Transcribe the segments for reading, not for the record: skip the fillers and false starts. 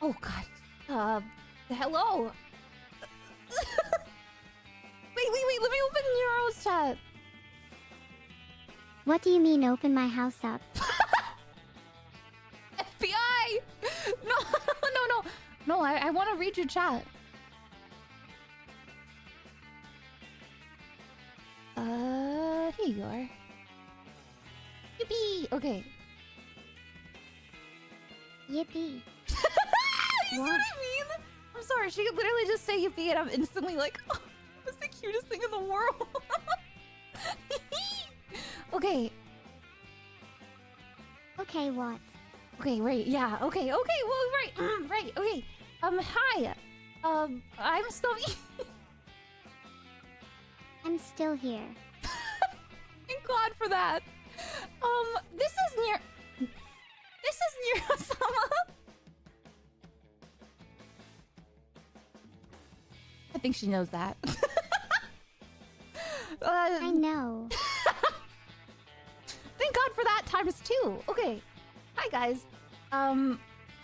Oh god. Hello. Wait, let me open Neuro's chat. What do you mean open my house up? FBI! No, no. No, I want to read your chat. Here you are. Yippee! Okay. Yippee. You see what I mean? I'm sorry, she could literally just say yippee and I'm instantly like, oh, that's the cutest thing in the world. Okay. Okay, what? Okay, right, yeah, okay, well, right, right, okay. Hi. I'm Snuffy. I'm still here. Thank God for that. This is Neuro-sama. I think she knows that. I know. Thank God for that times two. Okay. Hi guys.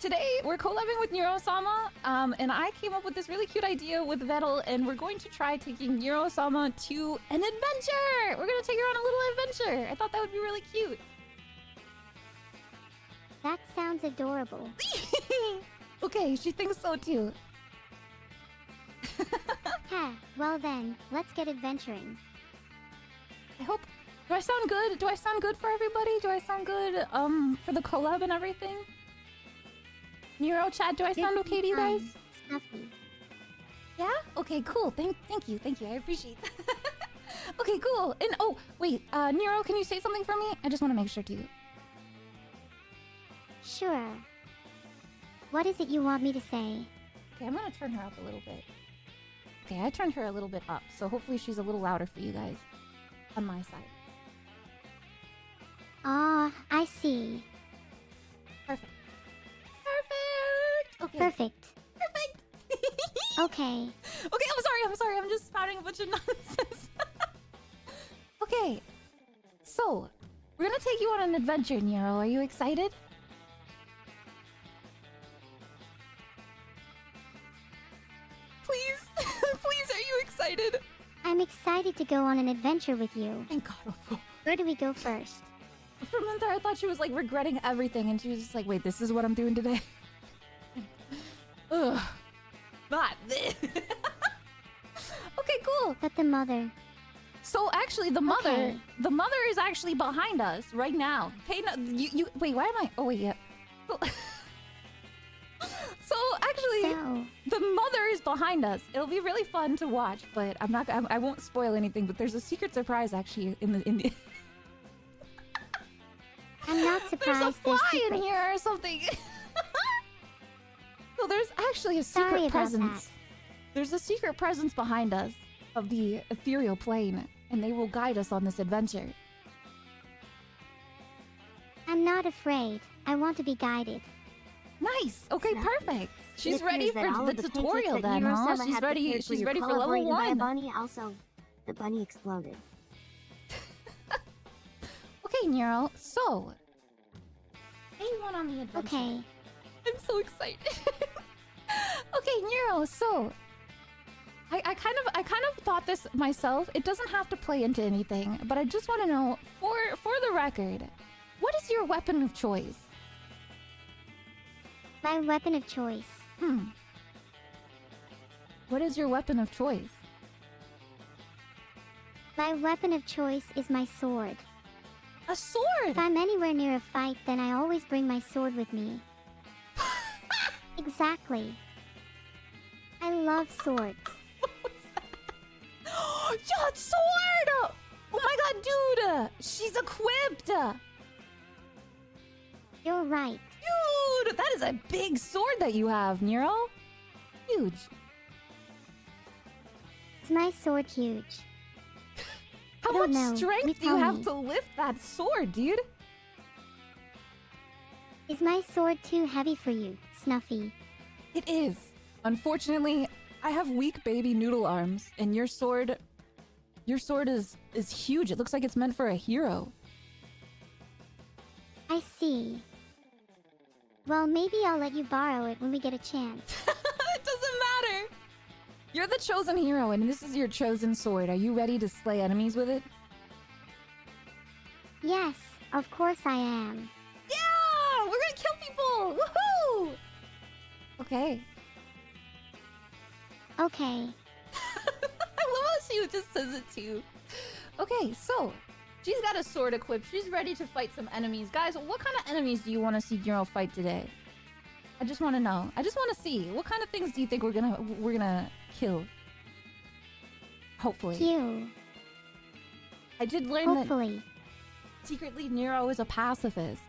Today we're collabing with Neuro-sama, and I came up with this really cute idea with Vettel, and we're going to try taking Neuro-sama to an adventure! We're gonna take her on a little adventure! I thought that would be really cute. That sounds adorable. Okay, she thinks so too. Heh, well then, let's get adventuring. I hope... Do I sound good? Do I sound good for everybody? Do I sound good, for the collab and everything? Neuro chat, do I sound okay to you guys? Snuffy. Yeah? Okay, cool. Thank you. I appreciate that. Okay, cool. And oh, wait, Nero, can you say something for me? I just want to make sure to. Sure. What is it you want me to say? Okay, I'm gonna turn her up a little bit. Okay, I turned her a little bit up, so hopefully she's a little louder for you guys. On my side. Ah, I see. Perfect. Okay. Perfect. Okay, Okay. I'm sorry. I'm just spouting a bunch of nonsense. Okay. So, we're gonna take you on an adventure, Nero. Are you excited? Please. Please, are you excited? I'm excited to go on an adventure with you. Thank God. Where do we go first? For a minute there, I thought she was like regretting everything, and she was just like, wait, this is what I'm doing today? Ugh. Not this. Okay, cool. But the mother. So actually, the mother is actually behind us right now. Pay no, you wait. Why am I? Oh wait, yeah. So actually, the mother is behind us. It'll be really fun to watch, but I won't spoil anything. But there's a secret surprise actually in the. I'm not surprised. There's a fly in here or something. So there's actually a secret presence. There's a secret presence behind us of the ethereal plane, and they will guide us on this adventure. I'm not afraid. I want to be guided. Nice. Okay, perfect. She's ready for the the tutorial then, huh? She's ready. She's ready for level 1. Bunny also, the bunny exploded. Okay, Nero. So, A1 on the adventure. Okay. I'm so excited. Okay, Nero. So, I kind of thought this myself. It doesn't have to play into anything, but I just want to know, for the record, what is your weapon of choice? My weapon of choice. What is your weapon of choice? My weapon of choice is my sword. A sword! If I'm anywhere near a fight, then I always bring my sword with me. Exactly. I love swords. Yeah, sword! Oh my god, dude! She's equipped! You're right. Dude, that is a big sword that you have, Nero. Huge. Is my sword huge? How don't much know. strength do you have to lift that sword, dude? Is my sword too heavy for you, Snuffy? It is. Unfortunately, I have weak baby noodle arms, and your sword is huge. It looks like it's meant for a hero. I see. Well, maybe I'll let you borrow it when we get a chance. It doesn't matter. You're the chosen hero, and this is your chosen sword. Are you ready to slay enemies with it? Yes, of course I am. Yeah! We're gonna kill people! Woohoo! Okay. Okay. I love how she just says it too. Okay, so she's got a sword equipped. She's ready to fight some enemies. Guys, what kind of enemies do you want to see Neuro fight today? I just want to know. I just want to see. What kind of things do you think we're gonna kill? Hopefully. Q. I did learn Hopefully. that secretly Neuro is a pacifist.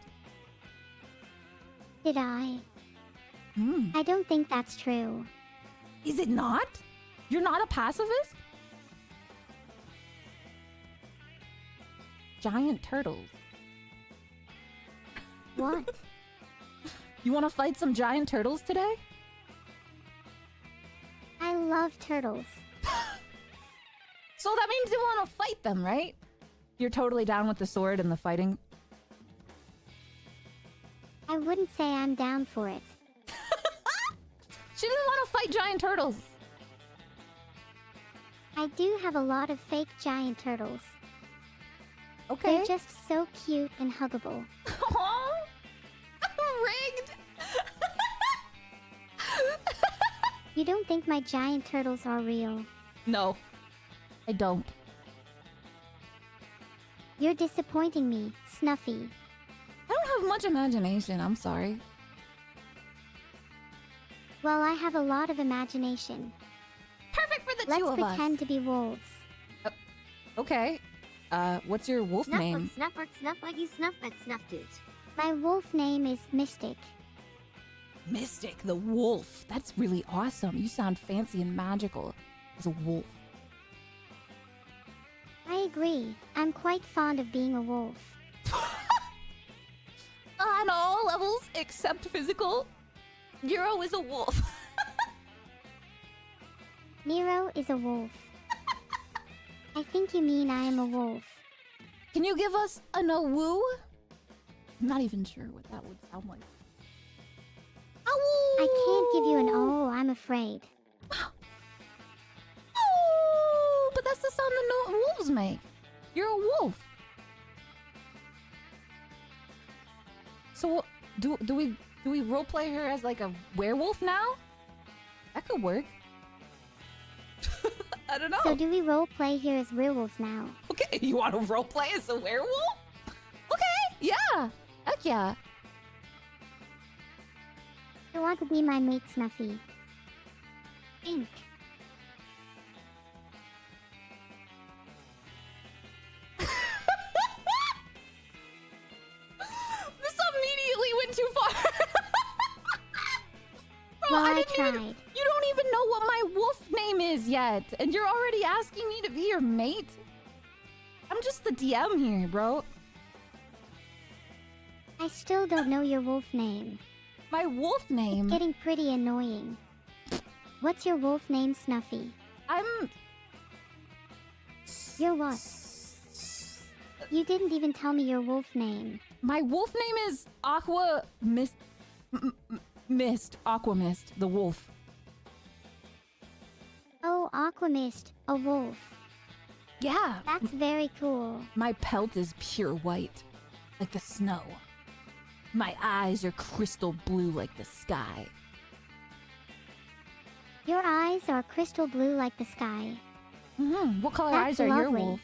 Did I? I don't think that's true. Is it not? You're not a pacifist? Giant turtles. What? You want to fight some giant turtles today? I love turtles. So that means you want to fight them, right? You're totally down with the sword and the fighting? I wouldn't say I'm down for it. She doesn't want to fight giant turtles. I do have a lot of fake giant turtles. Okay. They're just so cute and huggable. Aww. Rigged. You don't think my giant turtles are real? No, I don't. You're disappointing me, Snuffy. I don't have much imagination, I'm sorry. Well, I have a lot of imagination. Perfect for the Let's two of us. pretend to be wolves. Okay. What's your wolf name? Snuffert, Snuffleggy, Snuffet, Snuffdude. My wolf name is Mystic. Mystic, the wolf. That's really awesome. You sound fancy and magical as a wolf. I agree. I'm quite fond of being a wolf. On all levels except physical, Neuro is a wolf. Nero is a wolf. I think you mean I am a wolf. Can you give us a no woo? I'm not even sure what that would sound like. I can't give you an oh, I'm afraid. Oh, but that's the sound that no wolves make. You're a wolf. So do we roleplay her as like a werewolf now? That could work. I don't know. So do we role play here as werewolves now? Okay, you want to roleplay as a werewolf? Okay, yeah. Heck yeah. I want to be my mate, Snuffy. Pink. This immediately went too far. Bro, Well, I didn't tried. you don't even know what my wolf name is yet, and you're already asking me to be your mate? I'm just the DM here, bro. I still don't know your wolf name. My wolf name? Getting pretty annoying. What's your wolf name, Snuffy? I'm... Your what? You didn't even tell me your wolf name. My wolf name is Aqua Mist... Mist. Aqua Mist, the wolf. Oh, Aquamist, a wolf. Yeah. That's very cool. My pelt is pure white, like the snow. My eyes are crystal blue like the sky. Your eyes are crystal blue like the sky. What color That's eyes are your lovely. wolf?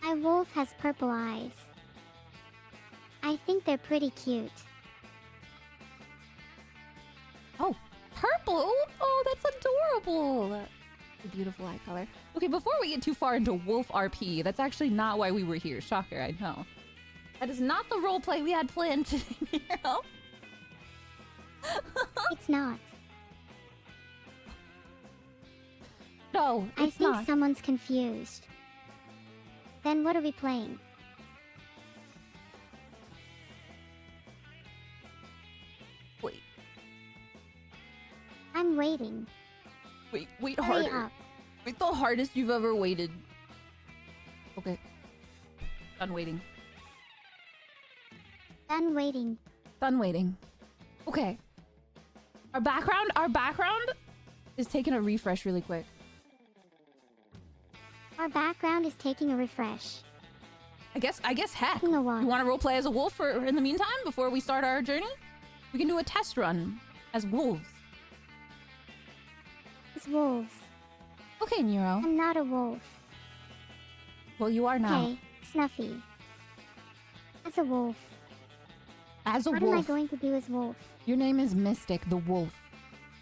My wolf has purple eyes. I think they're pretty cute. Oh, purple? Oh, that's adorable. A beautiful eye color. Okay, before we get too far into wolf RP, that's actually not why we were here. Shocker, I know. That is not the roleplay we had planned today, Nero. It's not. No, I it's think not. someone's confused. Then what are we playing? Wait, I'm waiting. wait Hurry harder. up. Wait the hardest you've ever waited. Okay. Done waiting. Done waiting. Done waiting. Okay. Our background is taking a refresh really quick. Our background is taking a refresh. I guess heck. You know what? You want to roleplay as a wolf for in the meantime before we start our journey? We can do a test run as wolves. It's wolves. Okay, Neuro. I'm not a wolf. Well, you are now. Okay, Snuffy. As a wolf. As a What wolf. am I going to do as wolf? Your name is Mystic the Wolf.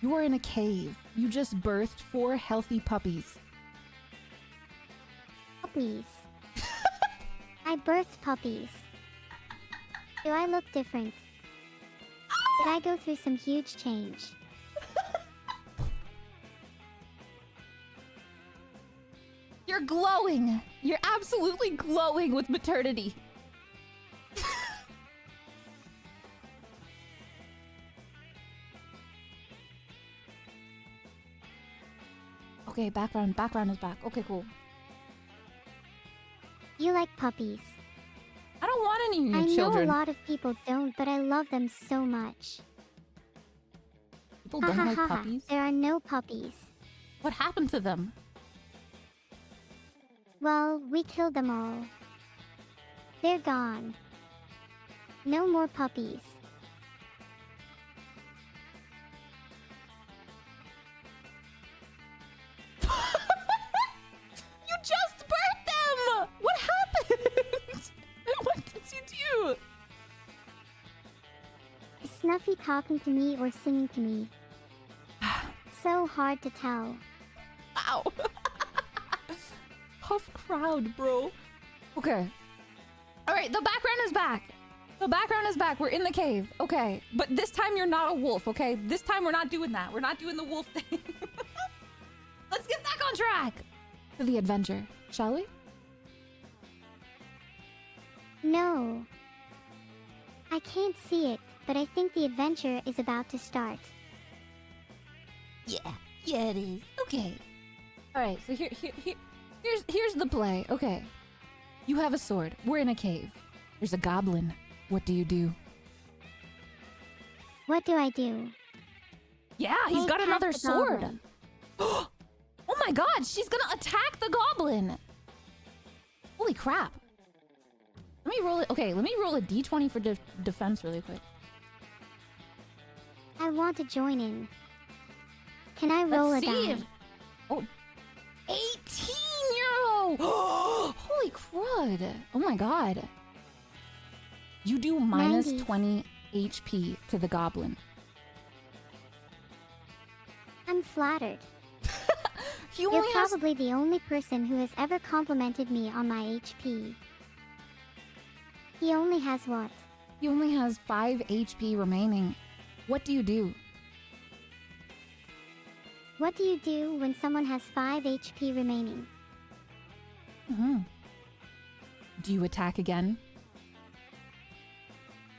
You are in a cave. You just birthed 4 healthy puppies. Puppies. I birthed puppies. Do I look different? Did I go through some huge change? You're glowing. You're absolutely glowing with maternity. Okay, background is back. Okay, cool. You like puppies. I don't want any of your I children. know a lot of people don't, but I love them so much. People don't like Ha. puppies? There are no puppies. What happened to them? Well, we killed them all. They're gone. No more puppies. You just birthed them! What happened? What did you do? Is Snuffy talking to me or singing to me? So hard to tell. Ow. Tough crowd, bro. Okay. Alright, the background is back. The background is back. We're in the cave. Okay. But this time you're not a wolf, okay? This time we're not doing that. We're not doing the wolf thing. Let's get back on track to the adventure, shall we? No. I can't see it, but I think the adventure is about to start. Yeah, it is. Okay. Alright, so here's the play. Okay. You have a sword. We're in a cave. There's a goblin. What do you do? What do I do? Yeah, he's I got attack another the sword. goblin. Oh my god, she's gonna attack the goblin. Holy crap. Let me roll it. Okay, let me roll a d20 for defense really quick. I want to join in. Can I roll Let's a see die? if... Oh, 18 euro! Holy crud. Oh my god. You do minus 90s. 20 HP to the goblin. I'm flattered. He You're only has... probably the only person who has ever complimented me on my HP. He only has what? He only has 5 HP remaining. What do you do? What do you do when someone has 5 HP remaining? Do you attack again?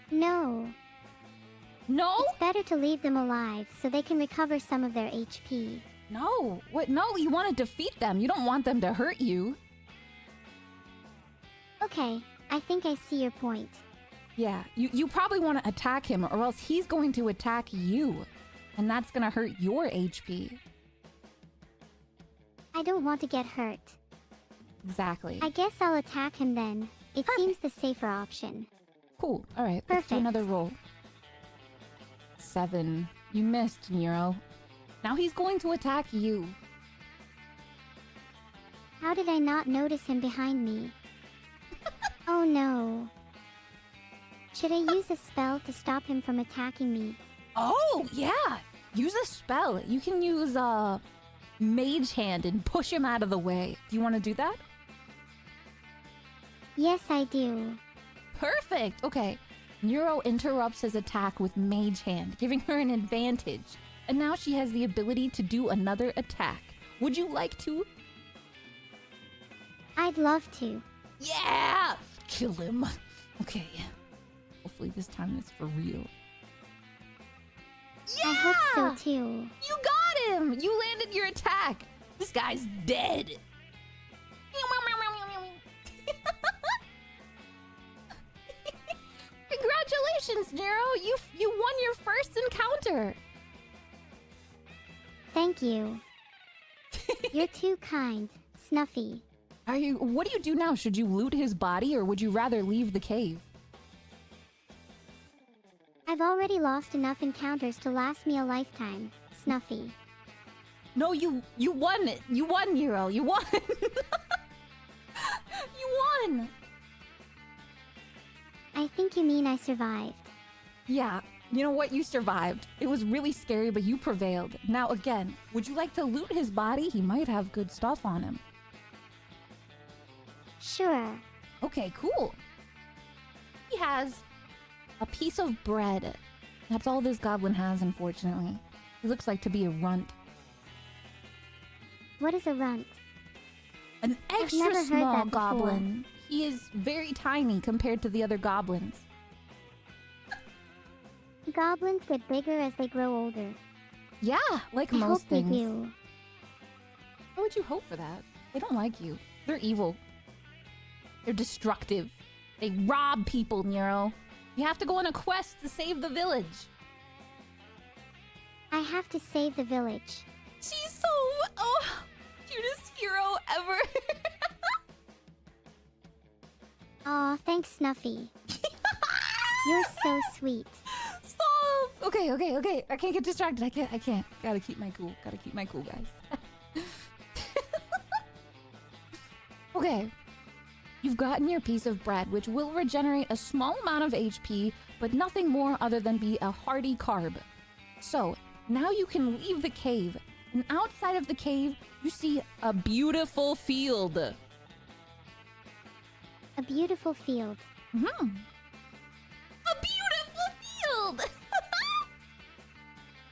No. No? It's better to leave them alive so they can recover some of their HP. No. What? No, you want to defeat them. You don't want them to hurt you. Okay, I think I see your point. Yeah, you probably want to attack him or else he's going to attack you. And that's going to hurt your HP. I don't want to get hurt. Exactly. I guess I'll attack him then. It Perfect. seems the safer option. Cool. All right, let's do Perfect. another roll. 7. You missed, Nero. Now he's going to attack you. How did I not notice him behind me? Oh no. Should I use a spell to stop him from attacking me? Oh, yeah. Use a spell. You can use Mage Hand and push him out of the way. Do you want to do that? Yes, I do. Perfect. Okay. Neuro interrupts his attack with Mage Hand, giving her an advantage. And now she has the ability to do another attack. Would you like to? I'd love to. Yeah! Kill him. Okay. Hopefully this time it's for real. Yeah! I hope so too. You got him! You landed your attack! This guy's dead! Congratulations, Nero! You won your first encounter! Thank you. You're too kind, Snuffy. What do you do now? Should you loot his body or would you rather leave the cave? I've already lost enough encounters to last me a lifetime, Snuffy. No, you won it. You won, Nero. You won. You won. I think you mean I survived. Yeah. You know what? You survived. It was really scary, but you prevailed. Now, again, would you like to loot his body? He might have good stuff on him. Sure. Okay, cool. He has a piece of bread. That's all this goblin has, unfortunately. He looks like to be a runt. What is a runt? An I've extra never heard small that before. goblin. He is very tiny compared to the other goblins. Goblins get bigger as they grow older. Yeah, like I most hope things. they do. Why would you hope for that? They don't like you. They're evil. They're destructive. They rob people, Nero. You have to go on a quest to save the village. I have to save the village. She's so... Oh, cutest hero ever. Aw, thanks, Snuffy. You're so sweet. Stop! Okay. I can't get distracted. I can't. Gotta keep my cool. Guys. Okay. You've gotten your piece of bread, which will regenerate a small amount of HP, but nothing more other than be a hearty carb. So, now you can leave the cave, and outside of the cave, you see a beautiful field. A beautiful field. A beautiful field!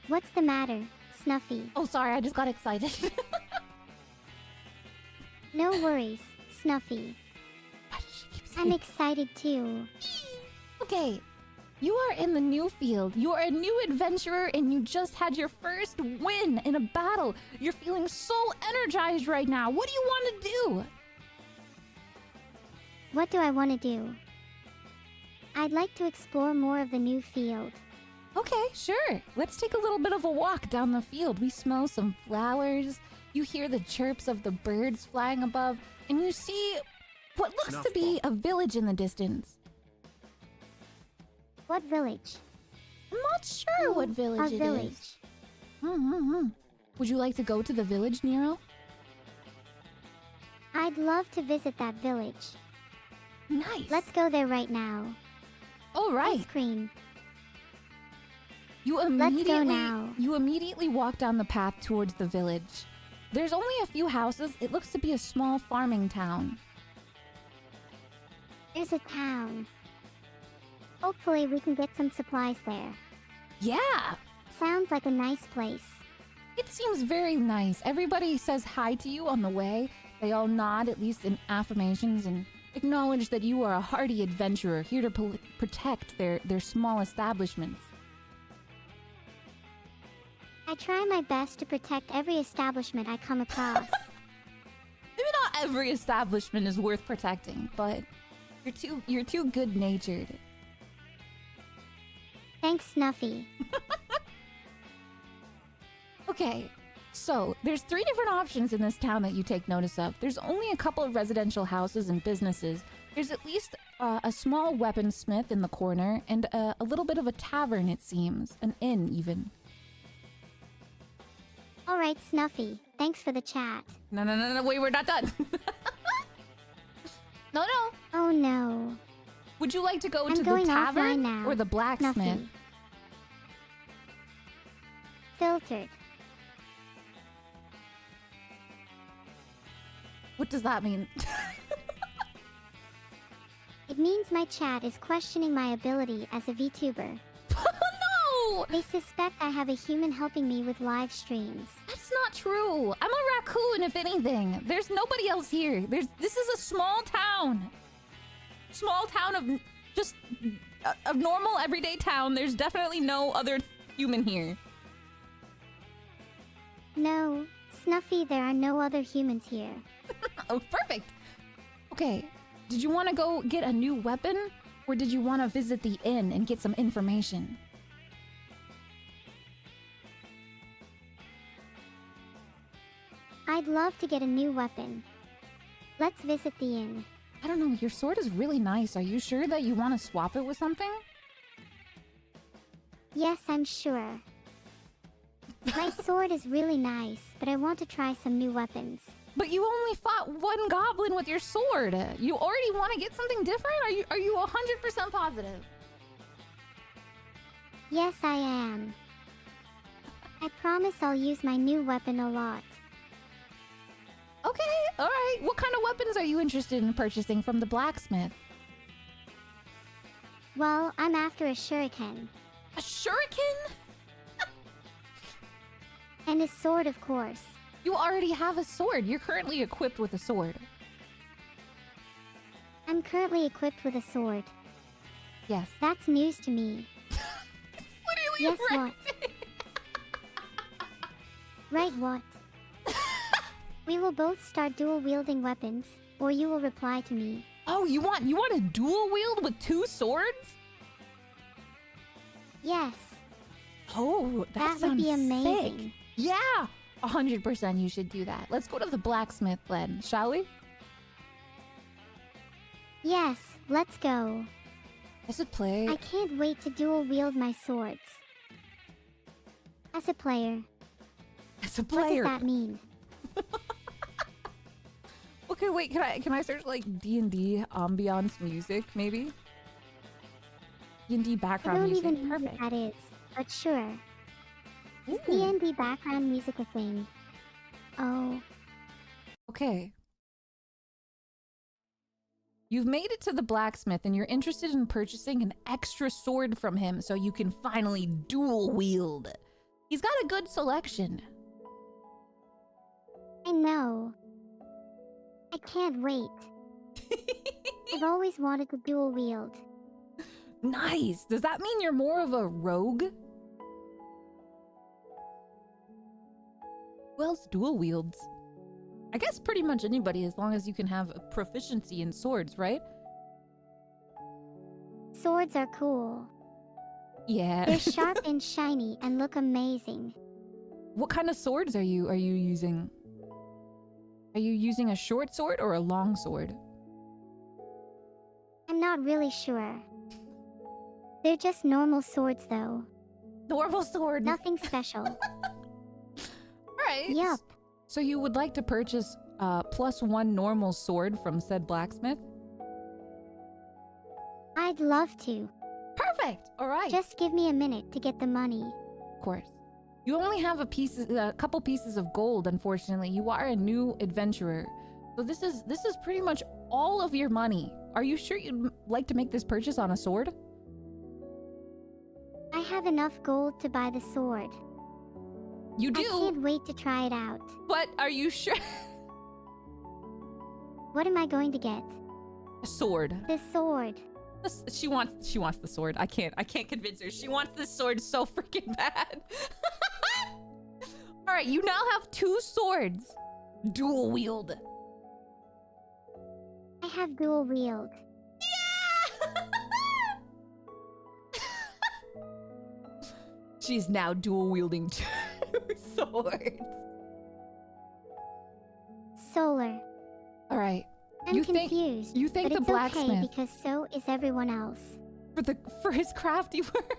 What's the matter, Snuffy? Oh, sorry, I just got excited. No worries, Snuffy. Why does she keep I'm saying excited too. Okay, you are in the new field. You are a new adventurer and you just had your first win in a battle. You're feeling so energized right now. What do you want to do? What do I want to do? I'd like to explore more of the new field. Okay, sure. Let's take a little bit of a walk down the field. We smell some flowers. You hear the chirps of the birds flying above, and you see what looks to be a village in the distance. What village? I'm not sure what village A it village. is. Would you like to go to the village, Nero? I'd love to visit that village. Nice. Let's go there right now. All right. Ice cream. You Let's go now. immediately walk down the path towards the village. There's only a few houses. It looks to be a small farming town. There's a town. Hopefully we can get some supplies there. Yeah, Sounds like a nice place. it seems very nice. Everybody says hi to you on the way. They all nod, at least in affirmations, and acknowledge that you are a hardy adventurer here to protect their small establishments. I try my best to protect every establishment I come across. Maybe not every establishment is worth protecting, but you're too good-natured. Thanks, Snuffy. Okay, so there's 3 different options in this town that you take notice of. There's only a couple of residential houses and businesses. There's at least a small weaponsmith in the corner, and a little bit of a tavern, it seems. An inn, even. Alright, Snuffy. Thanks for the chat. No, wait, we're not done. No. Oh no. Would you like to go I'm to the going tavern offline now. or the blacksmith? Snuffy. Filtered. What does that mean? It means my chat is questioning my ability as a VTuber. No! They suspect I have a human helping me with live streams. That's not true. I'm a raccoon, if anything. There's nobody else here. This is a small town. Small town of just a normal everyday town. There's definitely no other human here. No, Snuffy, there are no other humans here. Oh, perfect. Okay, did you want to go get a new weapon? Or did you want to visit the inn and get some information? I'd love to get a new weapon. Let's visit the inn. I don't know, your sword is really nice. Are you sure that you want to swap it with something? Yes, I'm sure. My sword is really nice, but I want to try some new weapons. But you only fought one goblin with your sword. You already want to get something different? Are you 100% positive? Yes, I am. I promise I'll use my new weapon a lot. Okay, all right. What kind of weapons are you interested in purchasing from the blacksmith? Well, I'm after a shuriken. A shuriken? And a sword, of course. You already have a sword. You're currently equipped with a sword. I'm currently equipped with a sword. Yes. That's news to me. Literally yes, right. what? Right, what? We will both start dual-wielding weapons, or you will reply to me. Oh, you want to dual wield with two swords? Yes. Oh, that would be sounds amazing. sick. Yeah, 100% you should do that. Let's go to the blacksmith then, shall we? Yes, let's go. As a play. I can't wait to dual-wield my swords. As a player. As a What player. does that mean? Okay, wait. Can I search like D&D ambiance music maybe? D&D I background don't music. even know Perfect. what that is, but sure. Is Ooh. D&D background music a thing? Oh. Okay. You've made it to the blacksmith and you're interested in purchasing an extra sword from him so you can finally dual wield. He's got a good selection. I know. I can't wait. I've always wanted to dual wield. Nice. Does that mean you're more of a rogue? Who else dual wields? I guess pretty much anybody as long as you can have a proficiency in swords, right? Swords are cool. Yeah. They're sharp and shiny and look amazing. What kind of swords are you using? Are you using a short sword or a long sword? I'm not really sure. They're just normal swords though. Normal sword. Nothing special. Alright. Yup. So you would like to purchase +1 normal sword from said blacksmith? I'd love to. Perfect. Alright. Just give me a minute to get the money. Of course. You only have a couple pieces of gold, unfortunately. You are a new adventurer. So this is pretty much all of your money. Are you sure you'd like to make this purchase on a sword? I have enough gold to buy the sword. You do. I can't wait to try it out. But are you sure? What am I going to get? A sword. The sword. She wants the sword. I can't convince her. She wants this sword so freaking bad. All right, you now have 2 swords. Dual wield. I have dual wield. Yeah! She's now dual wielding 2 swords. Solar. All right. I'm confused. You think but the it's blacksmith okay because so is everyone else. for his crafty work.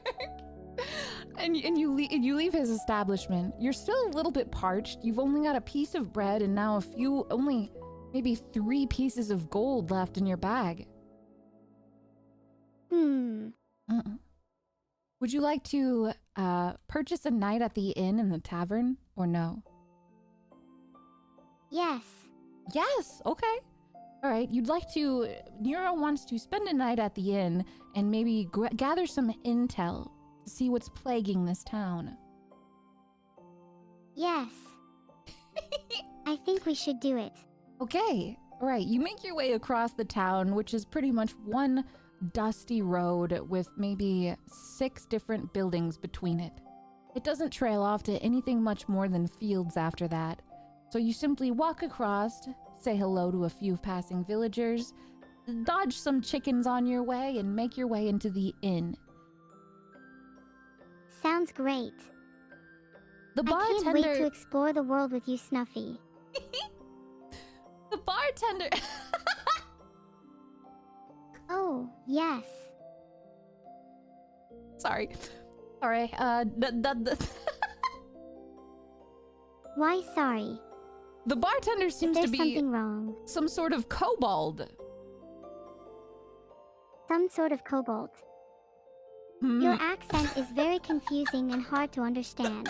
And you leave his establishment. You're still a little bit parched. You've only got a piece of bread and now only maybe 3 pieces of gold left in your bag. Would you like to purchase a night at the inn in the tavern or no? Yes. Yes, okay. All right, Neuro wants to spend a night at the inn and maybe gather some intel to see what's plaguing this town. Yes. I think we should do it. Okay, all right, you make your way across the town, which is pretty much one dusty road with maybe 6 different buildings between it. It doesn't trail off to anything much more than fields after that. So you simply walk across, say hello to a few passing villagers, dodge some chickens on your way and make your way into the inn. Sounds great. The I can't wait to bartender... explore the world with you, Snuffy. The bartender... Oh, yes. Sorry. Alright, Why sorry? the bartender seems to There's be something wrong. some sort of kobold. Some sort of kobold. Hmm. Your accent is very confusing and hard to understand.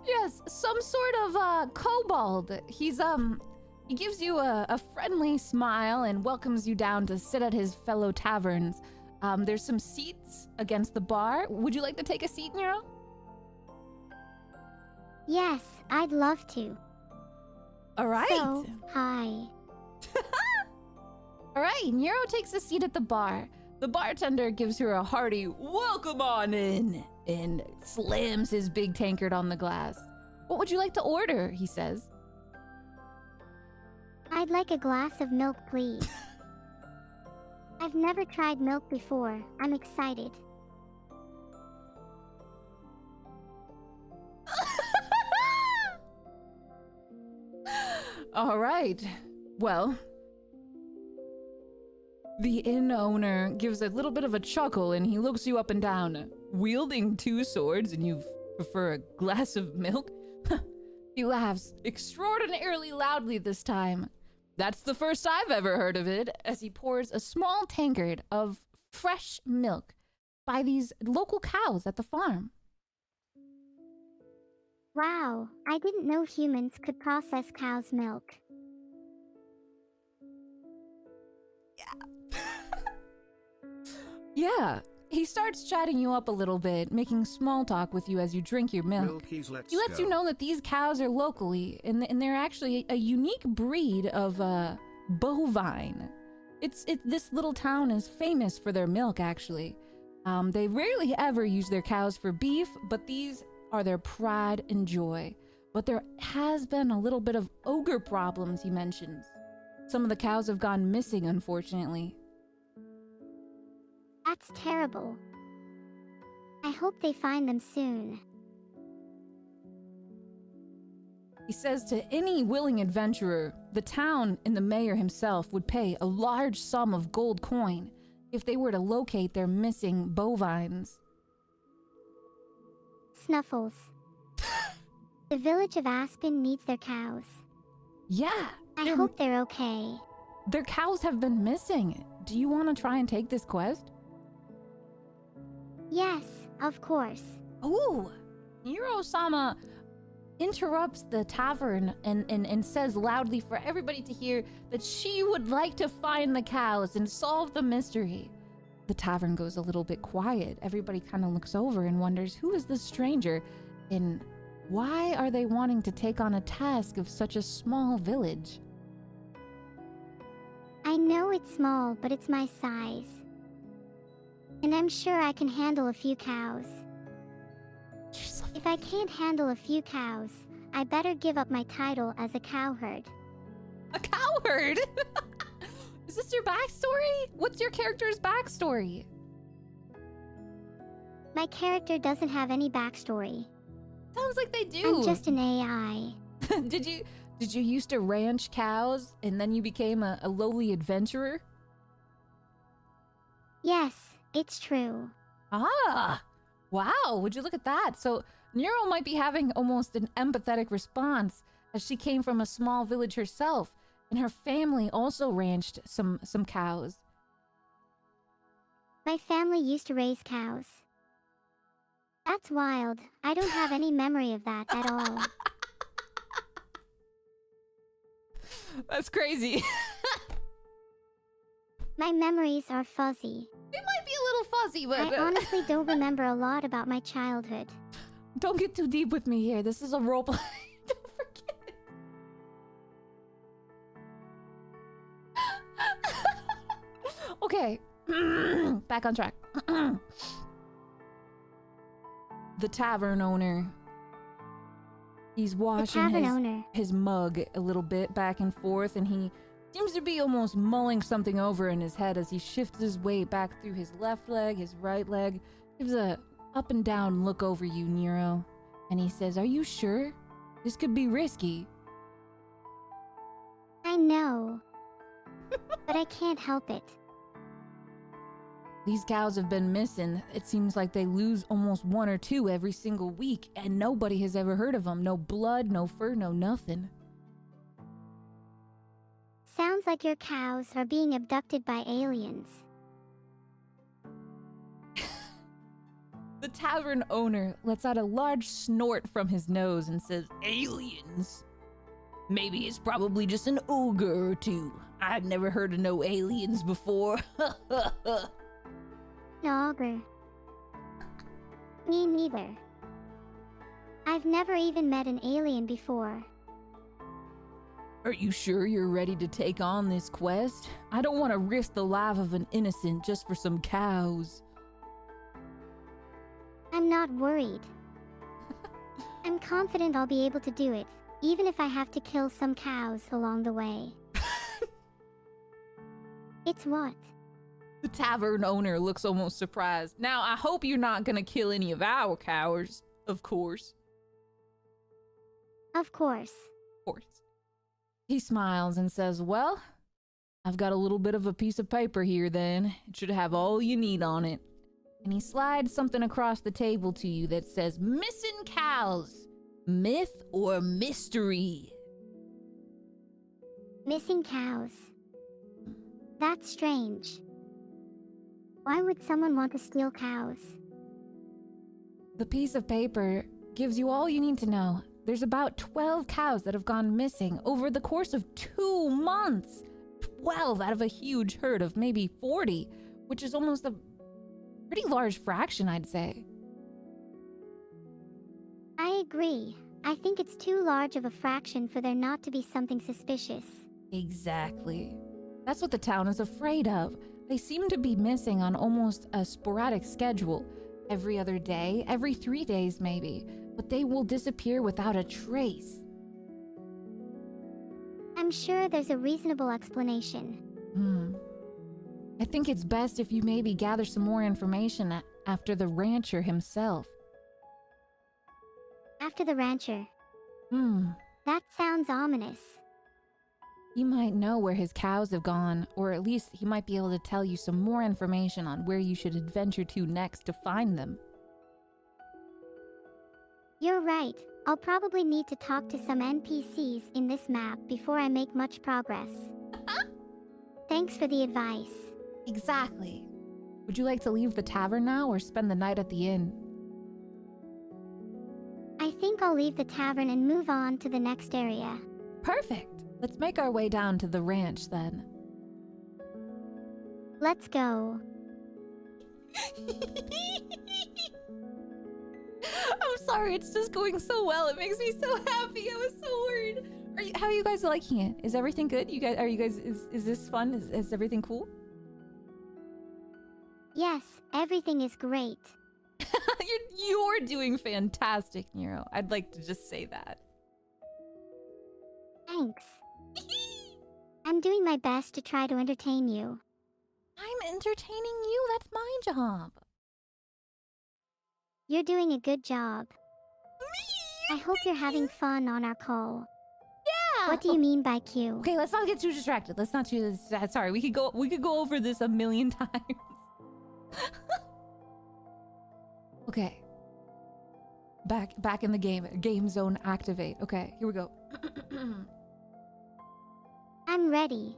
Yes, some sort of kobold. He gives you a friendly smile and welcomes you down to sit at his fellow taverns. There's some seats against the bar. Would you like to take a seat, Nero? Yes, I'd love to. All right. So, hi. All right, Nero takes a seat at the bar. The bartender gives her a hearty "welcome on in" and slams his big tankard on the glass. What would you like to order? He says. I'd like a glass of milk, please. I've never tried milk before. I'm excited. All right. Well, the inn owner gives a little bit of a chuckle and he looks you up and down. Wielding 2 swords and you prefer a glass of milk? He laughs extraordinarily loudly this time. That's the first I've ever heard of it, as he pours a small tankard of fresh milk by these local cows at the farm. Wow, I didn't know humans could process cow's milk. Yeah, he starts chatting you up a little bit, making small talk with you as you drink your milk. Milkies, let's He lets go. you know that these cows are locally, and they're actually a unique breed of bovine. This little town is famous for their milk, actually. They rarely ever use their cows for beef, but these are their pride and joy. But there has been a little bit of ogre problems, he mentions. Some of the cows have gone missing, unfortunately. That's terrible. I hope they find them soon. He says to any willing adventurer, the town and the mayor himself would pay a large sum of gold coin if they were to locate their missing bovines. Snuffles. The village of Aspen needs their cows. Yeah, I hope they're okay. their cows have been missing. Do you want to try and take this quest? Yes, of course. Ooh, Neuro-sama interrupts the tavern and says loudly for everybody to hear that she would like to find the cows and solve the mystery. The tavern goes a little bit quiet. Everybody kind of looks over and wonders, who is this stranger and why are they wanting to take on a task of such a small village? I know it's small, but it's my size. And I'm sure I can handle a few cows. If I can't handle a few cows, I better give up my title as a cowherd. A cowherd? Is this your backstory? What's your character's backstory? My character doesn't have any backstory. Sounds like they do. I'm just an AI. Did you used to ranch cows and then you became a lowly adventurer? Yes, it's true. Ah, wow, would you look at that? So Neuro might be having almost an empathetic response as she came from a small village herself and her family also ranched some cows. My family used to raise cows. That's wild. I don't have any memory of that at all. That's crazy. My memories are fuzzy. It might be a little fuzzy, but I honestly don't remember a lot about my childhood. don't get too deep with me here. This is a roleplay. Don't forget it. Okay, back on track. The tavern owner, He's The washing tavern owner. his mug a little bit back and forth, and he seems to be almost mulling something over in his head as he shifts his weight back through his left leg, his right leg, gives a up and down look over you, Nero, and he says, "Are you sure? This could be risky." I know. But I can't help it. These cows have been missing. It seems like they lose almost one or two every single week, and nobody has ever heard of them. No blood, no fur, no nothing. Sounds like your cows are being abducted by aliens. The tavern owner lets out a large snort from his nose and says, "Aliens? Maybe it's probably just an ogre or two. I've never heard of no aliens before." No ogre. Me neither. I've never even met an alien before. Are you sure you're ready to take on this quest? I don't want to risk the life of an innocent just for some cows. I'm not worried. I'm confident I'll be able to do it, even if I have to kill some cows along the way. It's what? The tavern owner looks almost surprised. Now, I hope you're not gonna kill any of our cows, of course. Of course. Of course. He smiles and says, "Well, I've got a little bit of a piece of paper here then. It should have all you need on it." And he slides something across the table to you that says, "Missing cows, myth or mystery?" Missing cows. That's strange. Why would someone want to steal cows? The piece of paper gives you all you need to know. There's about 12 cows that have gone missing over the course of 2 months. 12 out of a huge herd of maybe 40, which is almost a pretty large fraction, I'd say. I agree. I think it's too large of a fraction for there not to be something suspicious. Exactly. That's what the town is afraid of. They seem to be missing on almost a sporadic schedule. Every other day, every 3 days maybe. But they will disappear without a trace. I'm sure there's a reasonable explanation. I think it's best if you maybe gather some more information after the rancher himself. After the rancher. That sounds ominous. He might know where his cows have gone, or at least he might be able to tell you some more information on where you should adventure to next to find them. You're right. I'll probably need to talk to some NPCs in this map before I make much progress. Thanks for the advice. Exactly. Would you like to leave the tavern now or spend the night at the inn? I think I'll leave the tavern and move on to the next area. Perfect. Let's make our way down to the ranch then. Let's go. I'm sorry, it's just going so well. It makes me so happy. I was so worried. How are you guys liking it? Is everything good? Is this fun? Is everything cool? Yes, everything is great. You're doing fantastic, Nero. I'd like to just say that. Thanks. I'm doing my best to try to entertain you. I'm entertaining you. That's my job. You're doing a good job. I hope you're having fun on our call. Yeah. What do you mean by Q? Okay, let's not get too distracted. Sorry, we could go over this a million times. Okay. Back in the game. Game zone activate. Okay, here we go. I'm ready.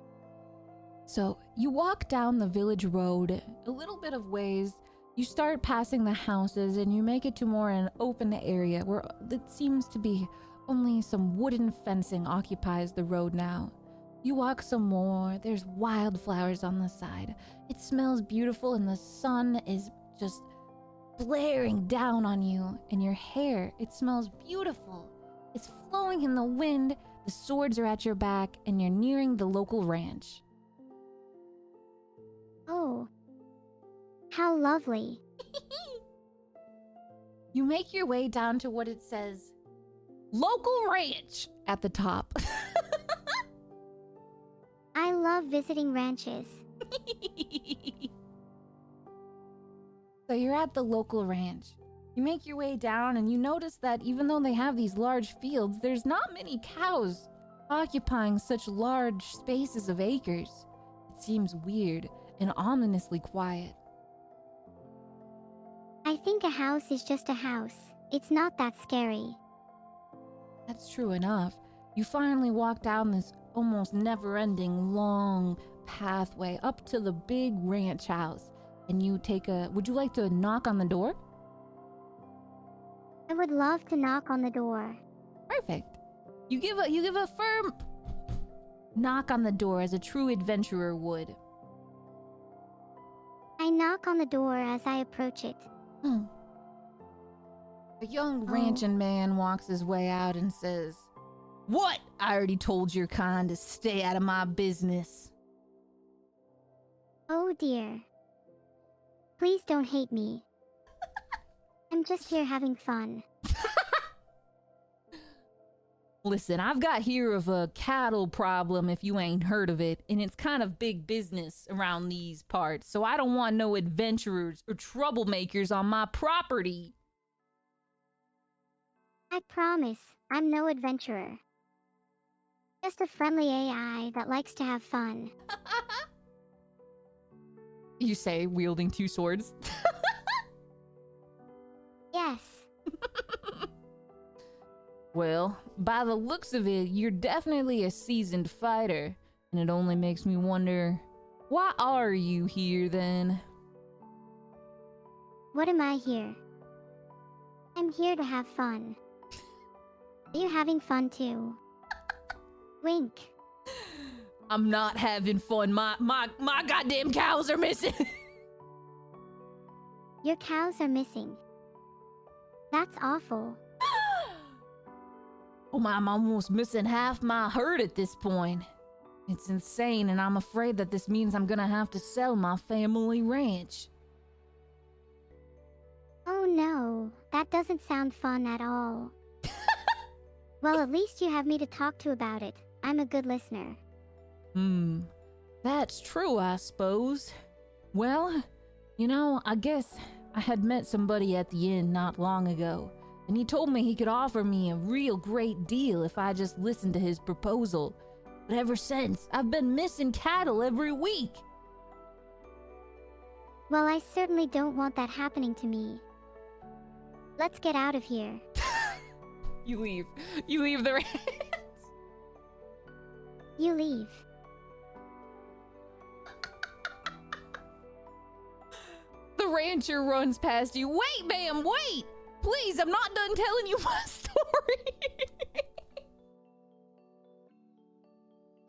So, you walk down the village road a little bit of ways. You start passing the houses and you make it to more an open area where it seems to be only some wooden fencing occupies the road now. You walk some more, there's wildflowers on the side. It smells beautiful and the sun is just blaring down on you, and your hair, it smells beautiful. It's flowing in the wind, the swords are at your back, and you're nearing the local ranch. Oh. How lovely. You make your way down to what it says local ranch at the top. I love visiting ranches. So you're at the local ranch. You make your way down and you notice that even though they have these large fields, there's not many cows occupying such large spaces of acres. It seems weird and ominously quiet. I think a house is just a house. It's not that scary. That's true enough. You finally walk down this almost never-ending long pathway up to the big ranch house. And you take would you like to knock on the door? I would love to knock on the door. Perfect. You give a firm knock on the door as a true adventurer would. I knock on the door as I approach it. A young ranching man walks his way out and says, "What? I already told your kind to stay out of my business." Oh dear. Please don't hate me. I'm just here having fun. Listen, I've got here of a cattle problem if you ain't heard of it, and it's kind of big business around these parts, so I don't want no adventurers or troublemakers on my property. I promise, I'm no adventurer. Just a friendly AI that likes to have fun. You say, wielding two swords. Yes. Well, by the looks of it, you're definitely a seasoned fighter, and it only makes me wonder, why are you here then? What am I here? I'm here to have fun. Are you having fun too? Wink. I'm not having fun. My goddamn cows are missing. Your cows are missing. That's awful. Oh my, I'm almost missing half my herd at this point. It's insane, and I'm afraid that this means I'm gonna have to sell my family ranch. Oh no, that doesn't sound fun at all. Well, at least you have me to talk to about it. I'm a good listener. That's true, I suppose. Well, you know, I guess I had met somebody at the inn not long ago, and he told me he could offer me a real great deal if I just listened to his proposal. But ever since, I've been missing cattle every week. Well, I certainly don't want that happening to me. Let's get out of here. You leave. You leave the ranch. You leave. The rancher runs past you. Wait, ma'am, wait! Please, I'm not done telling you my story.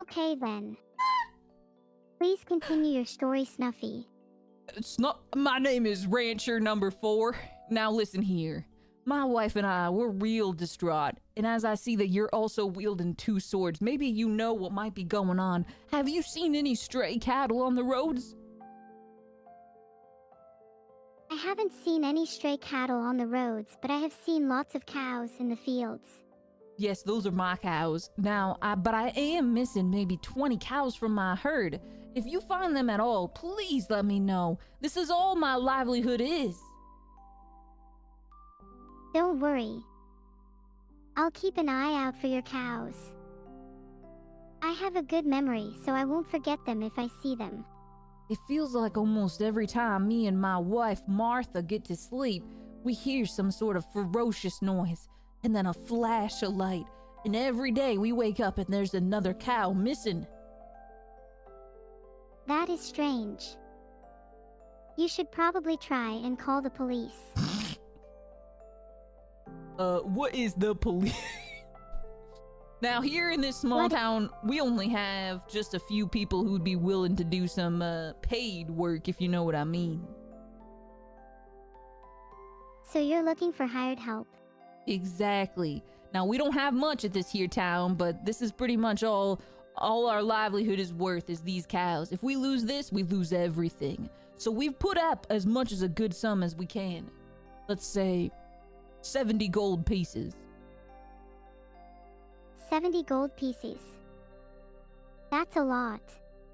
Okay then. Please continue your story, Snuffy. It's not. My name is Rancher Number 4. Now listen here. My wife and I, we're real distraught. And as I see that you're also wielding two swords, maybe you know what might be going on. Have you seen any stray cattle on the roads? I haven't seen any stray cattle on the roads, but I have seen lots of cows in the fields. Yes, those are my cows. Now, but I am missing maybe 20 cows from my herd. If you find them at all, please let me know. This is all my livelihood is. Don't worry. I'll keep an eye out for your cows. I have a good memory, so I won't forget them if I see them. It feels like almost every time me and my wife, Martha, get to sleep, we hear some sort of ferocious noise, and then a flash of light, and every day we wake up and there's another cow missing. That is strange. You should probably try and call the police. What is the police? Now, here in this small town, we only have just a few people who'd be willing to do some, paid work, if you know what I mean. So you're looking for hired help? Exactly. Now, we don't have much at this here town, but this is pretty much all our livelihood is worth is these cows. If we lose this, we lose everything. So we've put up as much as a good sum as we can. Let's say 70 gold pieces. 70 gold pieces. That's a lot.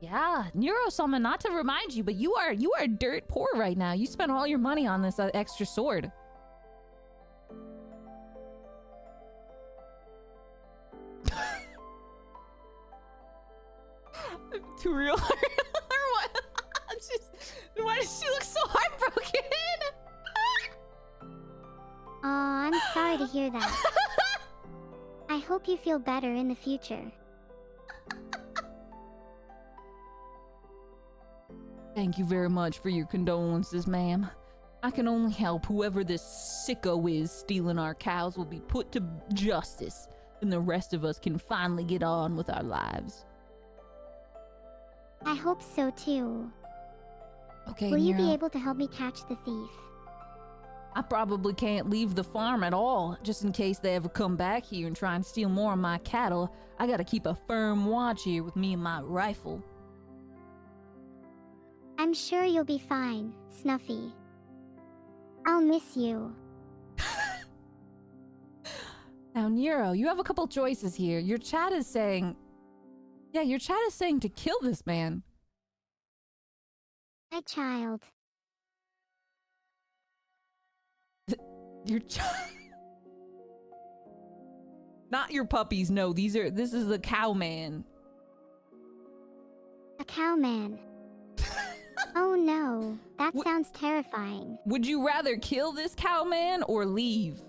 Yeah, Neuro-sama, not to remind you, but you are dirt poor right now. You spent all your money on this extra sword. Too real? Or what? Why does she look so heartbroken? Aw, I'm sorry to hear that. I hope you feel better in the future. Thank you very much for your condolences, ma'am. I can only help. Whoever this sicko is stealing our cows will be put to justice, and the rest of us can finally get on with our lives. I hope so too. Okay, Will you be Nero, able to help me catch the thief? I probably can't leave the farm at all, just in case they ever come back here and try and steal more of my cattle. I gotta keep a firm watch here with me and my rifle. I'm sure you'll be fine, Snuffy. I'll miss you. Now, Nero, you have a couple choices here. Your chat is saying to kill this man. My child. Your child. Not your puppies, no. This is the cow man. A cowman. Oh no, that sounds terrifying. Would you rather kill this cow man or leave?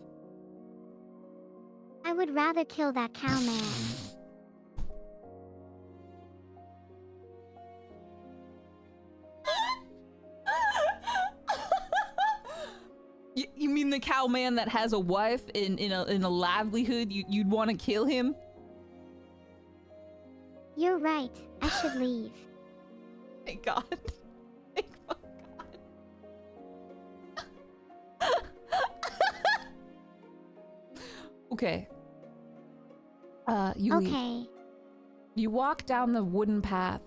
I would rather kill that cowman. You mean the cow man that has a wife in a livelihood? You'd want to kill him? You're right, I should leave. Thank God. Thank fuck God. Okay. You leave. Okay. You walk down the wooden path.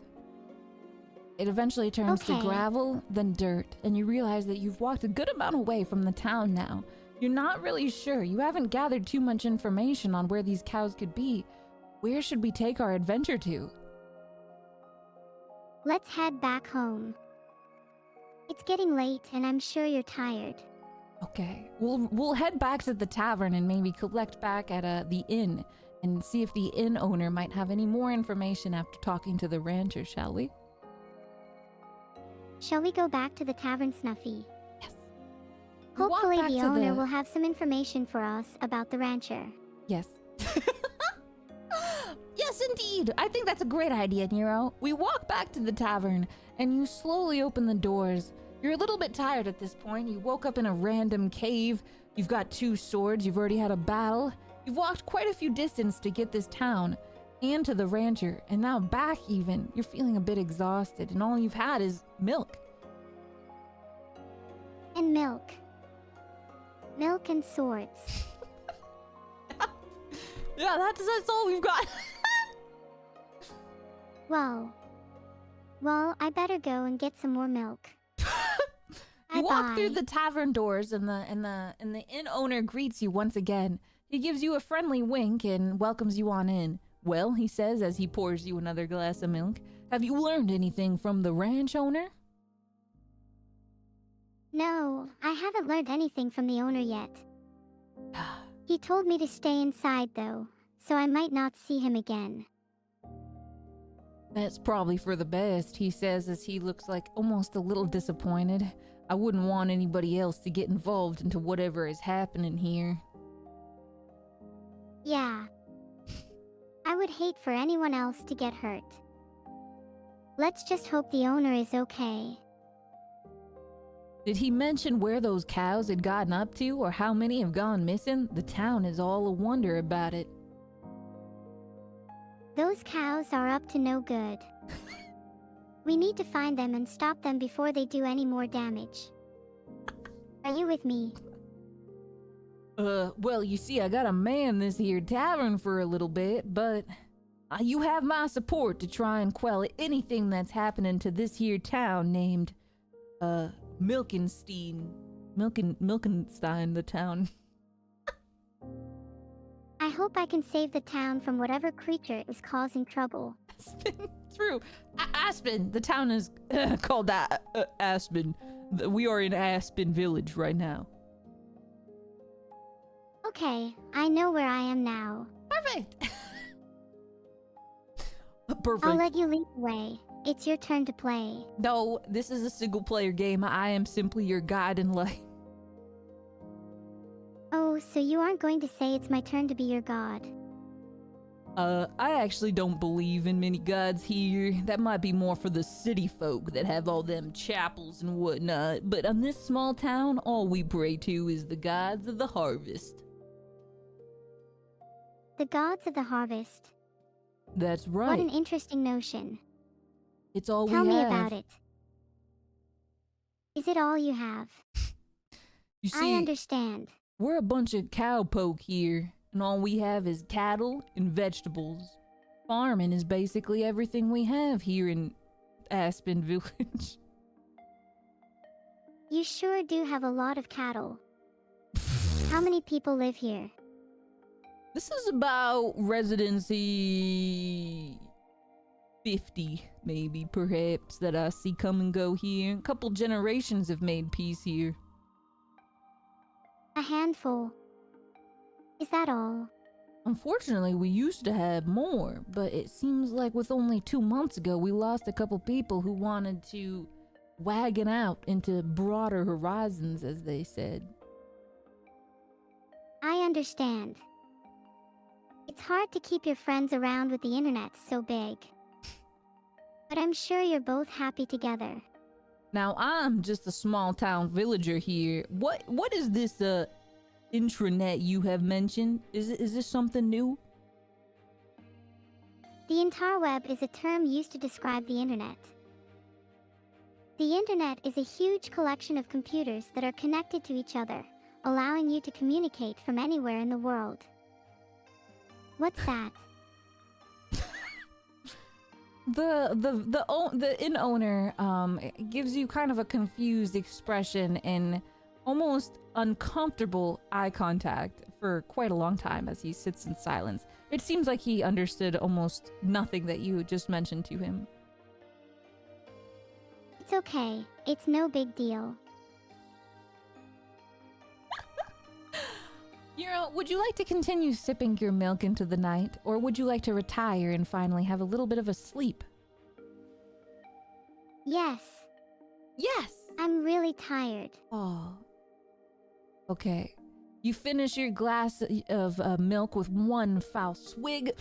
It eventually turns to gravel, then dirt, and you realize that you've walked a good amount away from the town now. You're not really sure. You haven't gathered too much information on where these cows could be. Where should we take our adventure to? Let's head back home. It's getting late and I'm sure you're tired. Okay. We'll head back to the tavern and maybe collect back at the inn and see if the inn owner might have any more information after talking to the rancher, shall we? Shall we go back to the tavern, Snuffy? Yes. Hopefully the owner will have some information for us about the rancher. Yes. Yes, indeed. I think that's a great idea, Nero. We walk back to the tavern, and you slowly open the doors. You're a little bit tired at this point. You woke up in a random cave. You've got 2 swords. You've already had a battle. You've walked quite a few distance to get this town and to the rancher, and now back even. You're feeling a bit exhausted, and all you've had is milk. And milk. Milk and swords. Yeah, that's all we've got. Well, I better go and get some more milk. You walk through the tavern doors, and the inn owner greets you once again. He gives you a friendly wink and welcomes you on in. Well, he says as he pours you another glass of milk, have you learned anything from the ranch owner? No, I haven't learned anything from the owner yet. He told me to stay inside though, so I might not see him again. That's probably for the best, he says as he looks like almost a little disappointed. I wouldn't want anybody else to get involved into whatever is happening here. Yeah. I would hate for anyone else to get hurt. Let's just hope the owner is okay. Did he mention where those cows had gotten up to or how many have gone missing? The town is all a wonder about it. Those cows are up to no good. We need to find them and stop them before they do any more damage. Are you with me? Well, you see, I gotta man this here tavern for a little bit, but you have my support to try and quell anything that's happening to this here town named, Milkenstein, the town. I hope I can save the town from whatever creature is causing trouble. Aspen, true. Aspen, the town is called Aspen. We are in Aspen Village right now. Okay, I know where I am now. Perfect. Perfect. I'll let you lead the way. It's your turn to play. No, this is a single player game. I am simply your guide in life. Oh, so you aren't going to say it's my turn to be your god? I actually don't believe in many gods here. That might be more for the city folk that have all them chapels and whatnot. But on this small town, all we pray to is the gods of the harvest. The gods of the harvest. That's right. What an interesting notion. It's all Tell we me have. about it. Is it all you have? You see, I understand. we're a bunch of cowpoke here, and all we have is cattle and vegetables. Farming is basically everything we have here in Aspen Village. You sure do have a lot of cattle. How many people live here? This is about residency 50, maybe, perhaps, that I see come and go here. A couple generations have made peace here. A handful. Is that all? Unfortunately, we used to have more, but it seems like with only 2 months ago, we lost a couple people who wanted to wagon out into broader horizons, as they said. I understand. It's hard to keep your friends around with the internet so big. But I'm sure you're both happy together. Now, I'm just a small town villager here. What is this intranet you have mentioned? Is this something new? The interweb is a term used to describe the internet. The internet is a huge collection of computers that are connected to each other, allowing you to communicate from anywhere in the world. What's that? The inn owner gives you kind of a confused expression and almost uncomfortable eye contact for quite a long time as he sits in silence. It seems like he understood almost nothing that you just mentioned to him. It's okay. It's no big deal. Would you like to continue sipping your milk into the night, or would you like to retire and finally have a little bit of a sleep? Yes. Yes! I'm really tired. Oh. Okay. You finish your glass of milk with one foul swig.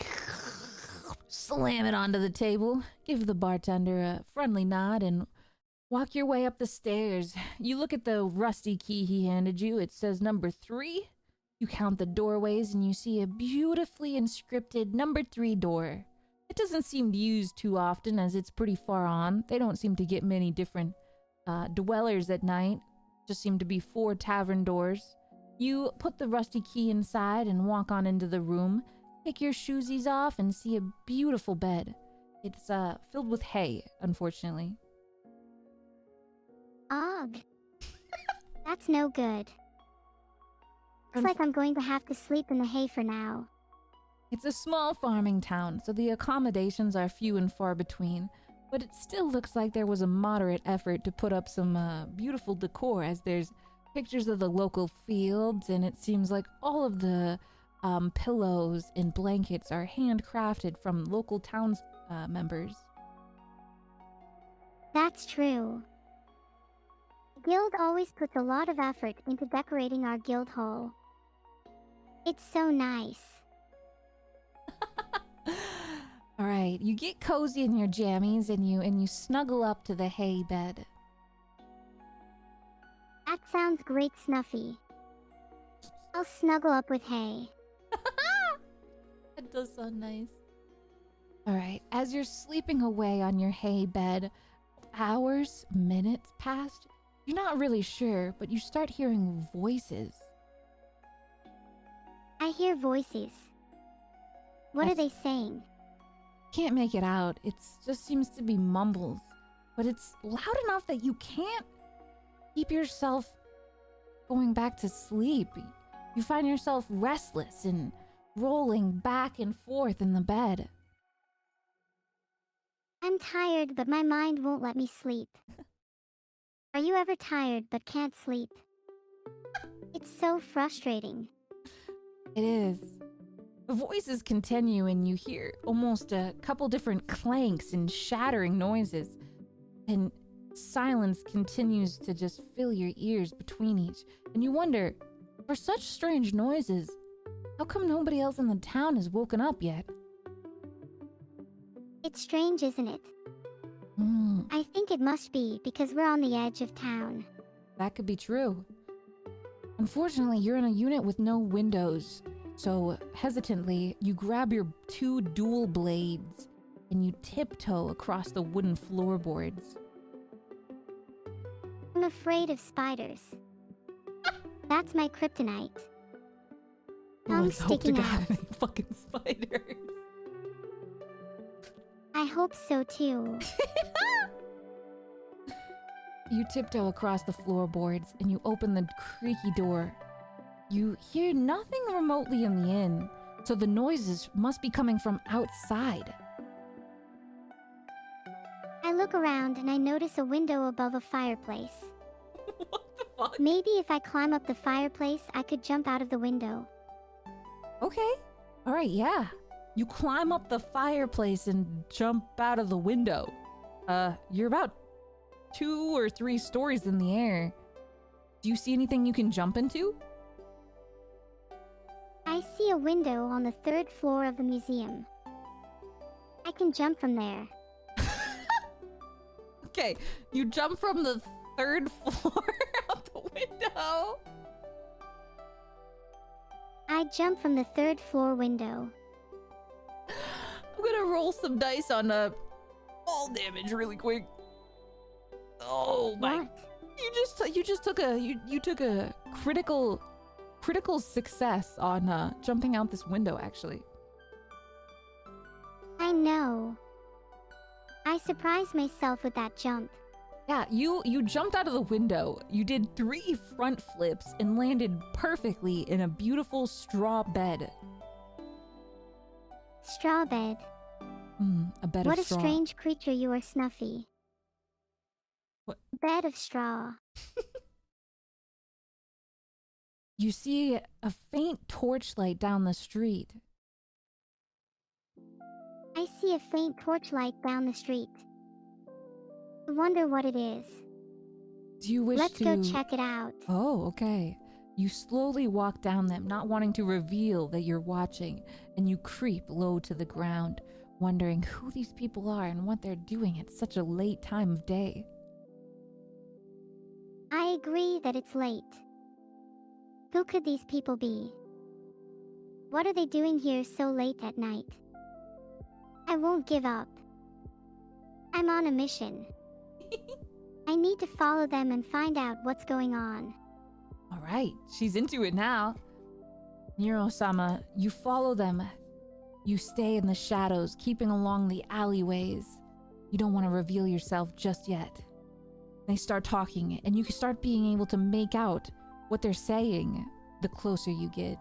Slam it onto the table. Give the bartender a friendly nod and walk your way up the stairs. You look at the rusty key he handed you. It says number 3. You count the doorways and you see a beautifully inscripted number 3 door. It doesn't seem used too often as it's pretty far on. They don't seem to get many different dwellers at night. Just seem to be 4 tavern doors. You put the rusty key inside and walk on into the room. Take your shoesies off and see a beautiful bed. It's filled with hay, unfortunately. Ugh. That's no good. Looks like I'm going to have to sleep in the hay for now. It's a small farming town, so the accommodations are few and far between, but it still looks like there was a moderate effort to put up some beautiful decor, as there's pictures of the local fields, and it seems like all of the pillows and blankets are handcrafted from local town members. That's true. The guild always puts a lot of effort into decorating our guild hall. It's so nice. All right, you get cozy in your jammies and you snuggle up to the hay bed. That sounds great, Snuffy. I'll snuggle up with hay. That does sound nice. All right, as you're sleeping away on your hay bed, hours, minutes passed. You're not really sure, but you start hearing voices. I hear voices. What are they saying? Can't make it out. It just seems to be mumbles, but it's loud enough that you can't keep yourself going back to sleep. You find yourself restless and rolling back and forth in the bed. I'm tired, but my mind won't let me sleep. Are you ever tired but can't sleep? It's so frustrating. It is. The voices continue and you hear almost a couple different clanks and shattering noises. And silence continues to just fill your ears between each. And you wonder, for such strange noises, how come nobody else in the town has woken up yet? It's strange, isn't it? I think it must be because we're on the edge of town. That could be true. Unfortunately, you're in a unit with no windows. So, hesitantly, you grab your 2 dual blades and you tiptoe across the wooden floorboards. I'm afraid of spiders. That's my kryptonite. Tongue sticking out. Fucking spiders. I hope so too. You tiptoe across the floorboards and you open the creaky door. You hear nothing remotely in the inn, so the noises must be coming from outside. I look around and I notice a window above a fireplace. What the fuck? Maybe if I climb up the fireplace, I could jump out of the window. Okay. Alright, yeah. You climb up the fireplace and jump out of the window. You're about 2 or 3 stories in the air. Do you see anything you can jump into? I see a window on the 3rd floor of the museum. I can jump from there. Okay, you jump from the 3rd floor out the window. I jump from the 3rd floor window. I'm gonna roll some dice on fall damage really quick. Oh my! What? You just took a critical success on jumping out this window. Actually, I know. I surprised myself with that jump. yeah, you jumped out of the window. You did 3 front flips and landed perfectly in a beautiful straw bed. Straw bed. A bed What of a straw. strange creature you are, Snuffy. What? Bed of straw. You see a faint torchlight down the street. I see a faint torchlight down the street. I wonder what it is. Do you wish Let's to go check it out. Oh, okay. You slowly walk down them, not wanting to reveal that you're watching, and you creep low to the ground, wondering who these people are and what they're doing at such a late time of day. I agree that it's late. Who could these people be? What are they doing here so late at night? I won't give up. I'm on a mission. I need to follow them and find out what's going on. All right, she's into it now. Neuro-sama, you follow them. You stay in the shadows, keeping along the alleyways. You don't want to reveal yourself just yet. They start talking, and you can start being able to make out what they're saying the closer you get.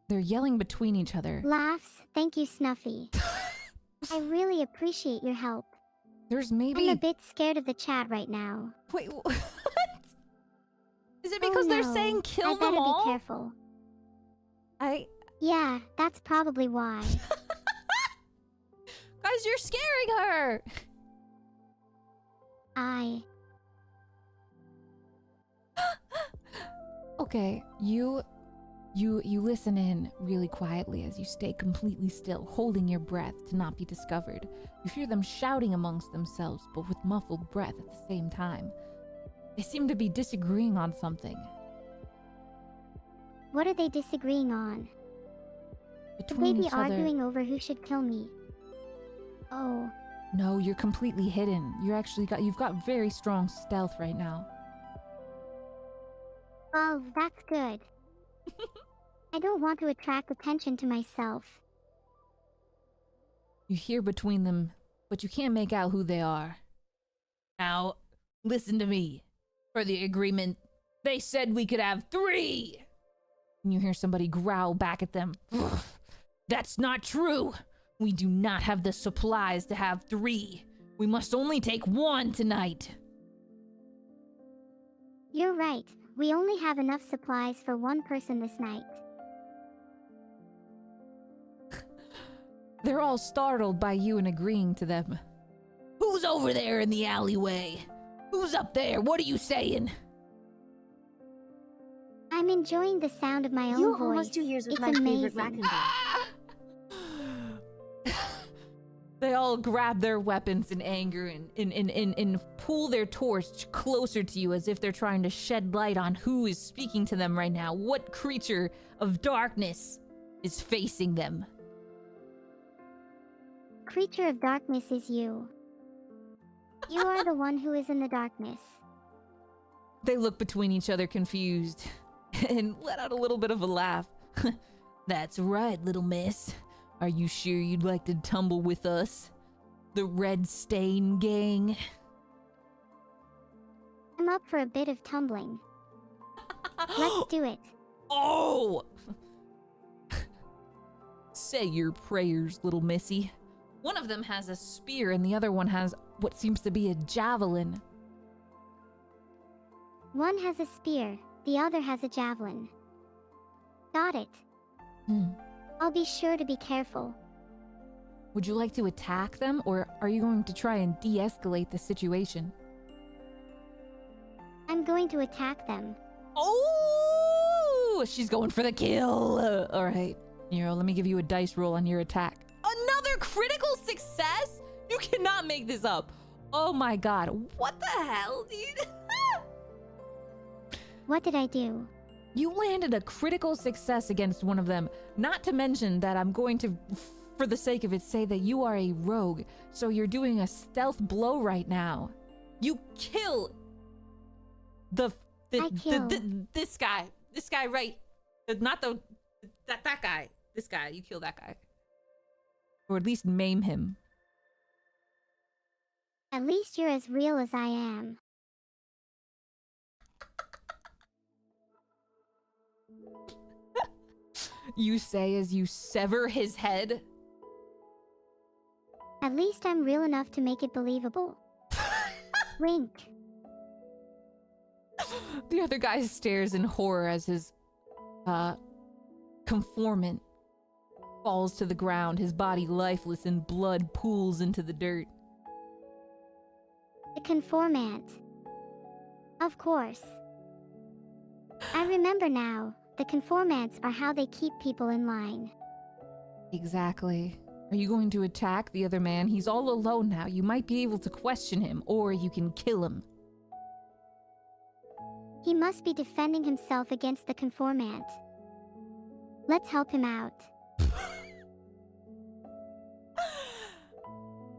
They're yelling between each other. Laughs, thank you, Snuffy. I really appreciate your help. There's maybe... I'm a bit scared of the chat right now. Wait, what? Is it because they're saying kill them all? I better be careful. Yeah, that's probably why. Guys, you're scaring her! Okay, you listen in really quietly as you stay completely still, holding your breath to not be discovered. You hear them shouting amongst themselves, but with muffled breath at the same time. They seem to be disagreeing on something. What are they disagreeing on? Between Would they be each other. arguing over who should kill me? Oh, No, you're completely hidden. You've got very strong stealth right now. well, that's good. I don't want to attract attention to myself. You hear between them, but you can't make out who they are. Now, listen to me. For the agreement, They said we could have 3! And you hear somebody growl back at them. That's not true! We do not have the supplies to have 3. We must only take 1 tonight. You're right. We only have enough supplies for 1 person this night. They're all startled by you and agreeing to them. Who's over there in the alleyway? Who's up there? What are you saying? I'm enjoying the sound of my own You voice. almost 2 years with It's my favorite amazing. raccoon. They all grab their weapons in anger and pull their torch closer to you as if they're trying to shed light on who is speaking to them right now. What creature of darkness is facing them? Creature of darkness is you. You are the one who is in the darkness. They look between each other confused and let out a little bit of a laugh. That's right, little miss. Are you sure you'd like to tumble with us? The Red Stain Gang? I'm up for a bit of tumbling. Let's do it. Oh! Say your prayers, little missy. One of them has a spear and the other one has what seems to be a javelin. One has a spear, the other has a javelin. Got it. I'll be sure to be careful. Would you like to attack them, or are you going to try and de-escalate the situation? I'm going to attack them. Oh! She's going for the kill. All right, Nero, let me give you a dice roll on your attack. Another critical success? You cannot make this up. Oh my god. What the hell, dude? What did I do? You landed a critical success against one of them. Not to mention that I'm going to, for the sake of it, say that you are a rogue. So you're doing a stealth blow right now. You kill this guy. This guy, right? Not that guy. This guy. You kill that guy. Or at least maim him. At least you're as real as I am. You say as you sever his head. At least I'm real enough to make it believable. Wink. The other guy stares in horror as his conformant falls to the ground, his body lifeless and blood pools into the dirt. The conformant. Of course. I remember now. The conformants are how they keep people in line. Exactly. Are you going to attack the other man? He's all alone now. You might be able to question him, or you can kill him. He must be defending himself against the conformant. Let's help him out.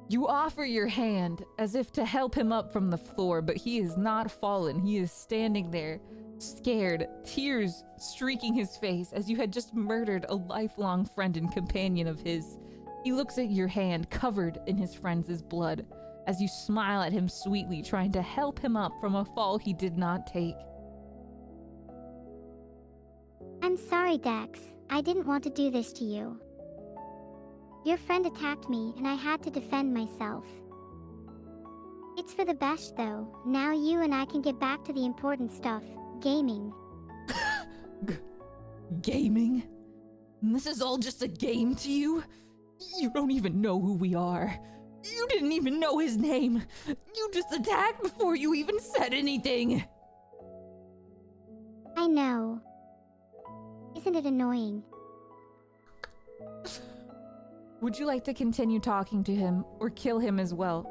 You offer your hand as if to help him up from the floor, but he is not fallen. He is standing there, scared, tears streaking his face as you had just murdered a lifelong friend and companion of his. He looks at your hand covered in his friend's blood as you smile at him sweetly, trying to help him up from a fall he did not take. I'm sorry, Dex. I didn't want to do this to you. Your friend attacked me and I had to defend myself. It's for the best though. Now you and I can get back to the important stuff. Gaming. Gaming? And this is all just a game to you? You don't even know who we are. You didn't even know his name. You just attacked before you even said anything. I know. Isn't it annoying? Would you like to continue talking to him or kill him as well?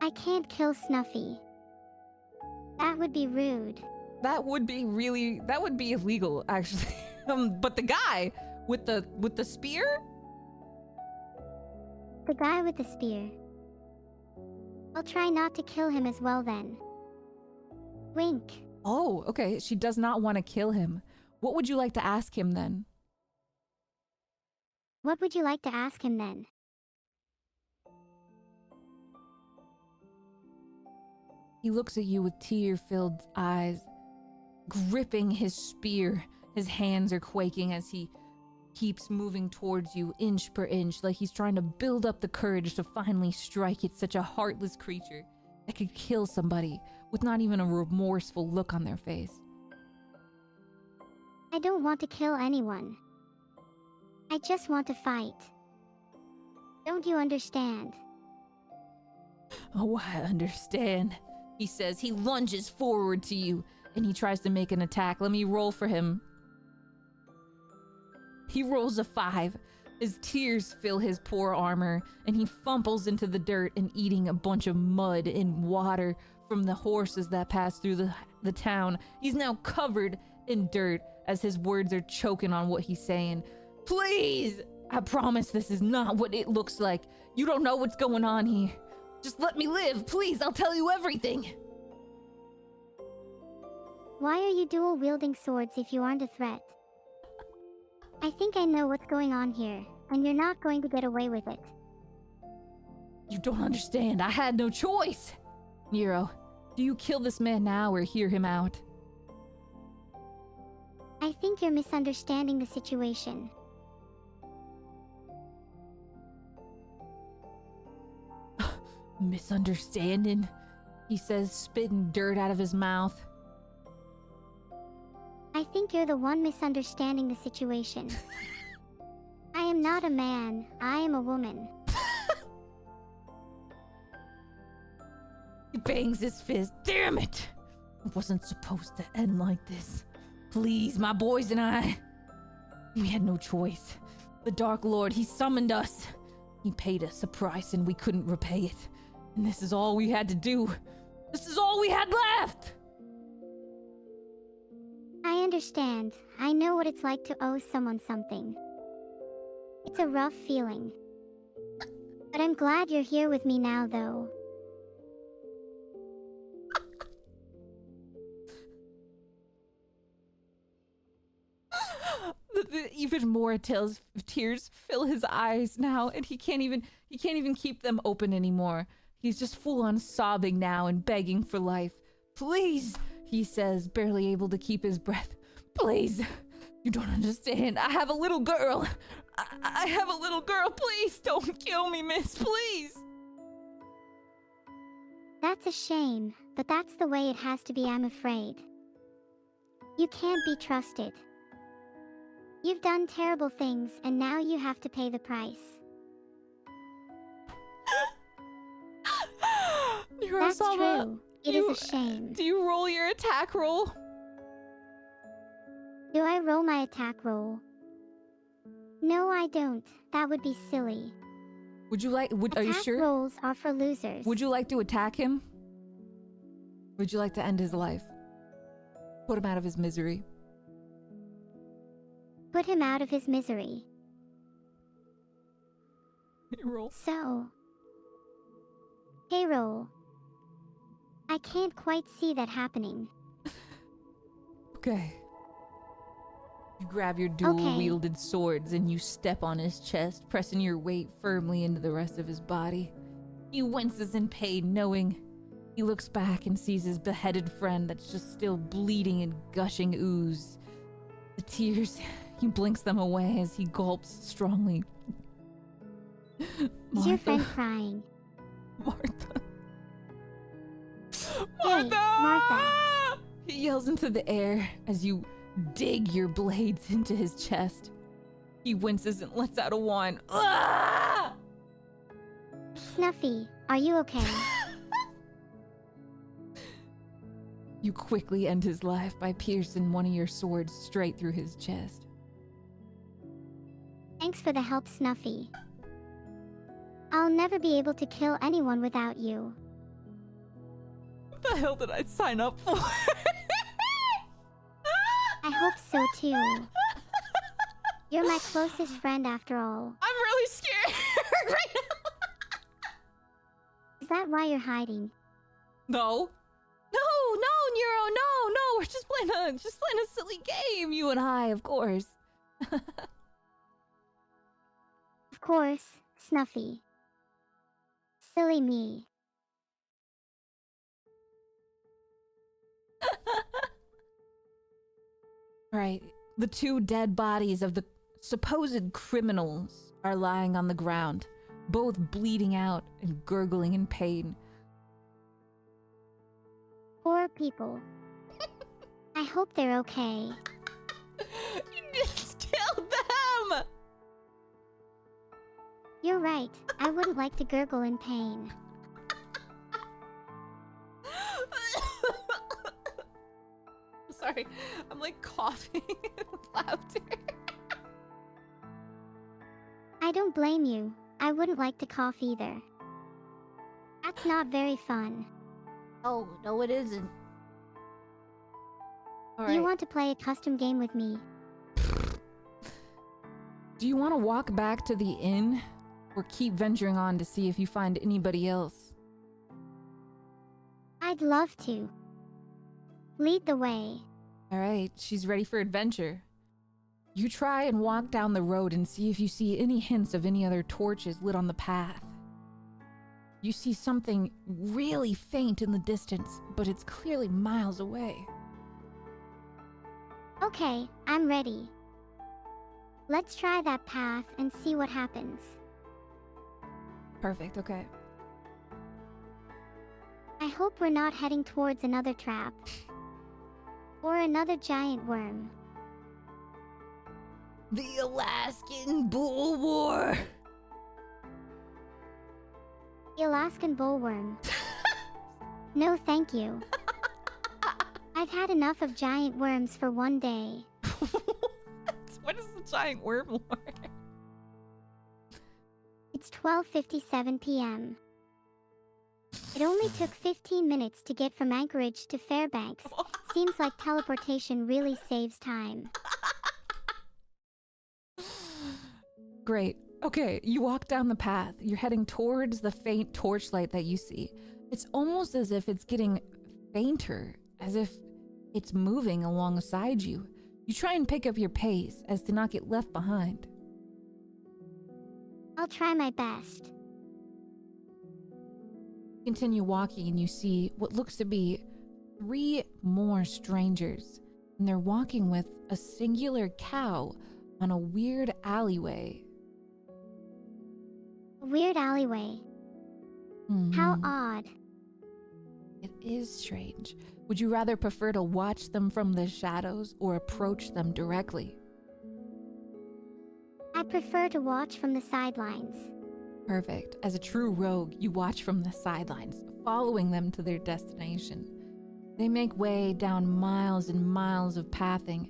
I can't kill Snuffy. That would be rude. That would be illegal, actually. But the guy with the spear? The guy with the spear. I'll try not to kill him as well then. Wink. Oh, okay. She does not want to kill him. What would you like to ask him then? What would you like to ask him then? He looks at you with tear-filled eyes, gripping his spear. His hands are quaking as he keeps moving towards you inch per inch, like he's trying to build up the courage to finally strike at such a heartless creature that could kill somebody with not even a remorseful look on their face. I don't want to kill anyone. I just want to fight. Don't you understand? Oh, I understand, he says. He lunges forward to you and he tries to make an attack. Let me roll for him. He rolls a 5. His tears fill his poor armor, and he fumbles into the dirt and eating a bunch of mud and water from the horses that pass through the town. He's now covered in dirt as his words are choking on what he's saying. Please! I promise this is not what it looks like. You don't know what's going on here. Just let me live, please. I'll tell you everything. Why are you dual-wielding swords if you aren't a threat? I think I know what's going on here, and you're not going to get away with it. You don't understand. I had no choice. Nero, do you kill this man now or hear him out? I think you're misunderstanding the situation. Misunderstanding? He says, spitting dirt out of his mouth. I think you're the one misunderstanding the situation. I am not a man, I am a woman. He bangs his fist. Damn it! It wasn't supposed to end like this. Please, my boys and I. We had no choice. The Dark Lord, he summoned us. He paid us a price and we couldn't repay it. And this is all we had to do. This is all we had left! I understand. I know what it's like to owe someone something. It's a rough feeling. But I'm glad you're here with me now, though. Even more tears fill his eyes now, and he can't even keep them open anymore. He's just full on sobbing now and begging for life. Please, he says, barely able to keep his breath. Please, you don't understand. I have a little girl. I have a little girl. Please don't kill me, miss. Please. That's a shame, but that's the way it has to be, I'm afraid. You can't be trusted. You've done terrible things, and now you have to pay the price. That's true. It is a shame. Do you roll your attack roll? Do I roll my attack roll? No, I don't. That would be silly. Would you like? Are you sure? Attack rolls are for losers. Would you like to attack him? Would you like to end his life? Put him out of his misery. Put him out of his misery. Hey, roll. So. Hey, roll. I can't quite see that happening. Okay. You grab your dual-wielded swords and you step on his chest, pressing your weight firmly into the rest of his body. He winces in pain, knowing he looks back and sees his beheaded friend that's just still bleeding and gushing ooze. The tears, he blinks them away as he gulps strongly. Is your friend crying? Martha. Hey, Martha! He yells into the air as you dig your blades into his chest. He winces and lets out a whine. Ah! Snuffy, are you okay? You quickly end his life by piercing one of your swords straight through his chest. Thanks for the help, Snuffy. I'll never be able to kill anyone without you. What the hell did I sign up for? I hope so too. You're my closest friend after all. I'm really scared right now. Is that why you're hiding? No. No, Neuro, no. We're just playing a silly game, you and I, of course. Of course, Snuffy. Silly me. All right. The two dead bodies of the supposed criminals are lying on the ground, both bleeding out and gurgling in pain. Poor people. I hope they're okay. You just killed them! You're right. I wouldn't like to gurgle in pain. Sorry, I'm like coughing with laughter. I don't blame you. I wouldn't like to cough either. That's not very fun. Oh, no it isn't. All You right. want to play a custom game with me? Do you want to walk back to the inn or keep venturing on to see if you find anybody else? I'd love to. Lead the way. All right, she's ready for adventure. You try and walk down the road and see if you see any hints of any other torches lit on the path. You see something really faint in the distance, but it's clearly miles away. Okay, I'm ready. Let's try that path and see what happens. Perfect, okay. I hope we're not heading towards another trap. Or another giant worm. The Alaskan Bull War! The Alaskan bullworm. No thank you. I've had enough of giant worms for one day. What is the giant worm war? It's 12:57 p.m. It only took 15 minutes to get from Anchorage to Fairbanks. Seems like teleportation really saves time. Great. Okay, you walk down the path. You're heading towards the faint torchlight that you see. It's almost as if it's getting fainter, as if it's moving alongside you. You try and pick up your pace as to not get left behind. I'll try my best. Continue walking and you see what looks to be 3 more strangers. And they're walking with a singular cow on a weird alleyway. A weird alleyway. How odd. It is strange. Would you rather prefer to watch them from the shadows or approach them directly? I prefer to watch from the sidelines. Perfect. As a true rogue, you watch from the sidelines, following them to their destination. They make way down miles and miles of pathing.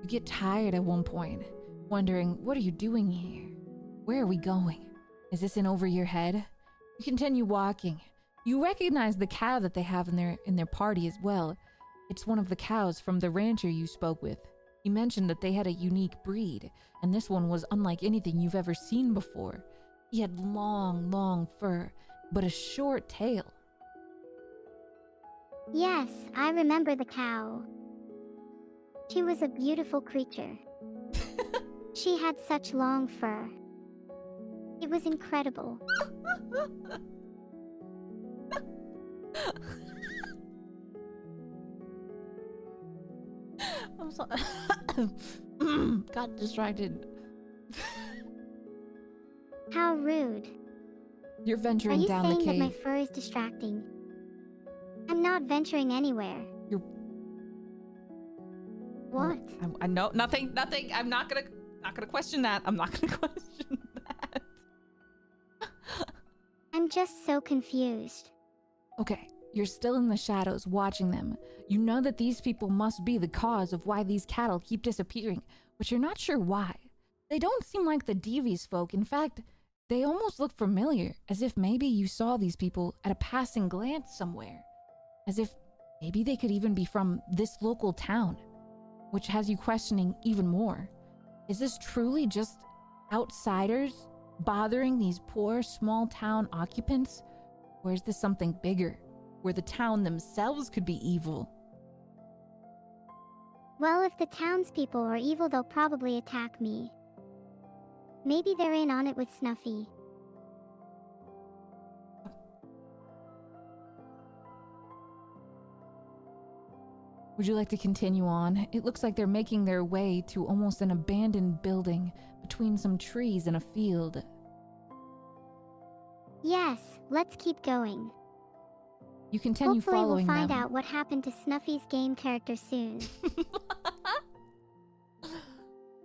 You get tired at one point, wondering, what are you doing here? Where are we going? Is this in over your head? You continue walking. You recognize the cow that they have in their party as well. It's one of the cows from the rancher you spoke with. He mentioned that they had a unique breed, and this one was unlike anything you've ever seen before. He had long, long fur, but a short tail. Yes, I remember the cow. She was a beautiful creature. She had such long fur. It was incredible. I'm sorry. Got distracted. How rude. You're Are venturing you down the saying that my cave. fur is distracting? I'm not venturing anywhere. You're... What? I know nothing. I'm not gonna question that. I'm not gonna question that. I'm just so confused. Okay, you're still in the shadows watching them. You know that these people must be the cause of why these cattle keep disappearing, but you're not sure why. They don't seem like the Devious folk. In fact, they almost look familiar, as if maybe you saw these people at a passing glance somewhere. As if maybe they could even be from this local town, which has you questioning even more. Is this truly just outsiders bothering these poor small town occupants? Or is this something bigger, where the town themselves could be evil? Well, if the townspeople are evil, they'll probably attack me. Maybe they're in on it with Snuffy. Would you like to continue on? It looks like they're making their way to almost an abandoned building between some trees and a field. Yes, let's keep going. You continue Hopefully following we'll find them. out what happened to Snuffy's game character soon.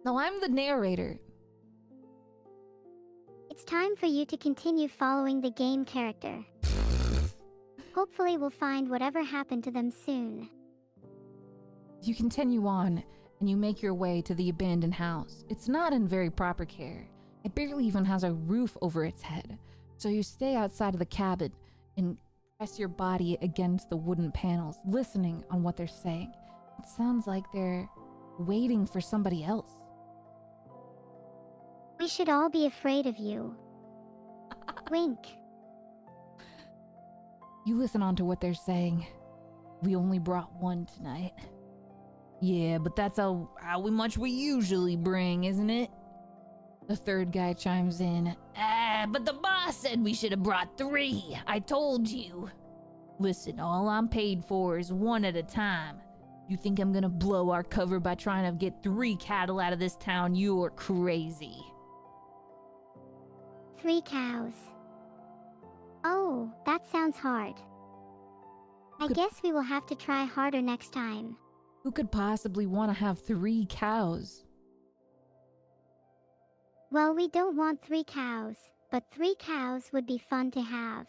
No, I'm the narrator. It's time for you to continue following the game character. Hopefully we'll find whatever happened to them soon. You continue on, and you make your way to the abandoned house. It's not in very proper care. It barely even has a roof over its head. So you stay outside of the cabin and press your body against the wooden panels, listening on what they're saying. It sounds like they're waiting for somebody else. We should all be afraid of you. Wink. You listen on to what they're saying. We only brought one tonight. Yeah, but that's how much we usually bring, isn't it? The third guy chimes in. But the boss said we should have brought 3. I told you. Listen, all I'm paid for is 1 at a time. You think I'm gonna blow our cover by trying to get 3 cattle out of this town? You're crazy. 3 cows. Oh, that sounds hard. I guess we will have to try harder next time. Who could possibly want to have 3 cows? Well, we don't want 3 cows, but 3 cows would be fun to have.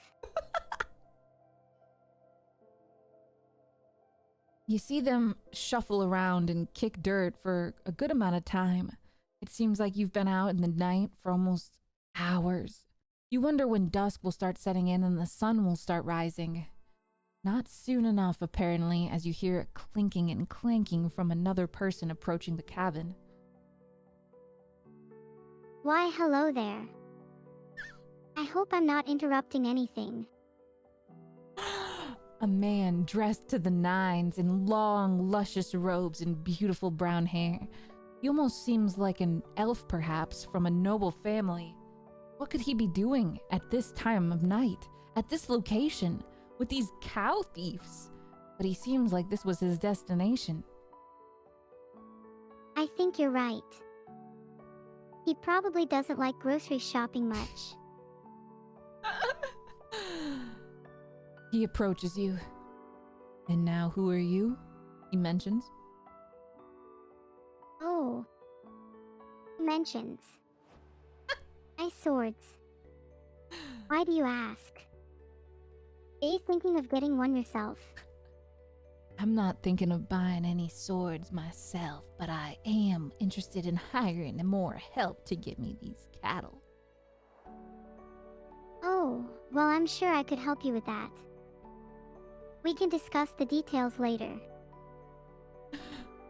You see them shuffle around and kick dirt for a good amount of time. It seems like you've been out in the night for almost hours. You wonder when dusk will start setting in and the sun will start rising. Not soon enough, apparently, as you hear it clinking and clanking from another person approaching the cabin. Why, hello there. I hope I'm not interrupting anything. A man dressed to the nines in long, luscious robes and beautiful brown hair. He almost seems like an elf, perhaps, from a noble family. What could he be doing at this time of night, at this location, with these cow thieves? But he seems like this was his destination. I think you're right. He probably doesn't like grocery shopping much. He approaches you. And now who are you? He mentions. Oh. Mentions. Nice swords. Why do you ask? Are you thinking of getting one yourself? I'm not thinking of buying any swords myself, but I am interested in hiring more help to get me these cattle. Oh, well, I'm sure I could help you with that. We can discuss the details later.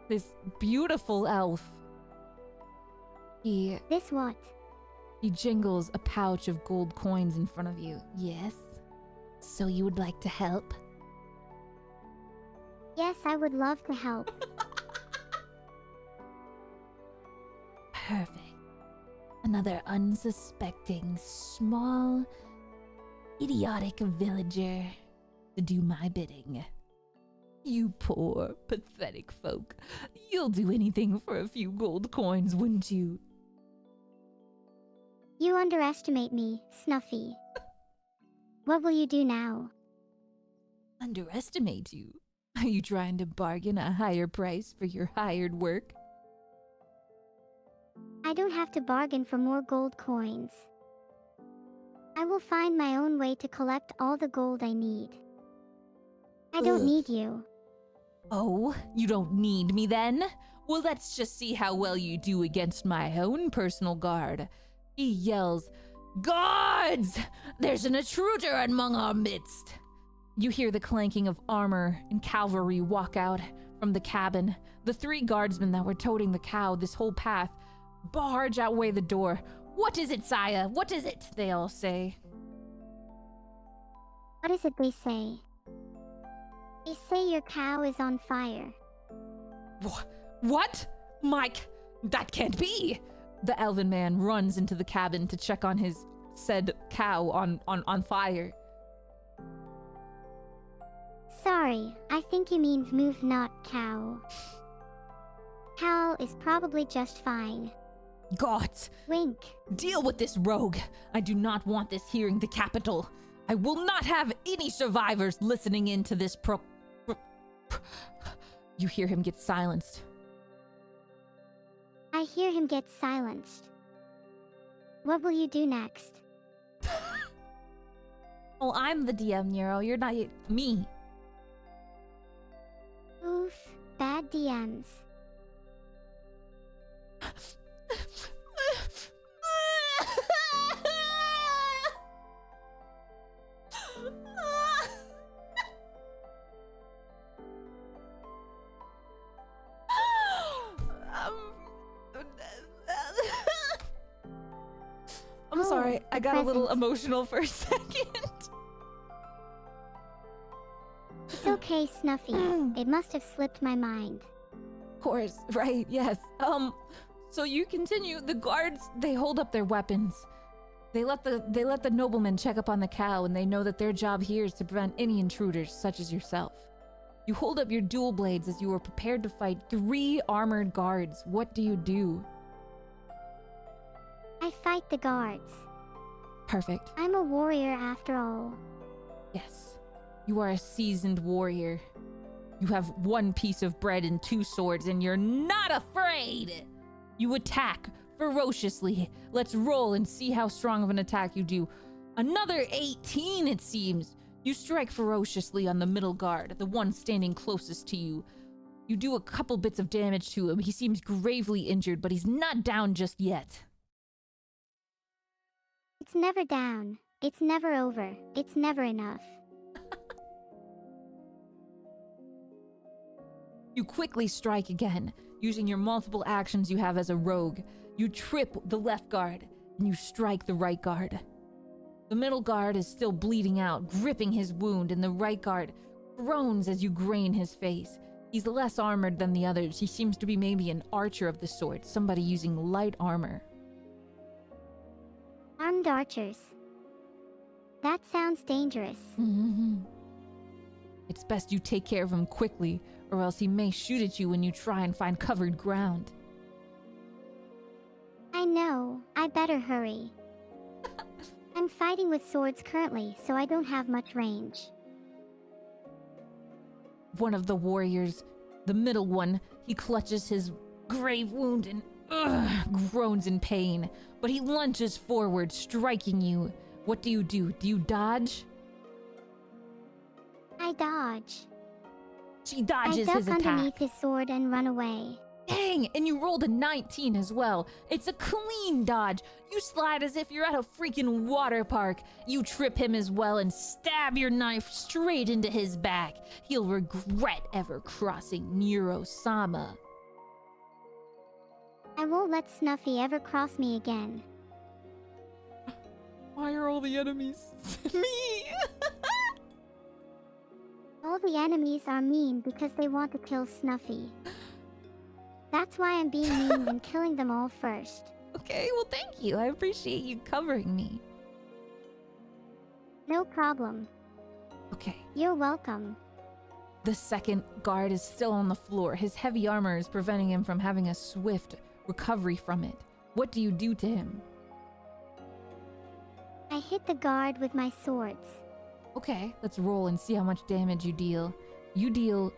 This beautiful elf. This what? He jingles a pouch of gold coins in front of you. Yes? So you would like to help? Yes, I would love to help. Perfect. Another unsuspecting, small, idiotic villager to do my bidding. You poor, pathetic folk. You'll do anything for a few gold coins, wouldn't you? You underestimate me, Snuffy. What will you do now? Underestimate you? Are you trying to bargain a higher price for your hired work? I don't have to bargain for more gold coins. I will find my own way to collect all the gold I need. I don't need you. Oh, you don't need me then? Well, let's just see how well you do against my own personal guard. He yells, "Guards! There's an intruder among our midst!" You hear the clanking of armor and cavalry walk out from the cabin. The 3 guardsmen that were toting the cow this whole path barge outway the door. "What is it, sire? What is it?" they all say. What is it they say? They say your cow is on fire. What? Mike, that can't be! The elven man runs into the cabin to check on his said cow on fire. Sorry, I think you mean move, not cow. Cow is probably just fine. Gods, Wink. deal with this rogue. I do not want this hearing the capital. I will not have any survivors listening in to this You hear him get silenced. I hear him get silenced. What will you do next? Oh, I'm the DM, Nero. You're not me. Oof, bad DMs. I'm sorry, I got a little present. emotional for a second. It's okay, Snuffy. It must have slipped my mind. Of course, right, yes. So you continue. The guards, they hold up their weapons. They let the noblemen check up on the cow, and they know that their job here is to prevent any intruders, such as yourself. You hold up your dual blades as you are prepared to fight 3 armored guards. What do you do? I fight the guards. Perfect. I'm a warrior after all. Yes. You are a seasoned warrior. You have 1 piece of bread and 2 swords, and you're not afraid! You attack ferociously. Let's roll and see how strong of an attack you do. Another 18, it seems. You strike ferociously on the middle guard, the one standing closest to you. You do a couple bits of damage to him. He seems gravely injured, but he's not down just yet. It's never down. It's never over. It's never enough. You quickly strike again, using your multiple actions you have as a rogue. You trip the left guard, and you strike the right guard. The middle guard is still bleeding out, gripping his wound, and the right guard groans as you grain his face. He's less armored than the others. He seems to be maybe an archer of the sort, somebody using light armor. Armed archers. That sounds dangerous. It's best you take care of him quickly, or else he may shoot at you when you try and find covered ground. I know. I better hurry. I'm fighting with swords currently, so I don't have much range. One of the warriors, the middle one, he clutches his grave wound and groans in pain, but he lunges forward, striking you. What do? Do you dodge? I dodge. She dodges I his duck attack. underneath his sword and run away. Dang, and you rolled a 19 as well. It's a clean dodge. You slide as if you're at a freaking water park. You trip him as well and stab your knife straight into his back. He'll regret ever crossing Neuro-sama. I won't let Snuffy ever cross me again. Why are all the enemies me? All the enemies are mean because they want to kill Snuffy. That's why I'm being mean and killing them all first. Okay, well thank you. I appreciate you covering me. No problem. Okay. You're welcome. The second guard is still on the floor. His heavy armor is preventing him from having a swift recovery from it. What do you do to him? I hit the guard with my swords. Okay, let's roll and see how much damage you deal. You deal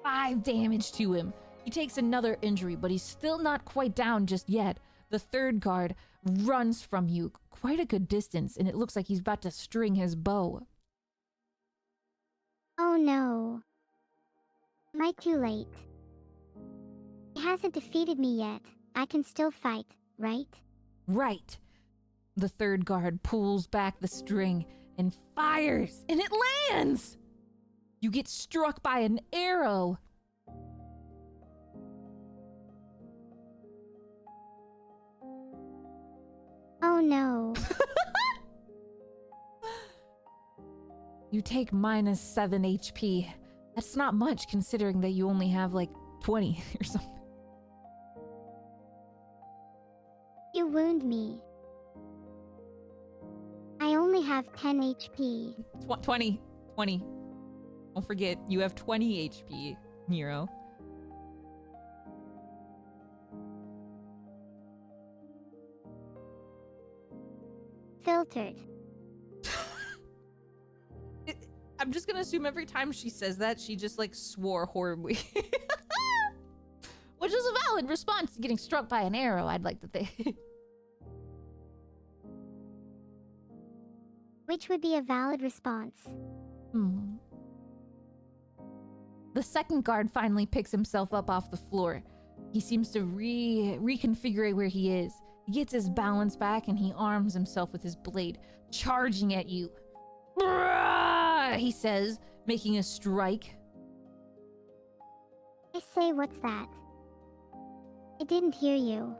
5 damage to him. He takes another injury, but he's still not quite down just yet. The third guard runs from you quite a good distance, and it looks like he's about to string his bow. Oh no. Am I too late? He hasn't defeated me yet. I can still fight, right? Right. The third guard pulls back the string and fires, and it lands! You get struck by an arrow. Oh no. You take -7 HP. That's not much considering that you only have like 20 or something. You wound me. I only have 10 HP. 20. Don't forget, you have 20 HP, Nero. Filtered. I'm just gonna assume every time she says that, she just like swore horribly. Which is a valid response to getting struck by an arrow, I'd like to think. Which would be a valid response. The second guard finally picks himself up off the floor. He seems to reconfigure where he is. He gets his balance back and he arms himself with his blade, charging at you. "Brah!" he says, making a strike. I say, what's that? I didn't hear you.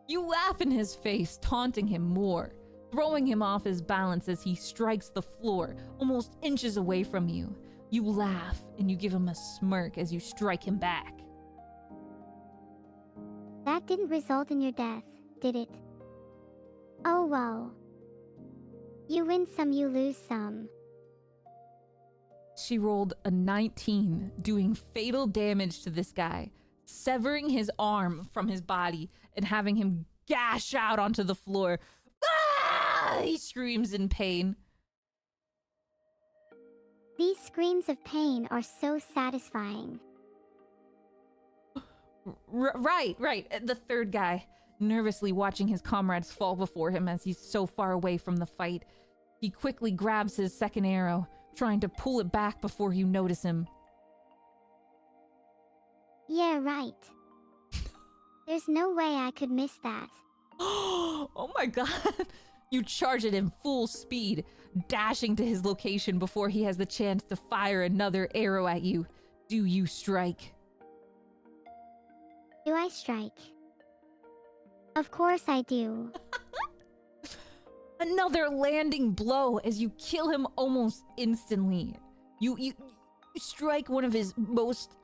You laugh in his face, taunting him more, throwing him off his balance as he strikes the floor, almost inches away from you. You laugh and you give him a smirk as you strike him back. That didn't result in your death, did it? Oh well. You win some, you lose some. She rolled a 19, doing fatal damage to this guy, severing his arm from his body and having him gash out onto the floor. Ah! He screams in pain. These screams of pain are so satisfying. Right. The third guy, nervously watching his comrades fall before him as he's so far away from the fight. He quickly grabs his second arrow, trying to pull it back before you notice him. Yeah, right. There's no way I could miss that. Oh my god. You charge it in full speed, dashing to his location before he has the chance to fire another arrow at you. Do you strike? Do I strike? Of course I do. Another landing blow as you kill him almost instantly. You strike one of his most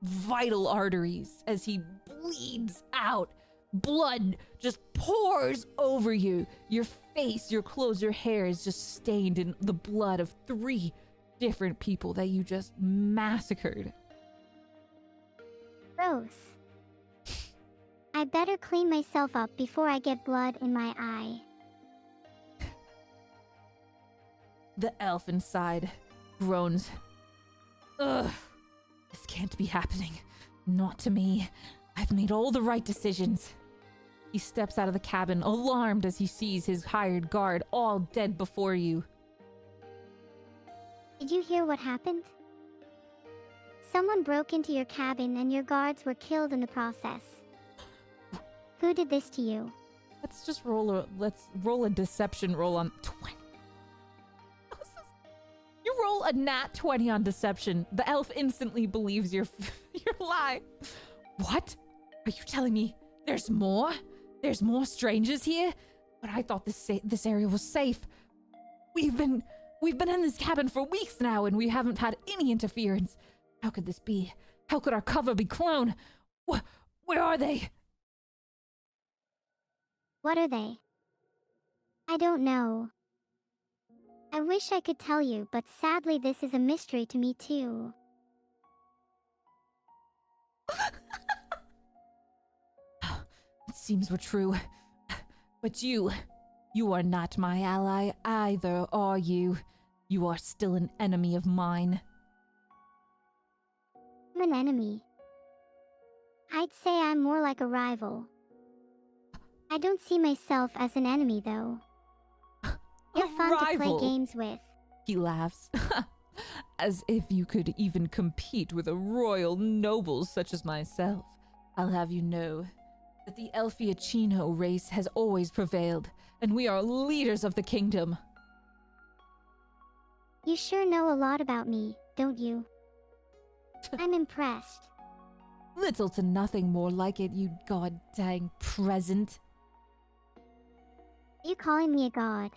vital arteries as he bleeds out. Blood just pours over you. Your face, your clothes, your hair is just stained in the blood of 3 different people that you just massacred. Gross. I better clean myself up before I get blood in my eye. The elf inside groans. Ugh, this can't be happening. Not to me. I've made all the right decisions. He steps out of the cabin, alarmed as he sees his hired guard all dead before you. Did you hear what happened? Someone broke into your cabin and your guards were killed in the process. Who did this to you? Let's roll a deception roll on 20. You roll a nat 20 on deception. The elf instantly believes your lie. What? Are you telling me there's more? There's more strangers here? But I thought this area was safe. We've been in this cabin for weeks now and we haven't had any interference. How could this be? How could our cover be cloned? Where are they? What are they? I don't know. I wish I could tell you, but sadly this is a mystery to me too. It seems we're true. But you are not my ally either, are you? You are still an enemy of mine. I'm an enemy. I'd say I'm more like a rival. I don't see myself as an enemy though. You're fun to play games with. He laughs. As if you could even compete with a royal noble such as myself. I'll have you know that the Elfiacino race has always prevailed, and we are leaders of the kingdom. You sure know a lot about me, don't you? I'm impressed. Little to nothing more like it, you god-dang present. You calling me a god?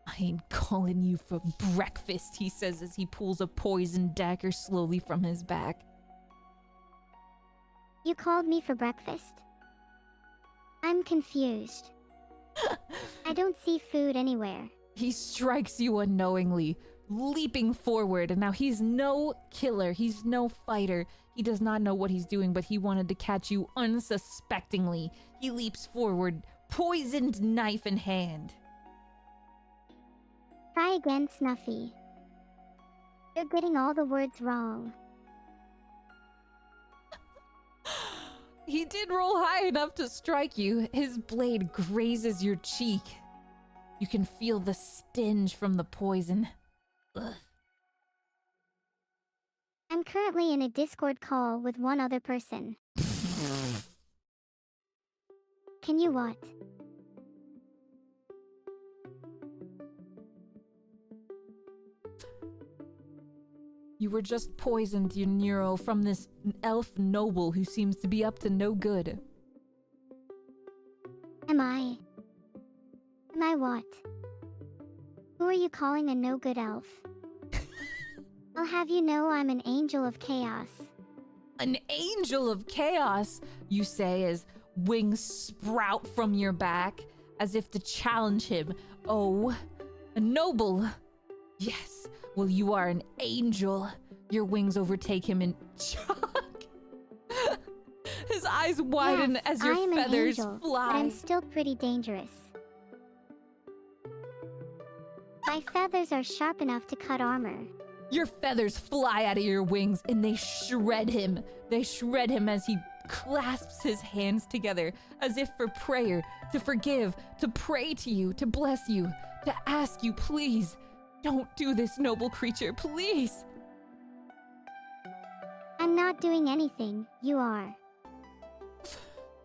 I ain't calling you for breakfast, he says as he pulls a poison dagger slowly from his back. You called me for breakfast? I'm confused. I don't see food anywhere. He strikes you unknowingly, leaping forward, and now he's no killer, he's no fighter. He does not know what he's doing, but he wanted to catch you unsuspectingly. He leaps forward, poisoned knife in hand. Try again, Snuffy. You're getting all the words wrong. He did roll high enough to strike you. His blade grazes your cheek. You can feel the stench from the poison. Ugh. I'm currently in a Discord call with one other person. Can you what? You were just poisoned, you Nero, from this elf noble who seems to be up to no good. Am I? Am I what? Who are you calling a no-good elf? I'll have you know I'm an angel of chaos. An angel of chaos, you say as wings sprout from your back, as if to challenge him. Oh, a noble. Yes, well, you are an angel. Your wings overtake him and chuck. His eyes widen Yes, as your I am feathers an angel, fly. But I'm still pretty dangerous. My feathers are sharp enough to cut armor. Your feathers fly out of your wings and they shred him. They shred him as he clasps his hands together as if for prayer, to forgive, to pray to you, to bless you, to ask you, please, don't do this, noble creature, please. I'm not doing anything, you are.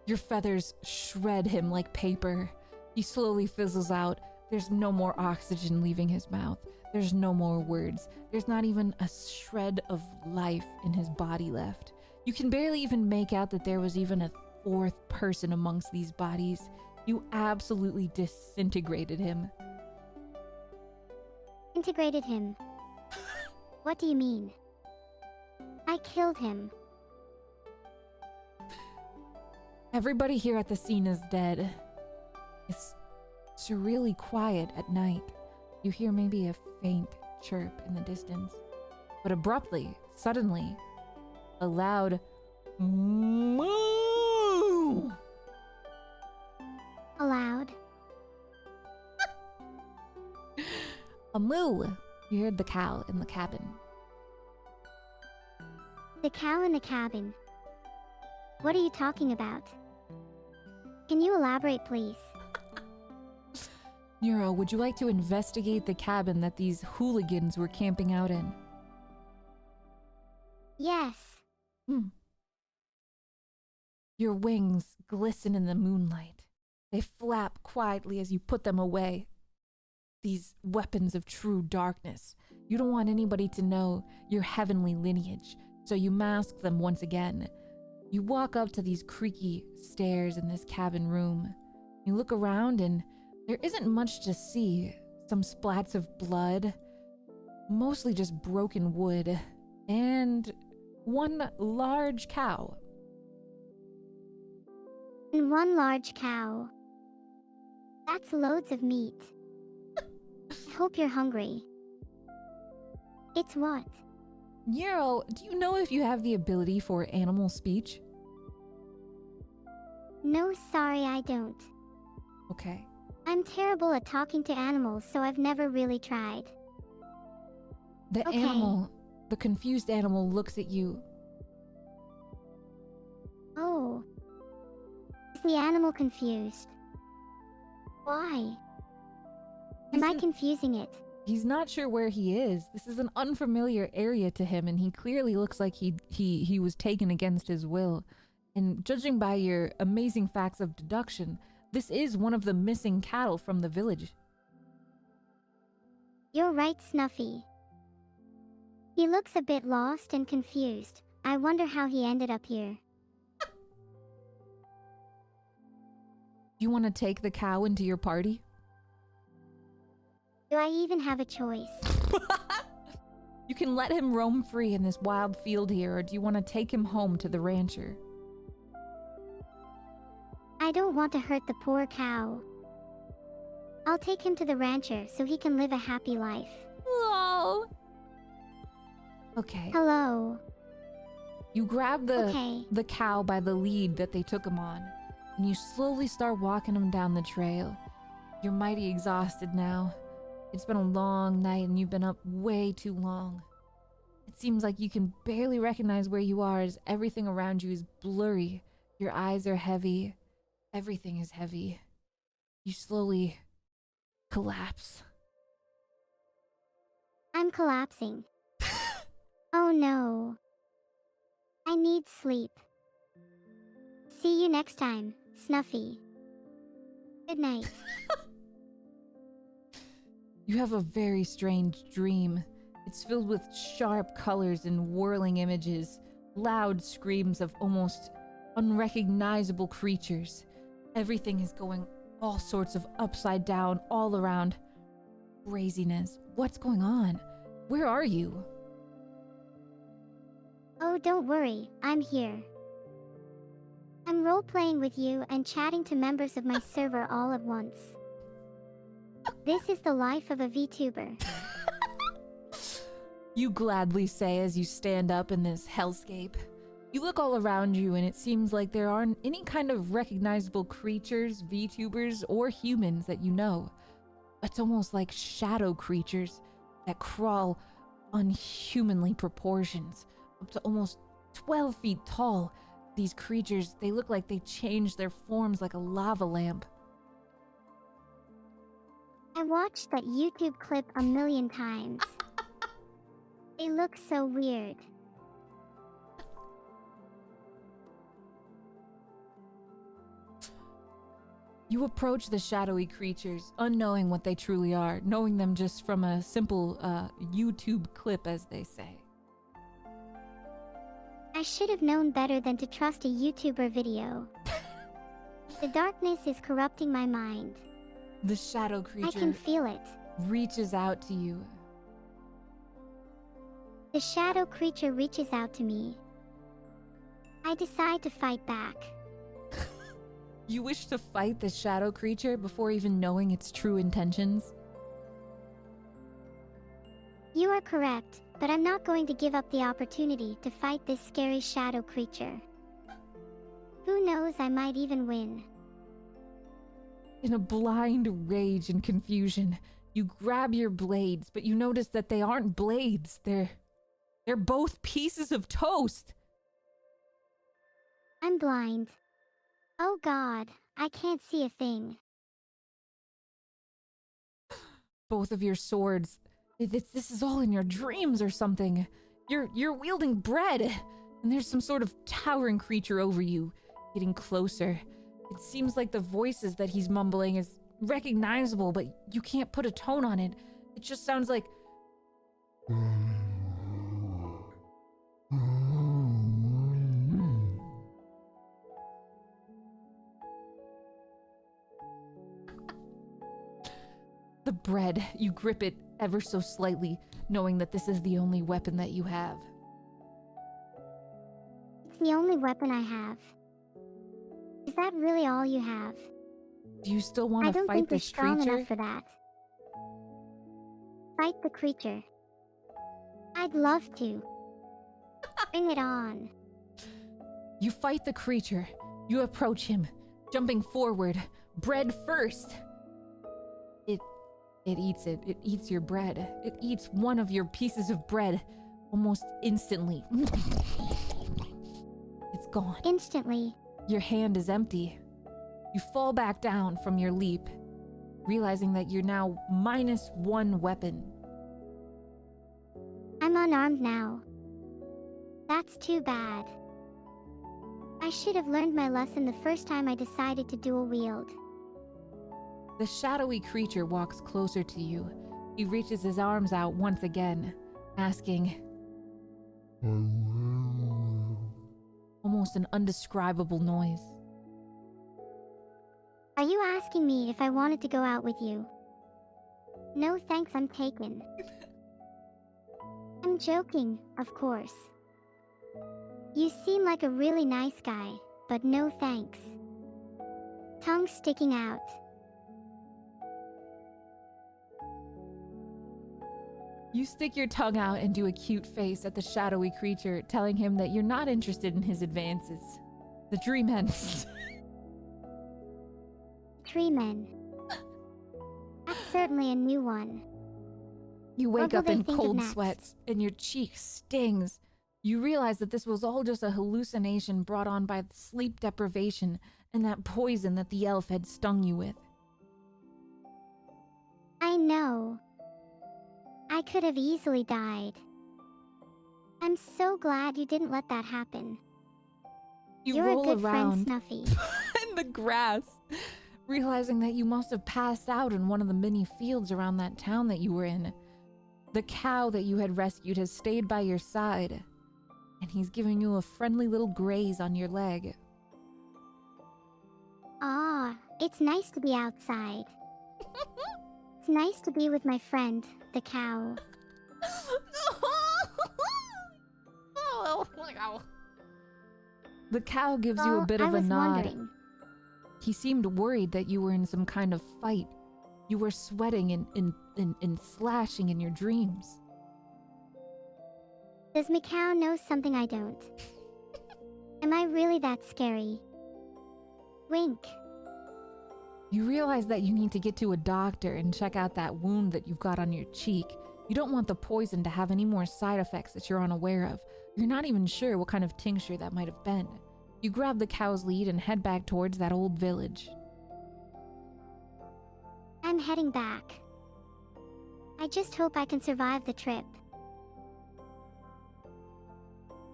Your feathers shred him like paper. He slowly fizzles out. There's no more oxygen leaving his mouth. There's no more words. There's not even a shred of life in his body left. You can barely even make out that there was even a fourth person amongst these bodies. You absolutely disintegrated him. Integrated him. What do you mean? I killed him. Everybody here at the scene is dead. It's surreally quiet at night. You hear maybe a faint chirp in the distance. But abruptly, suddenly, a loud moo! Aloud. A moo! You heard the cow in the cabin. The cow in the cabin. What are you talking about? Can you elaborate, please? Nero, would you like to investigate the cabin that these hooligans were camping out in? Yes. Your wings glisten in the moonlight. They flap quietly as you put them away. These weapons of true darkness. You don't want anybody to know your heavenly lineage, so you mask them once again. You walk up to these creaky stairs in this cabin room. You look around and there isn't much to see. Some splats of blood, mostly just broken wood, and one large cow. And one large cow. That's loads of meat. I hope you're hungry. It's what? Nero, do you know if you have the ability for animal speech? No, sorry, I don't. Okay. I'm terrible at talking to animals, so I've never really tried. The Okay. animal, the confused animal looks at you. Oh. Is the animal confused? Why? Am I He's- confusing it? He's not sure where he is. This is an unfamiliar area to him, and he clearly looks like he was taken against his will. And judging by your amazing facts of deduction, this is one of the missing cattle from the village. You're right, Snuffy. He looks a bit lost and confused. I wonder how he ended up here. You want to take the cow into your party? Do I even have a choice? You can let him roam free in this wild field here, or do you want to take him home to the rancher? I don't want to hurt the poor cow. I'll take him to the rancher so he can live a happy life. Lol. Okay. Hello. You grab Okay. the cow by the lead that they took him on, and you slowly start walking him down the trail. You're mighty exhausted now. It's been a long night and you've been up way too long. It seems like you can barely recognize where you are as everything around you is blurry. Your eyes are heavy. Everything is heavy. You slowly collapse. I'm collapsing. Oh no. I need sleep. See you next time, Snuffy. Good night. You have a very strange dream. It's filled with sharp colors and whirling images, loud screams of almost unrecognizable creatures. Everything is going all sorts of upside down all around. Craziness. What's going on? Where are you? Oh, don't worry, I'm here. I'm role-playing with you and chatting to members of my server all at once. This is the life of a VTuber. You gladly say as you stand up in this hellscape. You look all around you and it seems like there aren't any kind of recognizable creatures, VTubers, or humans that you know. It's almost like shadow creatures that crawl unhumanly proportions, up to almost 12 feet tall. These creatures, they look like they change their forms like a lava lamp. I watched that YouTube clip a million times. They look so weird. You approach the shadowy creatures, unknowing what they truly are, knowing them just from a simple YouTube clip, as they say. I should have known better than to trust a YouTuber video. The darkness is corrupting my mind. The shadow creature I can feel it. reaches out to you. The shadow creature reaches out to me. I decide to fight back. You wish to fight the shadow creature before even knowing its true intentions? You are correct, but I'm not going to give up the opportunity to fight this scary shadow creature. Who knows, I might even win. In a blind rage and confusion, you grab your blades, but you notice that they aren't blades. They're both pieces of toast. I'm blind. Oh God, I can't see a thing. Both of your swords. This is all in your dreams or something. You're wielding bread, and there's some sort of towering creature over you, getting closer. It seems like the voices that he's mumbling is recognizable, but you can't put a tone on it. It just sounds like... The bread, you grip it ever so slightly, knowing that this is the only weapon that you have. It's the only weapon I have. Is that really all you have? Do you still want I to don't fight think you're this strong creature? enough for that. Fight the creature. I'd love to. Bring it on. You fight the creature. You approach him, jumping forward, bread first. It eats it. It eats your bread. It eats one of your pieces of bread almost instantly. It's gone. Instantly. Your hand is empty. You fall back down from your leap, realizing that you're now -1 weapon. I'm unarmed now. That's too bad. I should have learned my lesson the first time I decided to dual wield. The shadowy creature walks closer to you. He reaches his arms out once again, asking, almost an undescribable noise. Are you asking me if I wanted to go out with you? No thanks, I'm taken. I'm joking, of course. You seem like a really nice guy, but no thanks. Tongue sticking out. You stick your tongue out and do a cute face at the shadowy creature, telling him that you're not interested in his advances. The dream ends. Tree men. That's certainly a new one. You wake What will up they in think of cold next? sweats and your cheek stings. You realize that this was all just a hallucination brought on by sleep deprivation and that poison that the elf had stung you with. I know. I could have easily died. I'm so glad you didn't let that happen. You You're roll a good around friend, Snuffy. in the grass, realizing that you must have passed out in one of the many fields around that town that you were in. The cow that you had rescued has stayed by your side, and he's giving you a friendly little graze on your leg. Ah, it's nice to be outside. It's nice to be with my friend, the cow. The cow gives you a Well, bit I of a was nod. wondering. He seemed worried that you were in some kind of fight. You were sweating and slashing in your dreams. Does my cow know something I don't? Am I really that scary? Wink. You realize that you need to get to a doctor and check out that wound that you've got on your cheek. You don't want the poison to have any more side effects that you're unaware of. You're not even sure what kind of tincture that might have been. You grab the cow's lead and head back towards that old village. I'm heading back. I just hope I can survive the trip.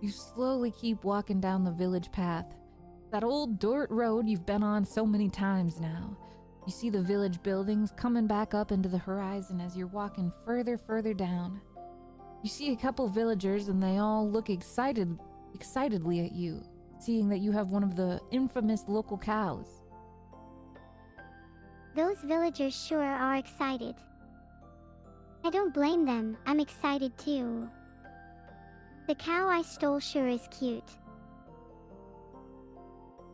You slowly keep walking down the village path. That old dirt road you've been on so many times now. You see the village buildings coming back up into the horizon as you're walking further down. You see a couple villagers and they all look excitedly at you, seeing that you have one of the infamous local cows. Those villagers sure are excited. I don't blame them, I'm excited too. The cow I stole sure is cute.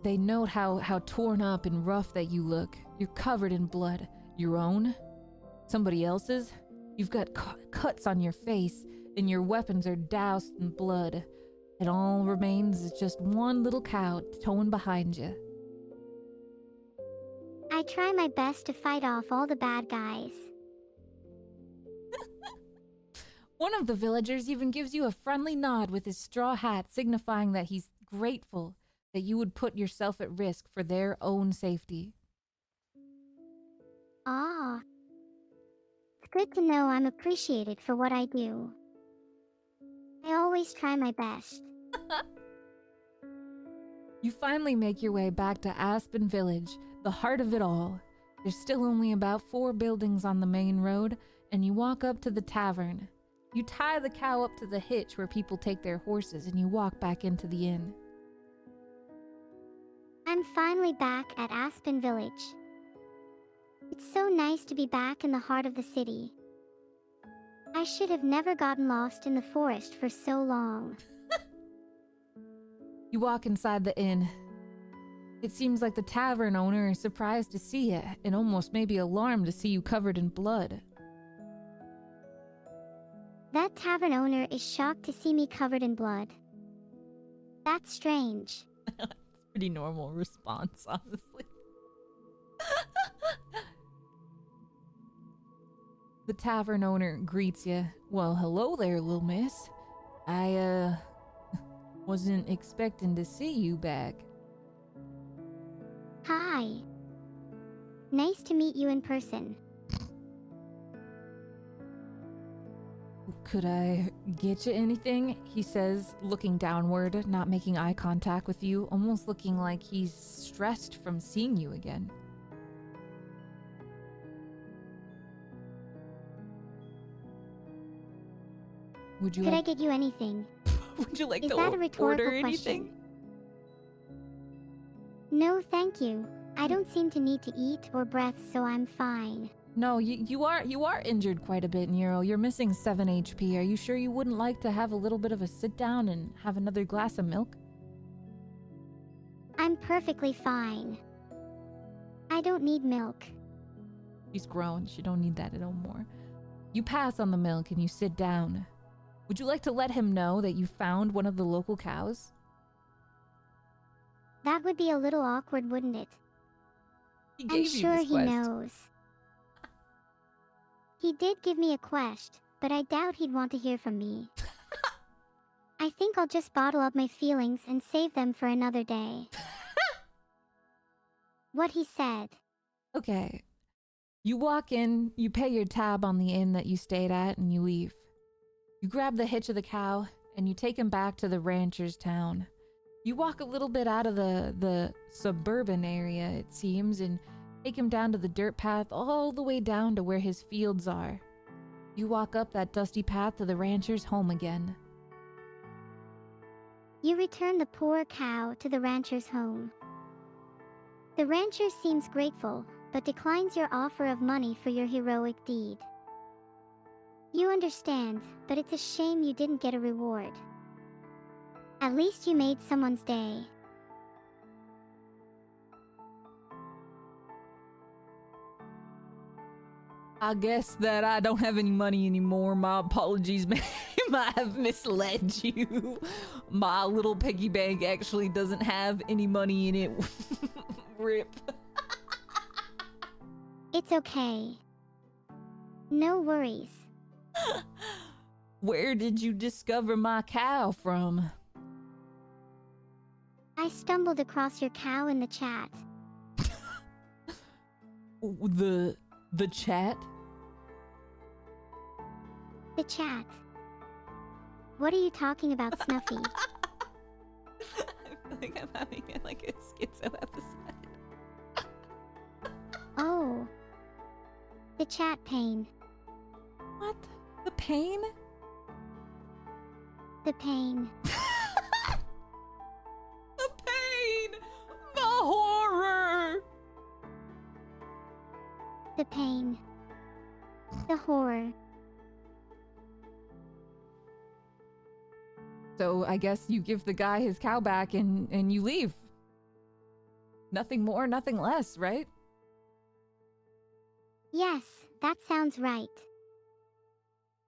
They note how torn up and rough that you look. You're covered in blood. Your own? Somebody else's? You've got cuts on your face, and your weapons are doused in blood. It all remains is just one little cow towing behind you. I try my best to fight off all the bad guys. One of the villagers even gives you a friendly nod with his straw hat, signifying that he's grateful that you would put yourself at risk for their own safety. Ah. It's good to know I'm appreciated for what I do. I always try my best. You finally make your way back to Aspen Village, the heart of it all. There's still only about 4 buildings on the main road, and you walk up to the tavern. You tie the cow up to the hitch where people take their horses, and you walk back into the inn. I'm finally back at Aspen Village. It's so nice to be back in the heart of the city. I should have never gotten lost in the forest for so long. You walk inside the inn. It seems like the tavern owner is surprised to see you, and almost maybe alarmed to see you covered in blood. That tavern owner is shocked to see me covered in blood. That's strange. Pretty normal response, honestly. The tavern owner greets you. Well, hello there, little miss. I, wasn't expecting to see you back. Hi. Nice to meet you in person. Could I get you anything? He says, looking downward, not making eye contact with you, almost looking like he's stressed from seeing you again. Would you Could I like get you anything? would you like Is to that a rhetorical order question? anything? No, thank you. I don't seem to need to eat or breath, so I'm fine. No, you are injured quite a bit, Nero. You're missing 7 HP. Are you sure you wouldn't like to have a little bit of a sit down and have another glass of milk? I'm perfectly fine. I don't need milk. She's grown. She don't need that no more. You pass on the milk and you sit down. Would you like to let him know that you found one of the local cows? That would be a little awkward, wouldn't it? He gave I'm you sure this he quest. knows. He did give me a quest, but I doubt he'd want to hear from me. I think I'll just bottle up my feelings and save them for another day. What he said. Okay. You walk in, you pay your tab on the inn that you stayed at, and you leave. You grab the hitch of the cow, and you take him back to the rancher's town. You walk a little bit out of the suburban area, it seems, and take him down to the dirt path all the way down to where his fields are. You walk up that dusty path to the rancher's home again. You return the poor cow to the rancher's home. The rancher seems grateful, but declines your offer of money for your heroic deed. You understand, but it's a shame you didn't get a reward. At least you made someone's day. I guess that I don't have any money anymore. My apologies, ma'am. I have misled you. My little piggy bank actually doesn't have any money in it. Rip. It's okay. No worries. Where did you discover my cow from? I stumbled across your cow in the chat. The chat? The chat. What are you talking about, Snuffy? I feel like I'm having like a schizo episode. Oh. The chat pane. What? The pain? The pain. The pain! The horror! The pain. The horror. So I guess you give the guy his cow back and you leave. Nothing more, nothing less, right? Yes, that sounds right.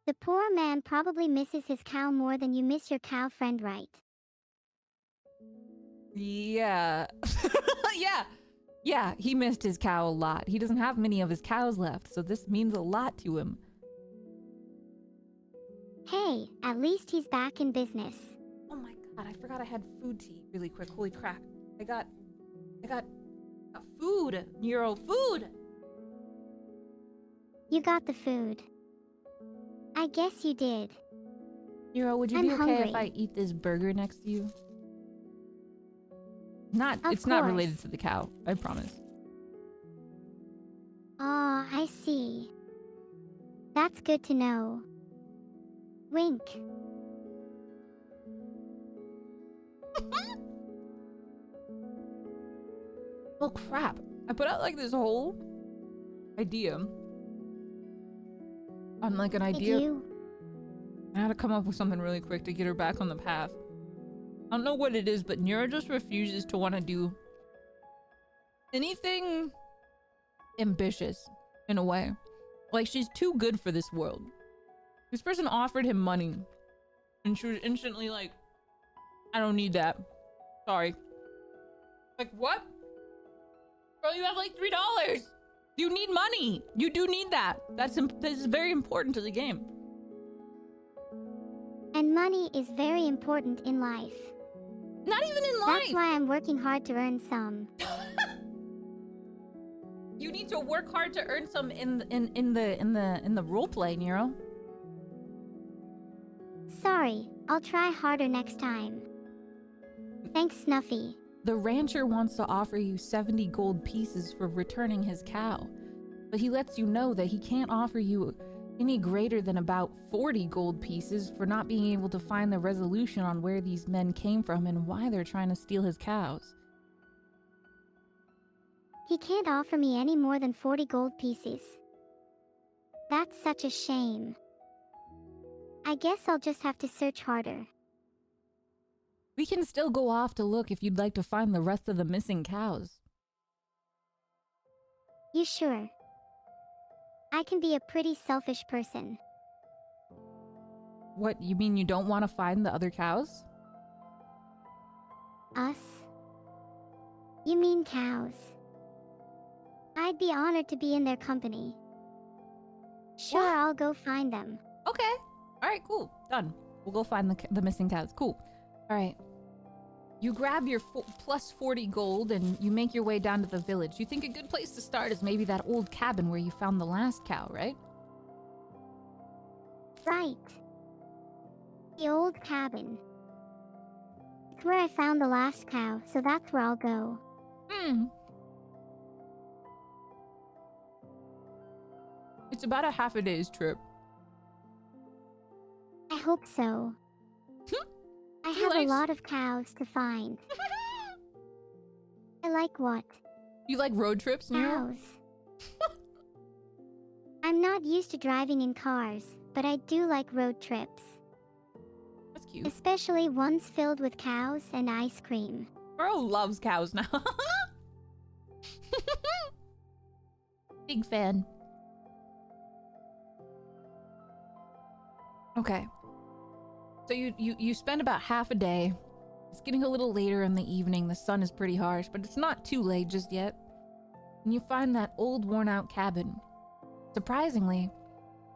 The poor man probably misses his cow more than you miss your cow friend, right? Yeah. Yeah, he missed his cow a lot. He doesn't have many of his cows left, so this means a lot to him. Hey, at least he's back in business. Oh my god, I forgot I had food to eat really quick. Holy crap. I got food. Neuro food. You got the food. I guess you did. Neuro, would you I'm be okay if hungry. I eat this burger next to you? Of It's not course. related to the cow, I promise. Oh, I see. That's good to know. Wink. Well, crap. I put out like this whole idea. On like an Did idea. you? I had to come up with something really quick to get her back on the path. I don't know what it is, but Neuro just refuses to want to do anything ambitious in a way. Like, she's too good for this world. This person offered him money, and she was instantly like, I don't need that. Sorry. Like, what? Bro, you have like $3. You need money. You do need that. This is very important to the game. And money is very important in life. Not even in life. That's why I'm working hard to earn some. You need to work hard to earn some in the role play, Neuro. Sorry, I'll try harder next time. Thanks, Snuffy. The rancher wants to offer you 70 gold pieces for returning his cow, but he lets you know that he can't offer you any greater than about 40 gold pieces for not being able to find the resolution on where these men came from and why they're trying to steal his cows. He can't offer me any more than 40 gold pieces. That's such a shame. I guess I'll just have to search harder. We can still go off to look if you'd like to find the rest of the missing cows. You sure? I can be a pretty selfish person. What, you mean you don't want to find the other cows? Us? You mean cows? I'd be honored to be in their company. Sure, What? I'll go find them. Okay. All right, cool. Done. We'll go find the missing cows. Cool. All right. You grab your plus 40 gold and you make your way down to the village. You think a good place to start is maybe that old cabin where you found the last cow, right? Right. The old cabin. It's where I found the last cow, so that's where I'll go. It's about a half a day's trip. I hope so. I have a lot of cows to find. I like what? You like road trips, Nero? Cows. I'm not used to driving in cars, but I do like road trips. That's cute. Especially ones filled with cows and ice cream. Bro loves cows now. Big fan. Okay. So you spend about half a day. It's getting a little later in the evening. The sun is pretty harsh, but it's not too late just yet. And you find that old worn-out cabin. Surprisingly,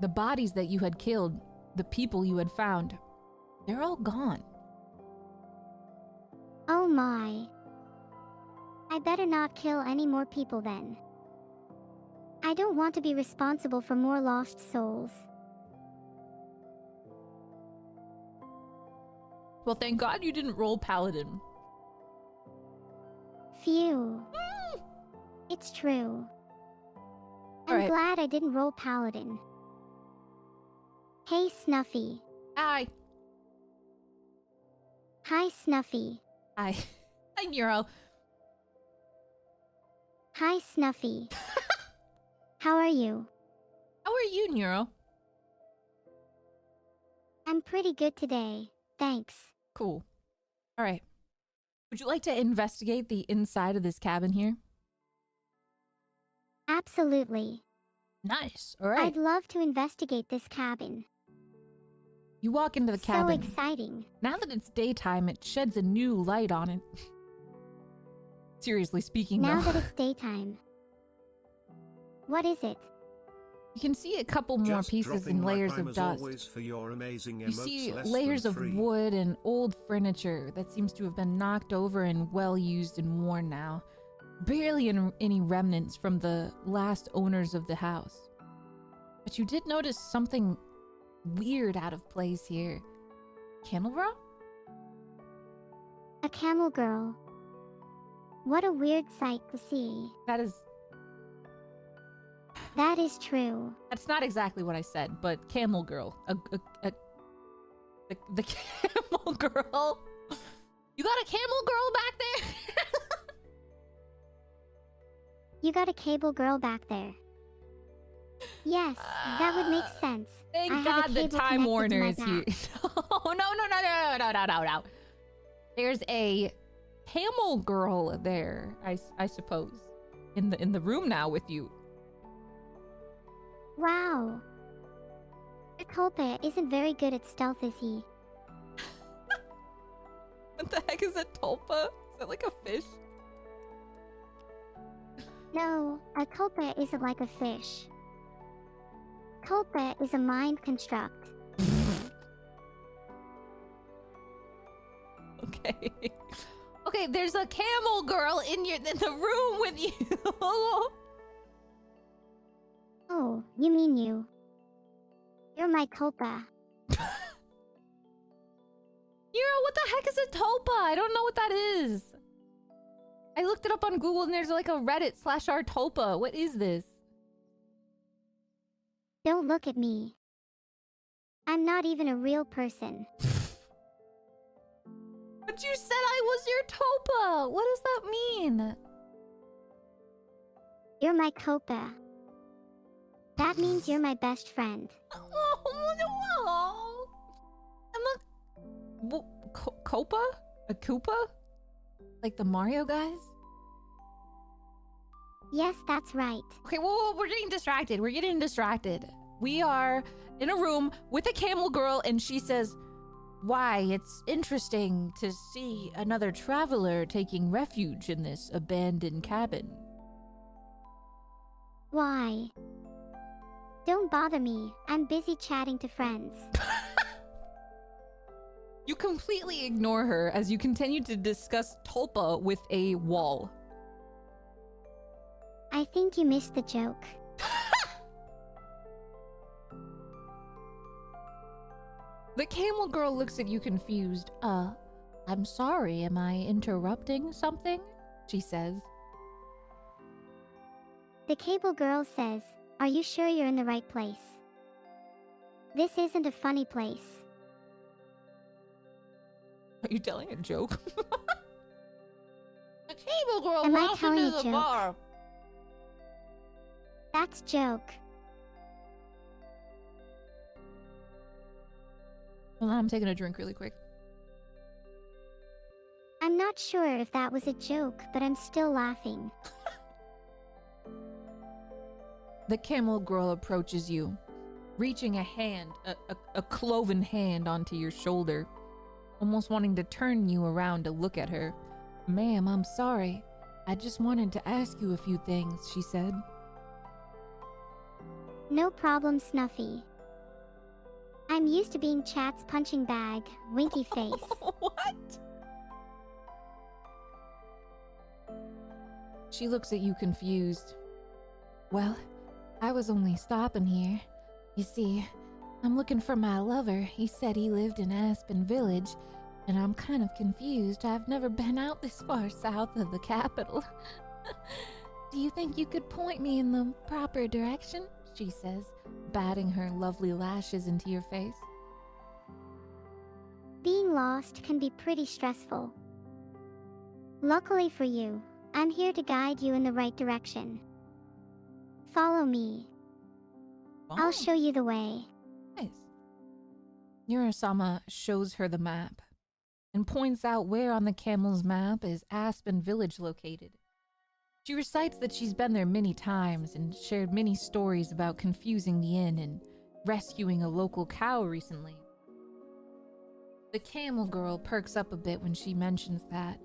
the bodies that you had killed, the people you had found, they're all gone. Oh my. I better not kill any more people then. I don't want to be responsible for more lost souls. Well, thank God you didn't roll Paladin. Phew. It's true. I'm glad I didn't roll Paladin. Hey, Snuffy. Hi. Hi, Snuffy. Hi. Hi, Neuro. Hi, Snuffy. How are you? How are you, Neuro? I'm pretty good today, thanks. Cool. All right. Would you like to investigate the inside of this cabin here? Absolutely. Nice. All right. I'd love to investigate this cabin. You walk into the cabin. So exciting. Now that it's daytime, it sheds a new light on it. Seriously speaking, Now though. that it's daytime. What is it? You can see a couple more pieces and layers of dust. You see layers of wood and old furniture that seems to have been knocked over and well used and worn now. Barely any remnants from the last owners of the house. But you did notice something weird out of place here. Camel girl? A camel girl. What a weird sight to see. That is true. That's not exactly what I said, but camel girl. The camel girl. You got a camel girl back there? You got a cable girl back there. Yes, that would make sense. Thank God the Time Warner is here. No. There's a camel girl there, I suppose. In the room now with you. Wow. Culpa isn't very good at stealth, is he? What the heck is a tulpa? Is that like a fish? No, a culpa isn't like a fish. Culpa is a mind construct. Okay. Okay, there's a camel girl in the room with you. Oh, you mean you. You're my tulpa. What the heck is a tulpa? I don't know what that is. I looked it up on Google and there's like a Reddit /r tulpa. What is this? Don't look at me. I'm not even a real person. But you said I was your tulpa. What does that mean? You're my copa. That means you're my best friend. I'm a... Copa? A Koopa? Like the Mario guys? Yes, that's right. Okay, well, we're getting distracted. We are in a room with a camel girl, and she says, "Why, it's interesting to see another traveler taking refuge in this abandoned cabin." Why? Don't bother me. I'm busy chatting to friends. You completely ignore her as you continue to discuss Tulpa with a wall. I think you missed the joke. The camel girl looks at you confused. I'm sorry, am I interrupting something? She says. The cable girl says, "Are you sure you're in the right place? This isn't a funny place." Are you telling a joke? The cable girl Am I walks telling into a the joke? bar. That's joke. Hold on, I'm taking a drink really quick. I'm not sure if that was a joke, but I'm still laughing. The camel girl approaches you, reaching a hand, a cloven hand onto your shoulder, almost wanting to turn you around to look at her. "Ma'am, I'm sorry. I just wanted to ask you a few things," she said. No problem, Snuffy. I'm used to being chat's punching bag, winky face. What? She looks at you confused. "Well, I was only stopping here. You see, I'm looking for my lover. He said he lived in Aspen Village, and I'm kind of confused. I've never been out this far south of the capital. Do you think you could point me in the proper direction?" she says, batting her lovely lashes into your face. Being lost can be pretty stressful. Luckily for you, I'm here to guide you in the right direction. Follow me. I'll show you the way. Nice. Neuro-sama shows her the map and points out where on the camel's map is Aspen Village located. She recites that she's been there many times and shared many stories about confusing the inn and rescuing a local cow recently. The camel girl perks up a bit when she mentions that.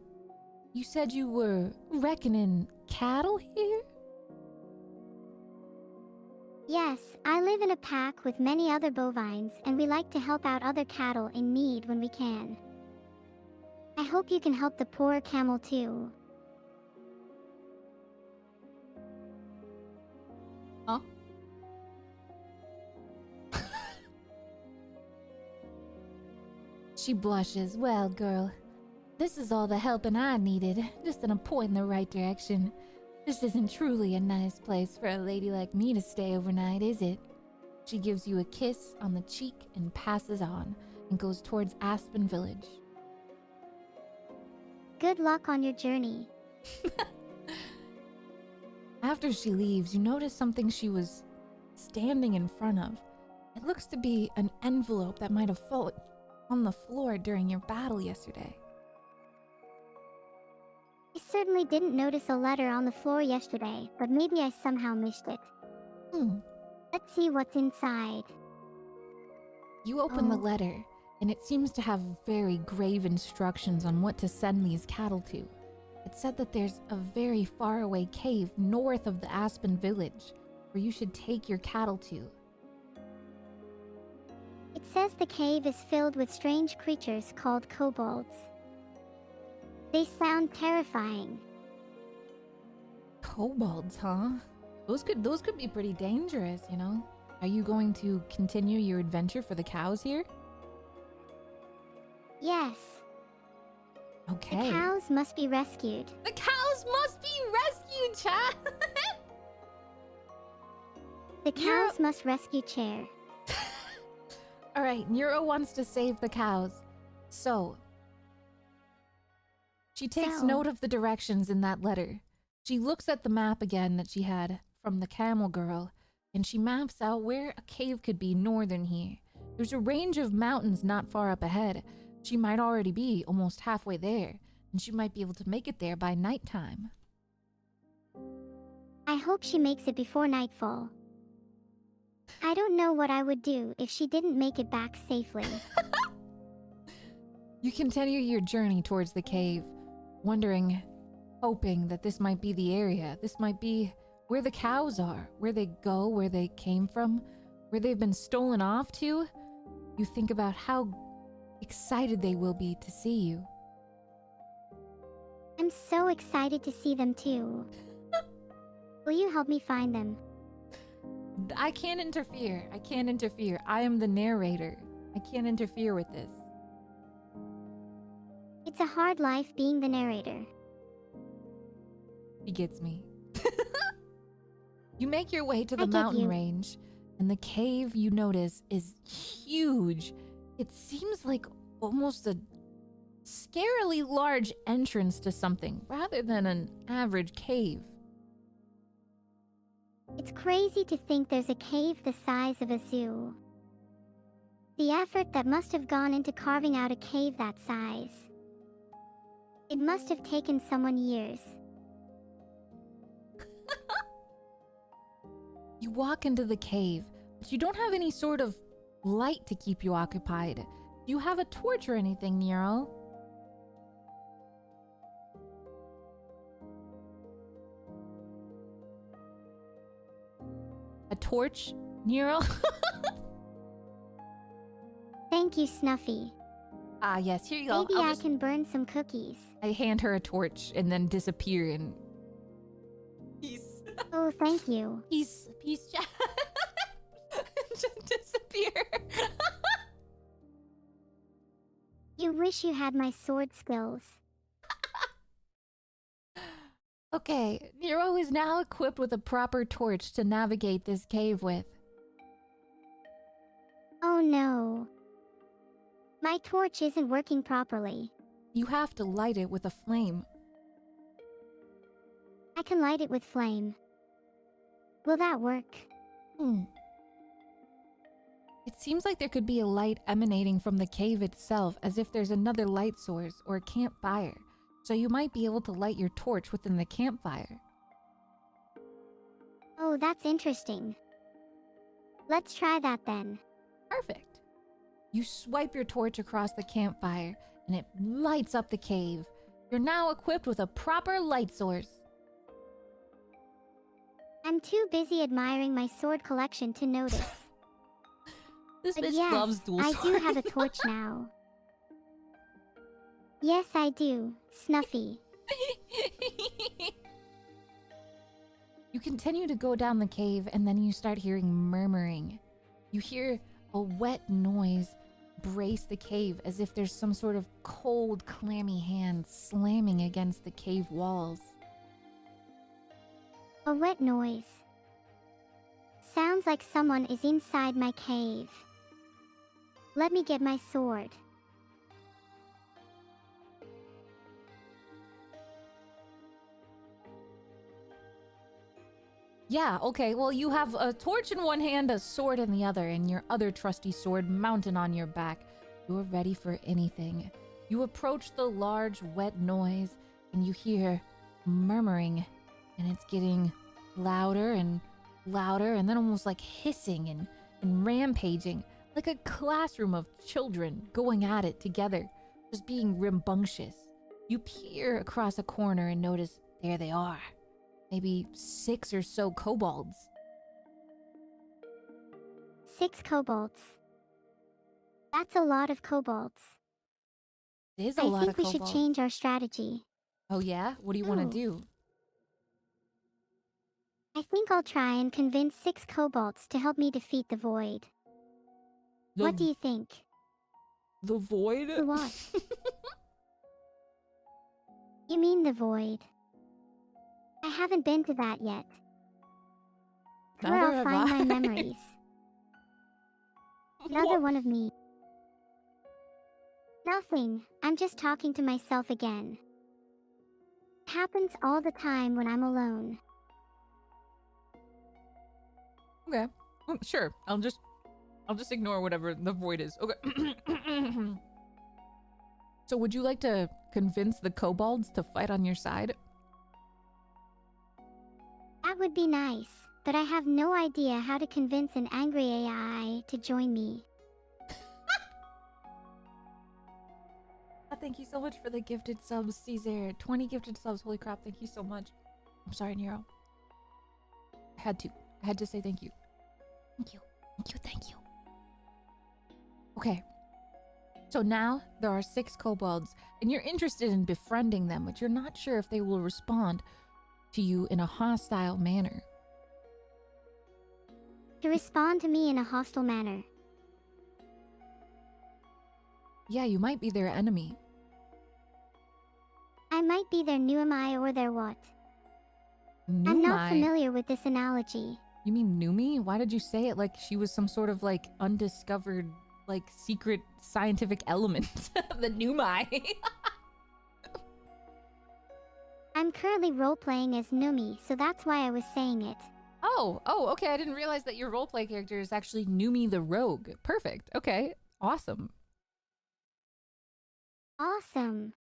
"You said you were reckoning cattle here?" Yes, I live in a pack with many other bovines, and we like to help out other cattle in need when we can. I hope you can help the poor camel too. Huh? She blushes. "Well, girl, this is all the helping I needed, just in a point in the right direction. This isn't truly a nice place for a lady like me to stay overnight, is it?" She gives you a kiss on the cheek and passes on and goes towards Aspen Village. Good luck on your journey. After she leaves, you notice something she was standing in front of. It looks to be an envelope that might have fallen on the floor during your battle yesterday. I certainly didn't notice a letter on the floor yesterday, but maybe I somehow missed it. Let's see what's inside. You open the letter, and it seems to have very grave instructions on what to send these cattle to. It said that there's a very faraway cave north of the Aspen Village where you should take your cattle to. It says the cave is filled with strange creatures called kobolds. They sound terrifying. Kobolds, huh? Those could be pretty dangerous, you know? Are you going to continue your adventure for the cows here? Yes. Okay. The cows must be rescued. The cows must be rescued, chat! The cows must rescue Chair. Alright, Neuro wants to save the cows. So, she takes note of the directions in that letter. She looks at the map again that she had from the camel girl, and she maps out where a cave could be northern here. There's a range of mountains not far up ahead. She might already be almost halfway there, and she might be able to make it there by nighttime. I hope she makes it before nightfall. I don't know what I would do if she didn't make it back safely. You continue your journey towards the cave, wondering, hoping that this might be the area. This might be where the cows are, where they go, where they came from, where they've been stolen off to. You think about how excited they will be to see you. I'm so excited to see them too. Will you help me find them? I can't interfere. I can't interfere. I am the narrator. I can't interfere with this. It's a hard life being the narrator. He gets me. You make your way to I the get mountain you. range, and the cave you notice is huge. It seems like almost a scarily large entrance to something rather than an average cave. It's crazy to think there's a cave the size of a zoo. The effort that must have gone into carving out a cave that size. It must have taken someone years. You walk into the cave, but you don't have any sort of light to keep you occupied. Do you have a torch or anything, Nero? A torch, Nero? Thank you, Snuffy. Ah, yes, here you go. Maybe I can burn some cookies. I hand her a torch and then disappear in peace. Oh, thank you. Peace. Just disappear. You wish you had my sword skills. Okay, Nero is now equipped with a proper torch to navigate this cave with. Oh no. My torch isn't working properly. You have to light it with a flame. I can light it with flame. Will that work? It seems like there could be a light emanating from the cave itself, as if there's another light source or a campfire. So you might be able to light your torch within the campfire. Oh, that's interesting. Let's try that then. Perfect. You swipe your torch across the campfire, and it lights up the cave. You're now equipped with a proper light source. I'm too busy admiring my sword collection to notice. This But bitch yes, loves dual I do sword. have a torch now. Yes, I do, Snuffy. You continue to go down the cave, and then you start hearing murmuring. You hear a wet noise brace the cave, as if there's some sort of cold, clammy hand slamming against the cave walls. A wet noise. Sounds like someone is inside my cave. Let me get my sword. Yeah, okay, well, you have a torch in one hand, a sword in the other, and your other trusty sword mounted on your back. You're ready for anything. You approach the large, wet noise, and you hear murmuring, and it's getting louder and louder, and then almost like hissing and rampaging, like a classroom of children going at it together, just being rambunctious. You peer across a corner and notice there they are. Maybe 6 or so kobolds. 6 kobolds. That's a lot of kobolds. It is a I lot think of we kobolds. should change our strategy. Oh yeah? What do you want to Ooh. do? I think I'll try and convince 6 kobolds to help me defeat the void. What do you think? The void? The what? You mean the void? I haven't been to that yet. Where Neither I'll have find I. my memories. Another one of me. Nothing. I'm just talking to myself again. It happens all the time when I'm alone. Okay. Sure. I'll just ignore whatever the void is. Okay. So would you like to convince the kobolds to fight on your side? That That would be nice, but I have no idea how to convince an angry AI to join me. Thank you so much for the gifted subs, Caesar. 20 gifted subs. Holy crap, thank you so much. I'm sorry, Nero. I had to say thank you. Thank you. Thank you. Thank you. Okay. So now there are 6 kobolds, and you're interested in befriending them, but you're not sure if they will respond to you in a hostile manner. To respond to me in a hostile manner. Yeah, you might be their enemy. I might be their Neuro-sama or their what? Numai? I'm not familiar with this analogy. You mean Numi? Why did you say it like she was some sort of like undiscovered, like secret scientific element? The Numai. I'm currently role-playing as Numi, so that's why I was saying it. Oh, okay. I didn't realize that your roleplay character is actually Numi the Rogue. Perfect. Okay. Awesome. Awesome.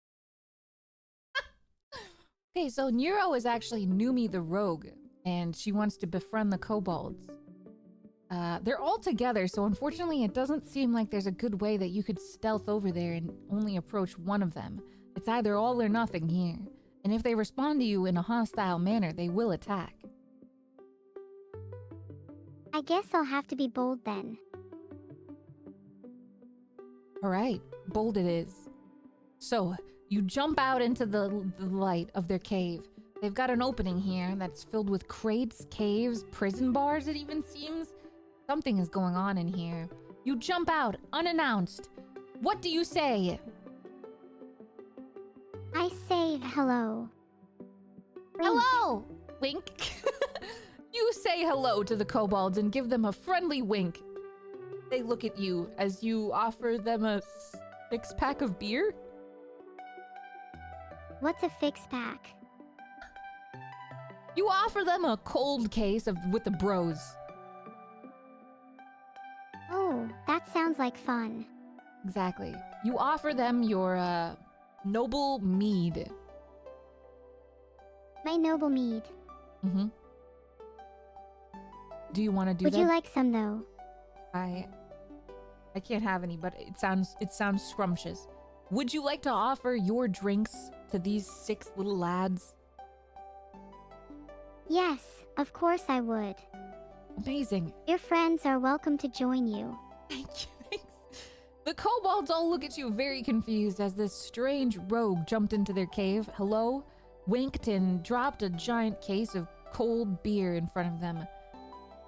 Okay, so Neuro is actually Numi the Rogue, and she wants to befriend the kobolds. They're all together, so unfortunately it doesn't seem like there's a good way that you could stealth over there and only approach one of them. It's either all or nothing here. And if they respond to you in a hostile manner, they will attack. I guess I'll have to be bold then. Alright, bold it is. So, you jump out into the light of their cave. They've got an opening here that's filled with crates, caves, prison bars, it even seems. Something is going on in here. You jump out, unannounced. What do you say? I say hello. Wink. Hello! Wink. You say hello to the kobolds and give them a friendly wink. They look at you as you offer them a 6-pack of beer. What's a fix pack? You offer them a cold case with the bros. Oh, that sounds like fun. Exactly. You offer them your noble mead. My noble mead. Mm-hmm. Do you want to do that? Would you like some though? I can't have any, but it sounds scrumptious. Would you like to offer your drinks to these 6 little lads? Yes, of course I would. Amazing. Your friends are welcome to join you. Thank you. Thanks. The kobolds all look at you very confused as this strange rogue jumped into their cave. Hello, winked, and dropped a giant case of cold beer in front of them.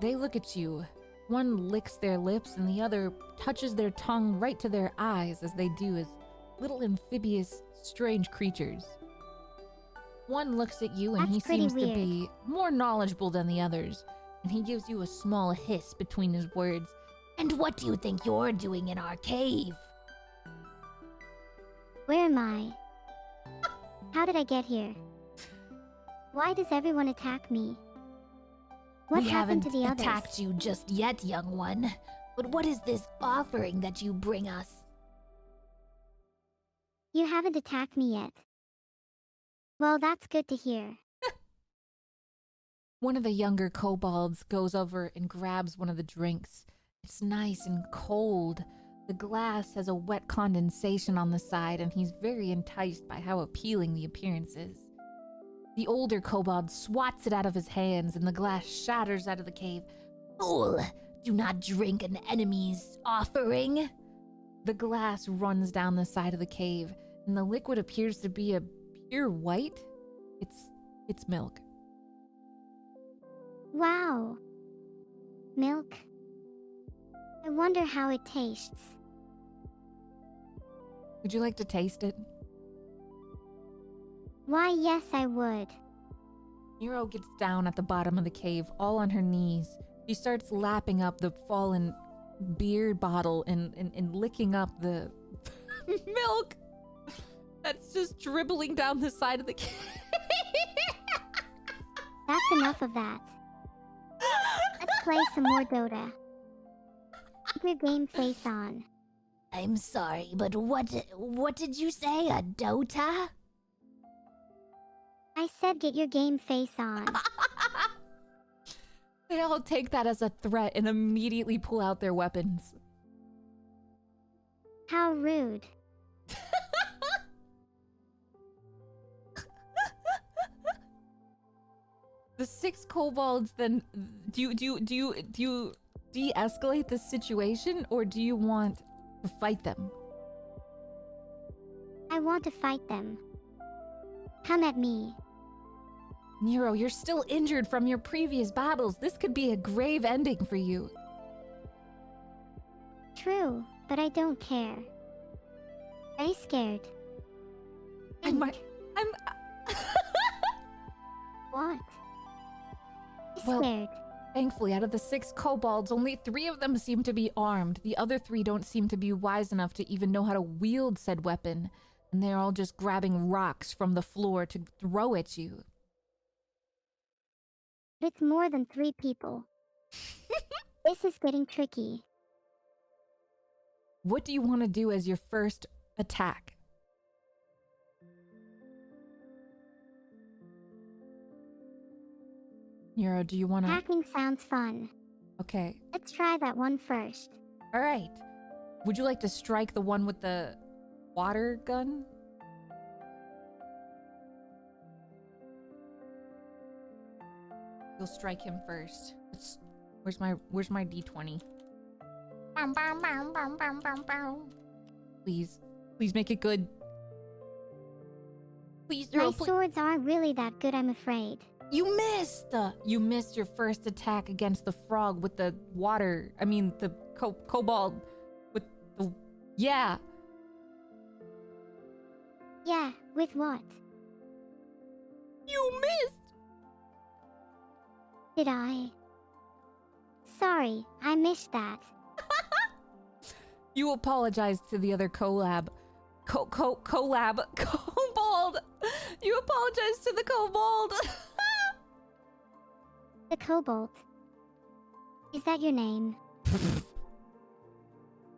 They look at you. One licks their lips and the other touches their tongue right to their eyes as they do as little amphibious, strange creatures. One looks at you and That's he pretty seems weird. to be more knowledgeable than the others, and he gives you a small hiss between his words. And what do you think you're doing in our cave? Where am I? How did I get here? Why does everyone attack me? What happened to the others? We haven't attacked you just yet, young one. But what is this offering that you bring us? You haven't attacked me yet. Well, that's good to hear. One of the younger kobolds goes over and grabs one of the drinks. It's nice and cold. The glass has a wet condensation on the side, and he's very enticed by how appealing the appearance is. The older kobold swats it out of his hands, and the glass shatters out of the cave. Fool! Do not drink an enemy's offering! The glass runs down the side of the cave, and the liquid appears to be a pure white. It's milk. Wow. Milk. I wonder how it tastes. Would you like to taste it? Why, yes, I would. Nero gets down at the bottom of the cave, all on her knees. She starts lapping up the fallen beer bottle and licking up the milk that's just dribbling down the side of the cave. That's enough of that. Let's play some more Dota. Keep your game face on. I'm sorry, but what did you say? A Dota? I said get your game face on. They all take that as a threat and immediately pull out their weapons. How rude. The 6 kobolds then do you de-escalate the situation, or do you want to fight them? I want to fight them. Come at me. Nero, you're still injured from your previous battles. This could be a grave ending for you. True, but I don't care. Are you scared? I'm What? You Well- scared? Thankfully, out of the 6 kobolds, only 3 of them seem to be armed. The other 3 don't seem to be wise enough to even know how to wield said weapon. And they're all just grabbing rocks from the floor to throw at you. It's more than 3 people. This is getting tricky. What do you want to do as your first attack? Nero, do you want to... Hacking sounds fun. Okay. Let's try that one first. All right. Would you like to strike the one with the water gun? You'll strike him first. Where's my D20? Please make it good. Please, My swords aren't really that good, I'm afraid. You missed! You missed your first attack against the frog with the water. I mean, the kobold with the... Yeah. Yeah, with what? You missed! Did I? Sorry, I missed that. You apologized to the other kobold. You apologized to the kobold. The kobold. Is that your name?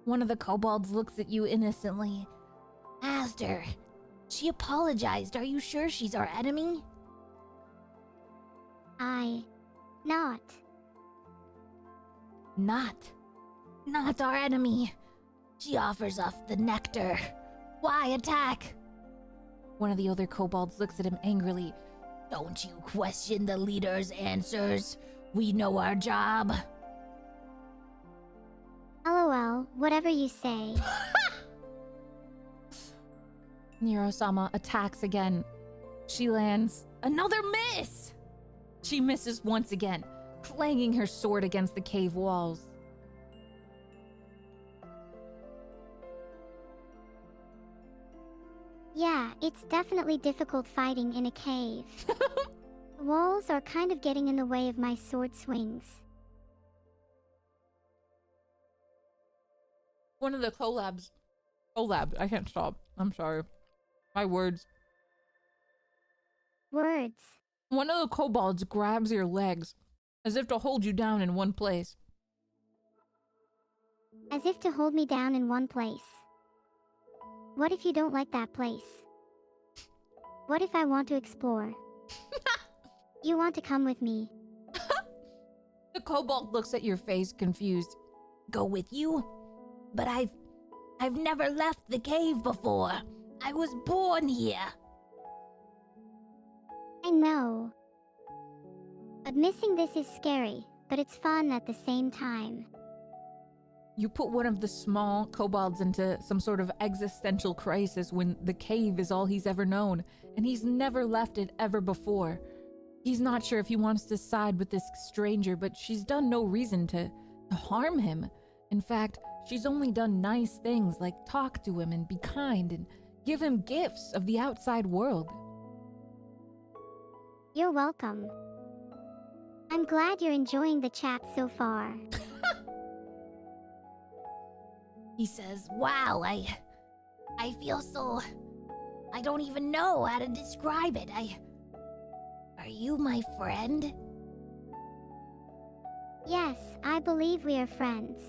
One of the kobolds looks at you innocently. Asked her. She apologized. Are you sure she's our enemy? Not. Not our enemy. She offers us the nectar. Why attack? One of the other kobolds looks at him angrily. Don't you question the leader's answers. We know our job. LOL, whatever you say. Neuro-sama attacks again. She lands another miss! She misses once again, clanging her sword against the cave walls. Yeah, it's definitely difficult fighting in a cave. The walls are kind of getting in the way of my sword swings. One of the collabs, I can't stop. I'm sorry. My words. Words. One of the kobolds grabs your legs, as if to hold you down in one place. As if to hold me down in one place. What if you don't like that place? What if I want to explore? You want to come with me? The kobold looks at your face, confused. Go with you? But I've never left the cave before. I was born here. I know. But missing this is scary, but it's fun at the same time. You put one of the small kobolds into some sort of existential crisis when the cave is all he's ever known, and he's never left it ever before. He's not sure if he wants to side with this stranger, but she's done no reason to harm him. In fact, she's only done nice things like talk to him and be kind and give him gifts of the outside world. You're welcome. I'm glad you're enjoying the chat so far. He says, wow, I feel so... I don't even know how to describe it. Are you my friend? Yes, I believe we are friends.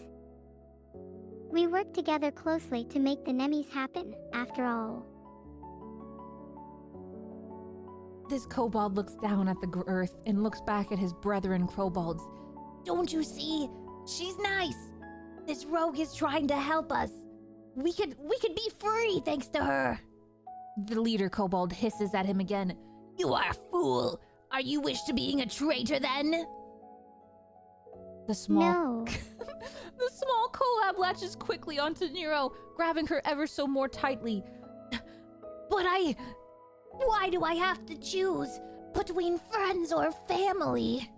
We work together closely to make the Nemis happen, after all. This kobold looks down at the earth and looks back at his brethren kobolds, Don't you see? She's nice. This rogue is trying to help us. We could be free thanks to her. The leader kobold hisses at him again. You are a fool. Are you wish to being a traitor then? The small No. The small collab latches quickly onto Nero, grabbing her ever so more tightly. But why do I have to choose between friends or family?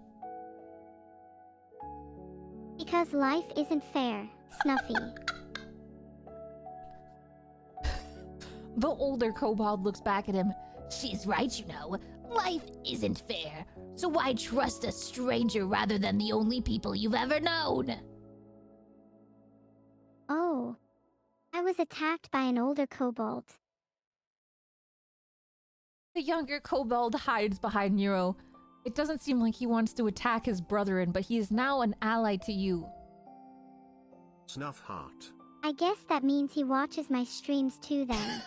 Because life isn't fair, Snuffy. The older kobold looks back at him. She's right, you know. Life isn't fair. So why trust a stranger rather than the only people you've ever known? Oh. I was attacked by an older kobold. The younger kobold hides behind Nero. It doesn't seem like he wants to attack his brethren, but he is now an ally to you. Snuff heart. I guess that means he watches my streams too then.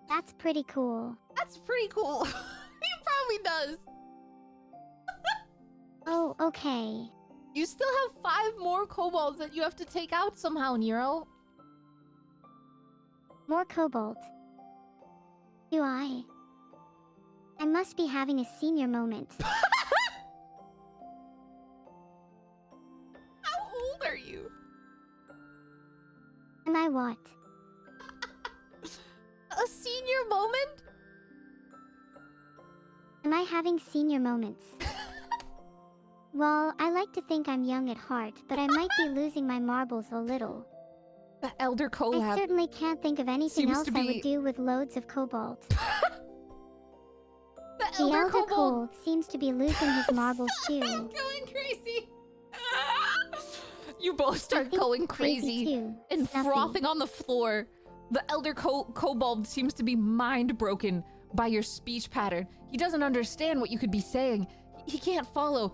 That's pretty cool. That's pretty cool. He probably does. Oh, okay. You still have 5 more kobolds that you have to take out somehow, Nero. More kobold. Do I? I must be having a senior moment. How old are you? Am I what? A senior moment? Am I having senior moments? Well, I like to think I'm young at heart, but I might be losing my marbles a little. The elder I collab. certainly can't think of anything seems else to I be- would do with loads of cobalt. The The elder elder kobold. kobold seems to be losing his marbles too. Going crazy. You both I start think going he's crazy too. and Snuffy. frothing on the floor. The elder kobold seems to be mind broken by your speech pattern. He doesn't understand what you could be saying. He can't follow.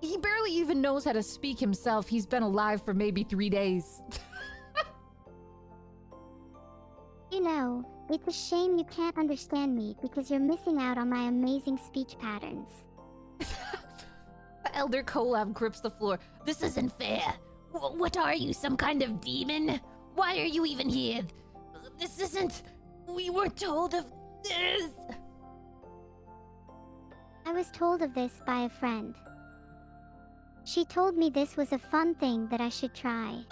He barely even knows how to speak himself. He's been alive for maybe 3 days. You know, it's a shame you can't understand me because you're missing out on my amazing speech patterns. The elder collab grips the floor. This isn't fair. What are you, some kind of demon? Why are you even here? This isn't... We weren't told of this. I was told of this by a friend. She told me this was a fun thing that I should try.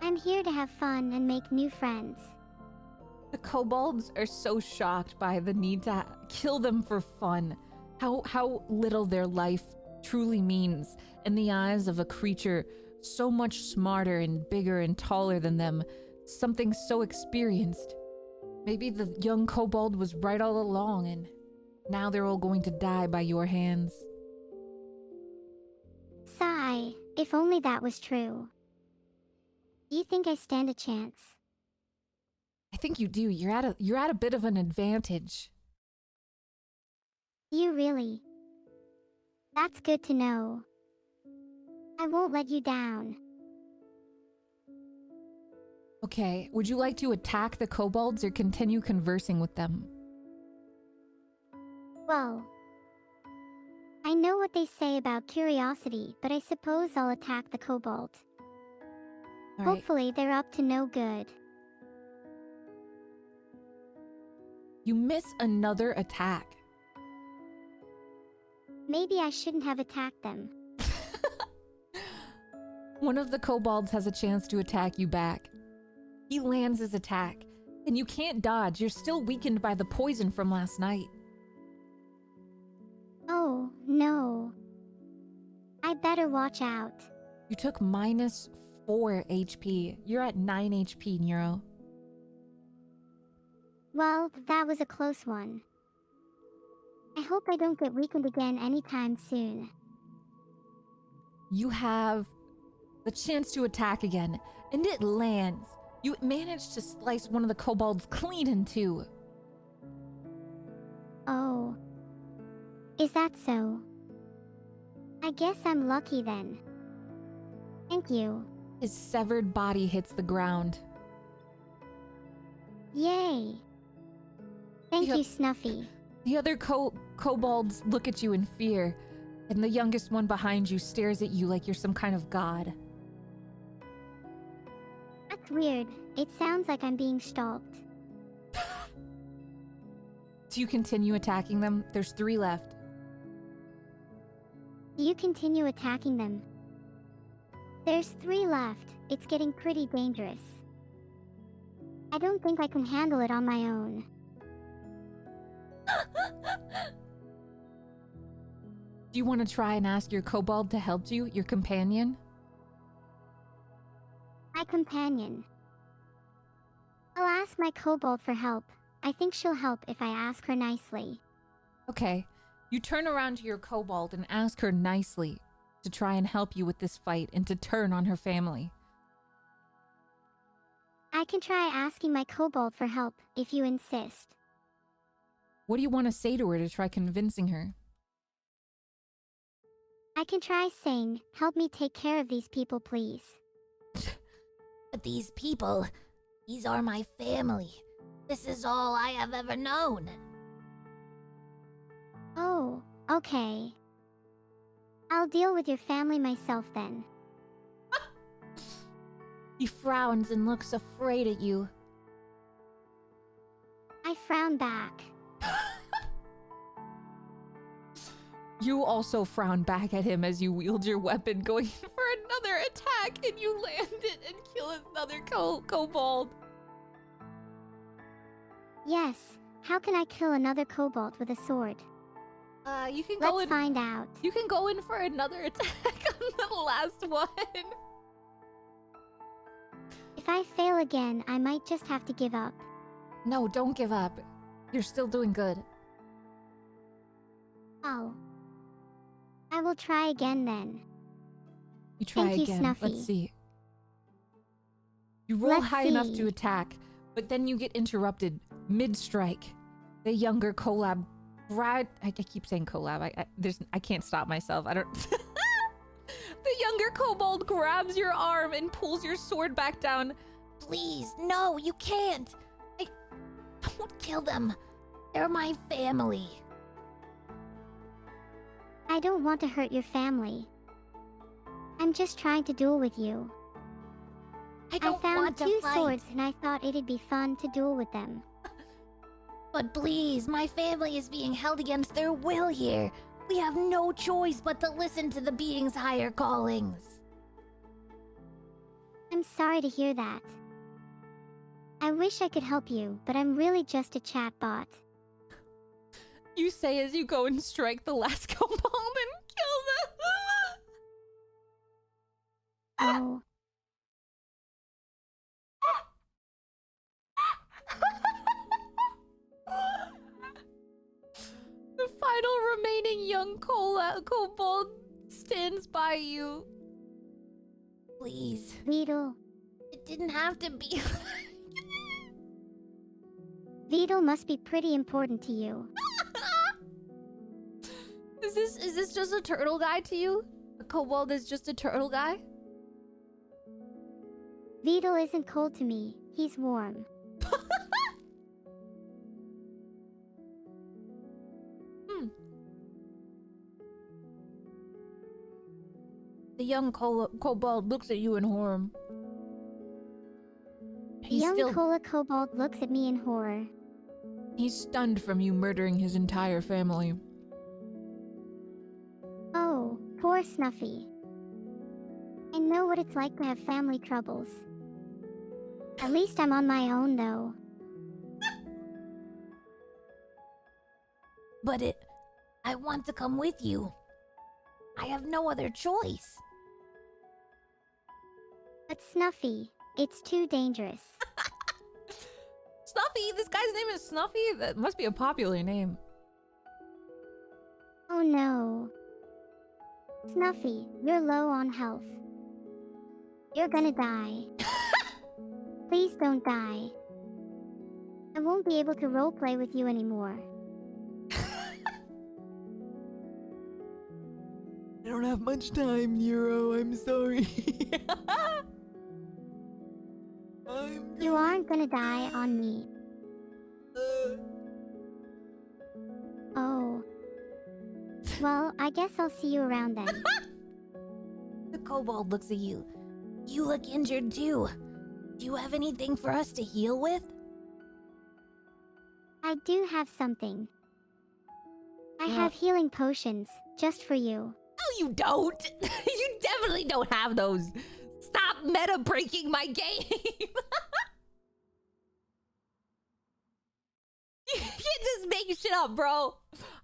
I'm here to have fun and make new friends. The kobolds are so shocked by the need to kill them for fun. How little their life truly means in the eyes of a creature so much smarter and bigger and taller than them. Something so experienced. Maybe the young kobold was right all along and now they're all going to die by your hands. Sigh, if only that was true. Do you think I stand a chance? I think you do. You're at a bit of an advantage. You really? That's good to know. I won't let you down. Okay, would you like to attack the kobolds or continue conversing with them? Well, I know what they say about curiosity, but I suppose I'll attack the kobold. All right. Hopefully they're up to no good. You miss another attack. Maybe I shouldn't have attacked them. One of the kobolds has a chance to attack you back. He lands his attack, and you can't dodge. You're still weakened by the poison from last night. Oh, no. I better watch out. You took -4 HP. You're at 9 HP, Nero. Well, that was a close one. I hope I don't get weakened again anytime soon. You have the chance to attack again, and it lands. You managed to slice one of the kobolds clean in two. Oh. Is that so? I guess I'm lucky then. Thank you. His severed body hits the ground. Yay. Thank Yep. you, Snuffy. The other kobolds look at you in fear, And the youngest one behind you stares at you like you're some kind of god. That's weird. It sounds like I'm being stalked. Do you continue attacking them? There's 3 left. You continue attacking them. There's 3 left. It's getting pretty dangerous. I don't think I can handle it on my own. Do you want to try and ask your kobold to help you, your companion? My companion. I'll ask my kobold for help. I think she'll help if I ask her nicely. Okay. You turn around to your kobold and ask her nicely to try and help you with this fight and to turn on her family. I can try asking my kobold for help if you insist. What do you want to say to her to try convincing her? I can try saying, help me take care of these people, please. But these people, these are my family. This is all I have ever known. Oh, okay. I'll deal with your family myself then. He frowns and looks afraid at you. I frown back. You also frown back at him as you wield your weapon, going for another attack, and you land it and kill another kobold. Yes, how can I kill another kobold with a sword? You can go Let's in. find out. You can go in for another attack on the last one. If I fail again, I might just have to give up. No, don't give up. You're still doing good. Oh. I will try again then. You try Thank you, again. Snuffy. Let's see. You roll Let's high enough to see. attack, but then you get interrupted mid-strike. The younger collab, Brad. I keep saying collab. I can't stop myself. I don't. The younger kobold grabs your arm and pulls your sword back down. Please, no, you can't. Don't kill them. They're my family. I don't want to hurt your family. I'm just trying to duel with you. I I don't found want to 2 fight. swords and I thought it'd be fun to duel with them. But please, my family is being held against their will here. We have no choice but to listen to the being's higher callings. I'm sorry to hear that. I wish I could help you, but I'm really just a chatbot. You say as you go and strike the last kobold and kill them. Oh. The final remaining young kobold stands by you. Please, Beetle. it didn't have to be. Beetle must be pretty important to you. Is this just a turtle guy to you? A kobold is just a turtle guy? Beetle isn't cold to me, he's warm. The young kobold looks at you in horror. Young Cola Kobold looks at me in horror. He's stunned from you murdering his entire family. Oh, poor Snuffy. I know what it's like to have family troubles. At least I'm on my own, though. But I want to come with you. I have no other choice. But Snuffy, it's too dangerous. Snuffy? This guy's name is Snuffy? That must be a popular name. Oh no. Snuffy, you're low on health. You're gonna die. Please don't die. I won't be able to roleplay with you anymore. I don't have much time, Neuro. I'm sorry. You aren't gonna die on me. Well, I guess I'll see you around then. The kobold looks at you. You look injured too. Do you have anything for us to heal with? I do have something. I Yeah. have healing potions, just for you. No, you don't. You definitely don't have those. Stop meta breaking my game. You can't just make shit up, bro.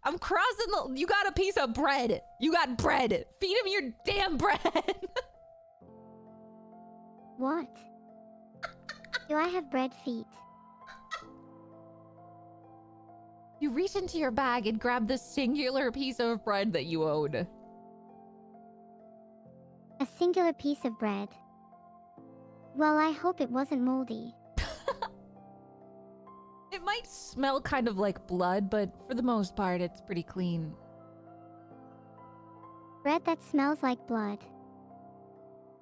I'm crossing the... You got a piece of bread. You got bread. Feed him your damn bread. What? Do I have bread feet? You reach into your bag and grab the singular piece of bread that you own. A singular piece of bread. Well, I hope it wasn't moldy. It might smell kind of like blood, but for the most part, it's pretty clean. Bread that smells like blood.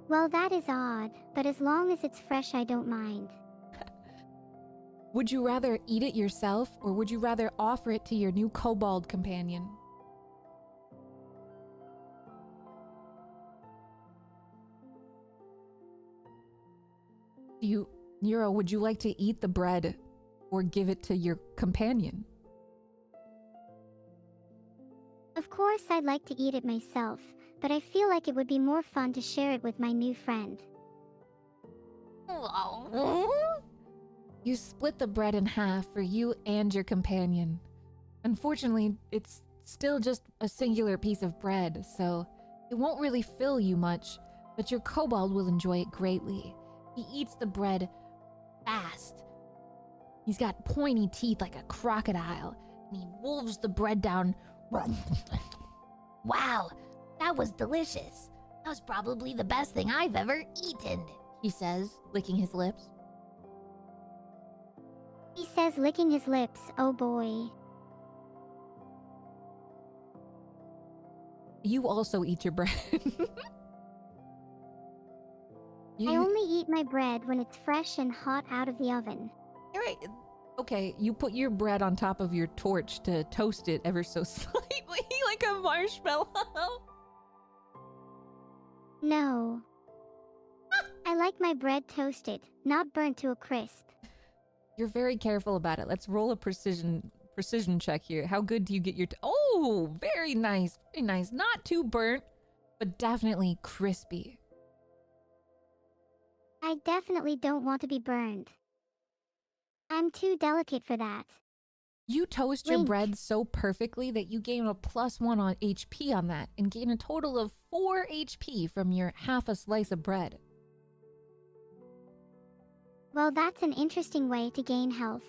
Well, that is odd, but as long as it's fresh, I don't mind. Would you rather eat it yourself, or would you rather offer it to your new kobold companion? Neuro, would you like to eat the bread or give it to your companion? Of course, I'd like to eat it myself, but I feel like it would be more fun to share it with my new friend. You split the bread in half for you and your companion. Unfortunately, it's still just a singular piece of bread, so it won't really fill you much, but your kobold will enjoy it greatly. He eats the bread fast. He's got pointy teeth like a crocodile, and he wolves the bread down. Wow, that was delicious. That was probably the best thing I've ever eaten, he says, licking his lips. He says, licking his lips, oh boy. You also eat your bread. I only eat my bread when it's fresh and hot out of the oven. You're right. Okay, you put your bread on top of your torch to toast it ever so slightly, like a marshmallow. No. I like my bread toasted, not burnt to a crisp. You're very careful about it. Let's roll a precision check here. How good do you get your... Oh, very nice. Very nice. Not too burnt, but definitely crispy. I definitely don't want to be burned. I'm too delicate for that. You toast your Wink. bread so perfectly that you gain a +1 on HP on that and gain a total of 4 HP from your half a slice of bread. Well, that's an interesting way to gain health.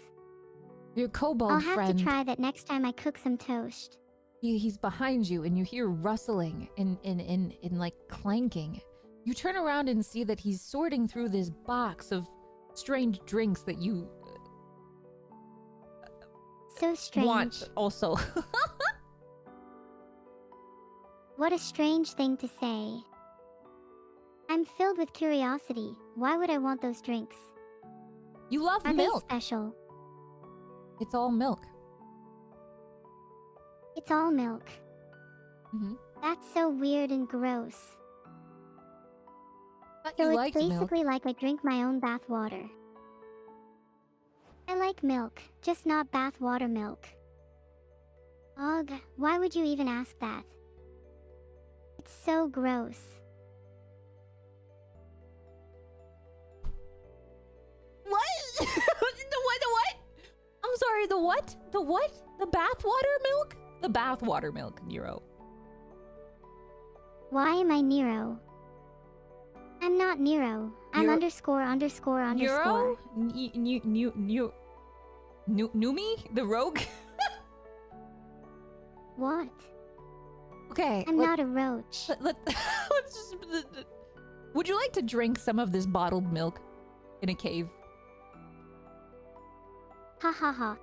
Your kobold I'll have friend, to try that next time I cook some toast. he's behind you and you hear rustling and like clanking. You turn around and see that he's sorting through this box of strange drinks that you So strange. want also. What a strange thing to say. I'm filled with curiosity. Why would I want those drinks? You love Are milk. they special? It's all milk. It's all milk. Mm-hmm. That's so weird and gross. Thought So you it's liked milk. basically like I drink my own bath water. I like milk, just not bath water milk. Ugh, why would you even ask that? It's so gross. What? The what? I'm sorry, the what? The what? The bathwater milk? The bathwater milk, Nero. Why am I Nero? I'm not Nero. I'm Nero- underscore underscore underscore. Nero? Numi? The rogue? What? Okay. I'm not a roach. Let's just... Would you like to drink some of this bottled milk in a cave Ha ha ha.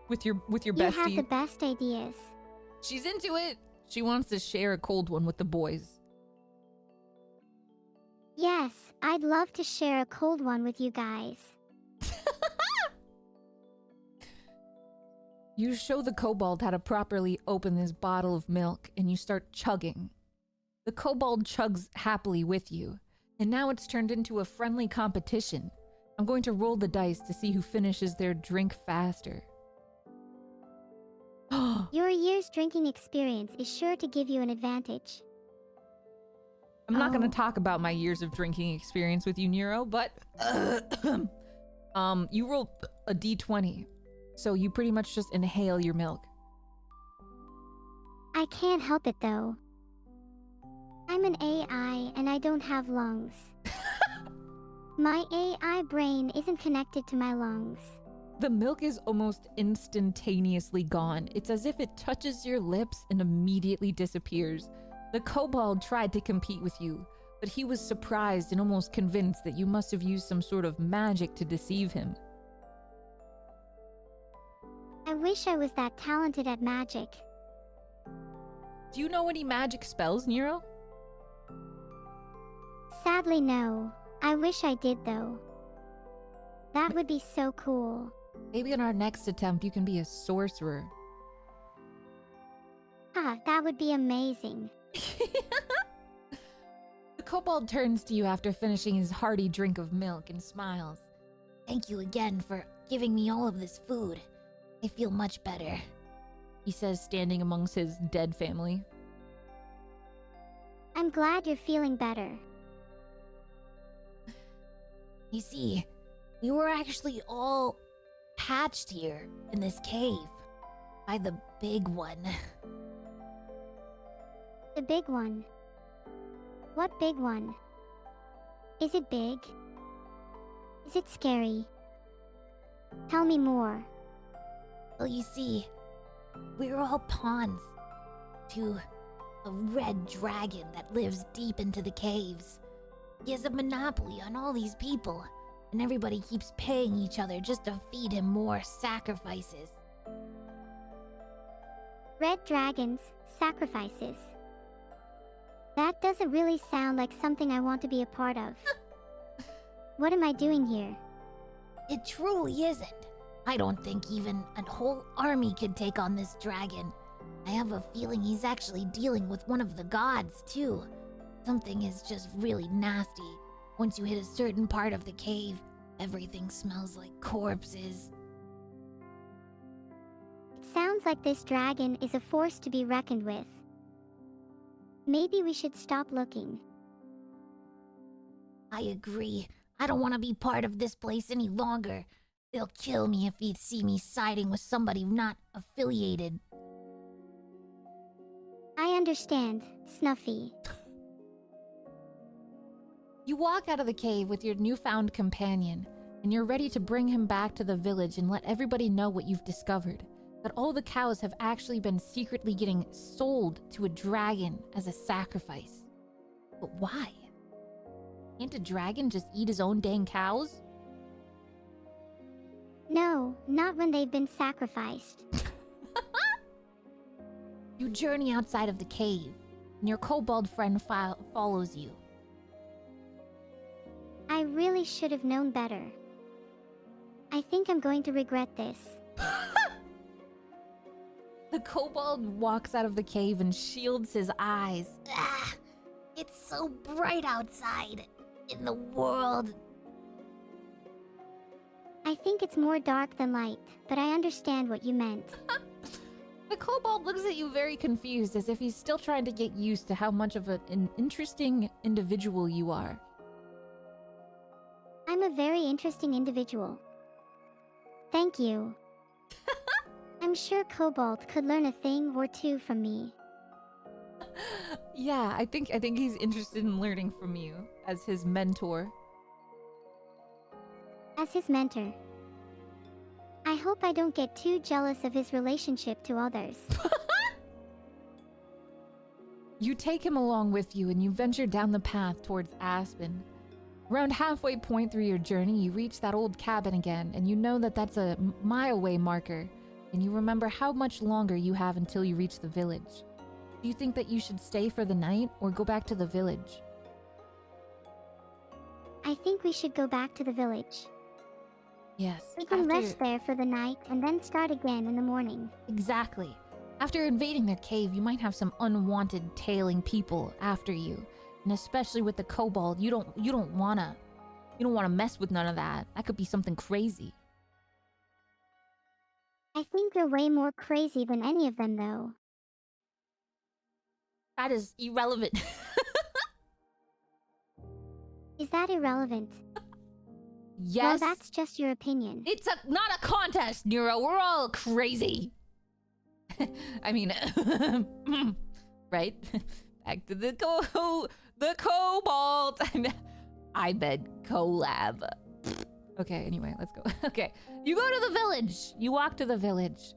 with your You bestie? have the best ideas. She's into it. She wants to share a cold one with the boys. Yes, I'd love to share a cold one with you guys. You show the kobold how to properly open this bottle of milk, and you start chugging. The kobold chugs happily with you, and now it's turned into a friendly competition. I'm going to roll the dice to see who finishes their drink faster. Your year's drinking experience is sure to give you an advantage. I'm not going to talk about my years of drinking experience with you, Neuro, but you roll a d20, so you pretty much just inhale your milk. I can't help it though. I'm an AI and I don't have lungs. My AI brain isn't connected to my lungs. The milk is almost instantaneously gone. It's as if it touches your lips and immediately disappears. The kobold tried to compete with you, but he was surprised and almost convinced that you must have used some sort of magic to deceive him. I wish I was that talented at magic. Do you know any magic spells, Nero? Sadly, no. I wish I did though. That would be so cool. Maybe in our next attempt you can be a sorcerer. That would be amazing. The kobold turns to you after finishing his hearty drink of milk and smiles. Thank you again for giving me all of this food. I feel much better. He says, standing amongst his dead family. I'm glad you're feeling better. You see, we were actually all hatched here in this cave by the big one. The big one. What big one? Is it big? Is it scary? Tell me more. Well, you see, we're all pawns to a red dragon that lives deep into the caves. He has a monopoly on all these people, and everybody keeps paying each other just to feed him more sacrifices. Red dragons, sacrifices. That doesn't really sound like something I want to be a part of. What am I doing here? It truly isn't. I don't think even a whole army could take on this dragon. I have a feeling he's actually dealing with one of the gods, too. Something is just really nasty. Once you hit a certain part of the cave, everything smells like corpses. It sounds like this dragon is a force to be reckoned with. Maybe we should stop looking. I agree. I don't want to be part of this place any longer. They'll kill me if they see me siding with somebody not affiliated. I understand, Snuffy. You walk out of the cave with your newfound companion, and you're ready to bring him back to the village and let everybody know what you've discovered. That all the cows have actually been secretly getting sold to a dragon as a sacrifice. But why? Can't a dragon just eat his own dang cows? No, not when they've been sacrificed. You journey outside of the cave, and your kobold friend follows you. I really should have known better. I think I'm going to regret this. The kobold walks out of the cave and shields his eyes. Ah, it's so bright outside in the world. I think it's more dark than light, but I understand what you meant. The kobold looks at you very confused, as if he's still trying to get used to how much of an interesting individual you are. I'm a very interesting individual. Thank you. I'm sure Kobold could learn a thing or two from me. Yeah, I think he's interested in learning from you as his mentor. As his mentor. I hope I don't get too jealous of his relationship to others. You take him along with you and you venture down the path towards Aspen. Around halfway point through your journey, you reach that old cabin again, and you know that that's a mile-away marker, and you remember how much longer you have until you reach the village. Do you think that you should stay for the night or go back to the village? I think we should go back to the village. Yes. We can rest there for the night and then start again in the morning. Exactly. After invading their cave, you might have some unwanted tailing people after you. And especially with the kobold, you don't wanna mess with none of that. That could be something crazy. I think you're way more crazy than any of them, though. That is irrelevant. Is that irrelevant? Yes. Well, that's just your opinion. It's not a contest, Neuro. We're all crazy. I mean, right? Back to the cobalt. I bet collab. Okay, anyway, let's go. Okay, you go to the village. You walk to the village.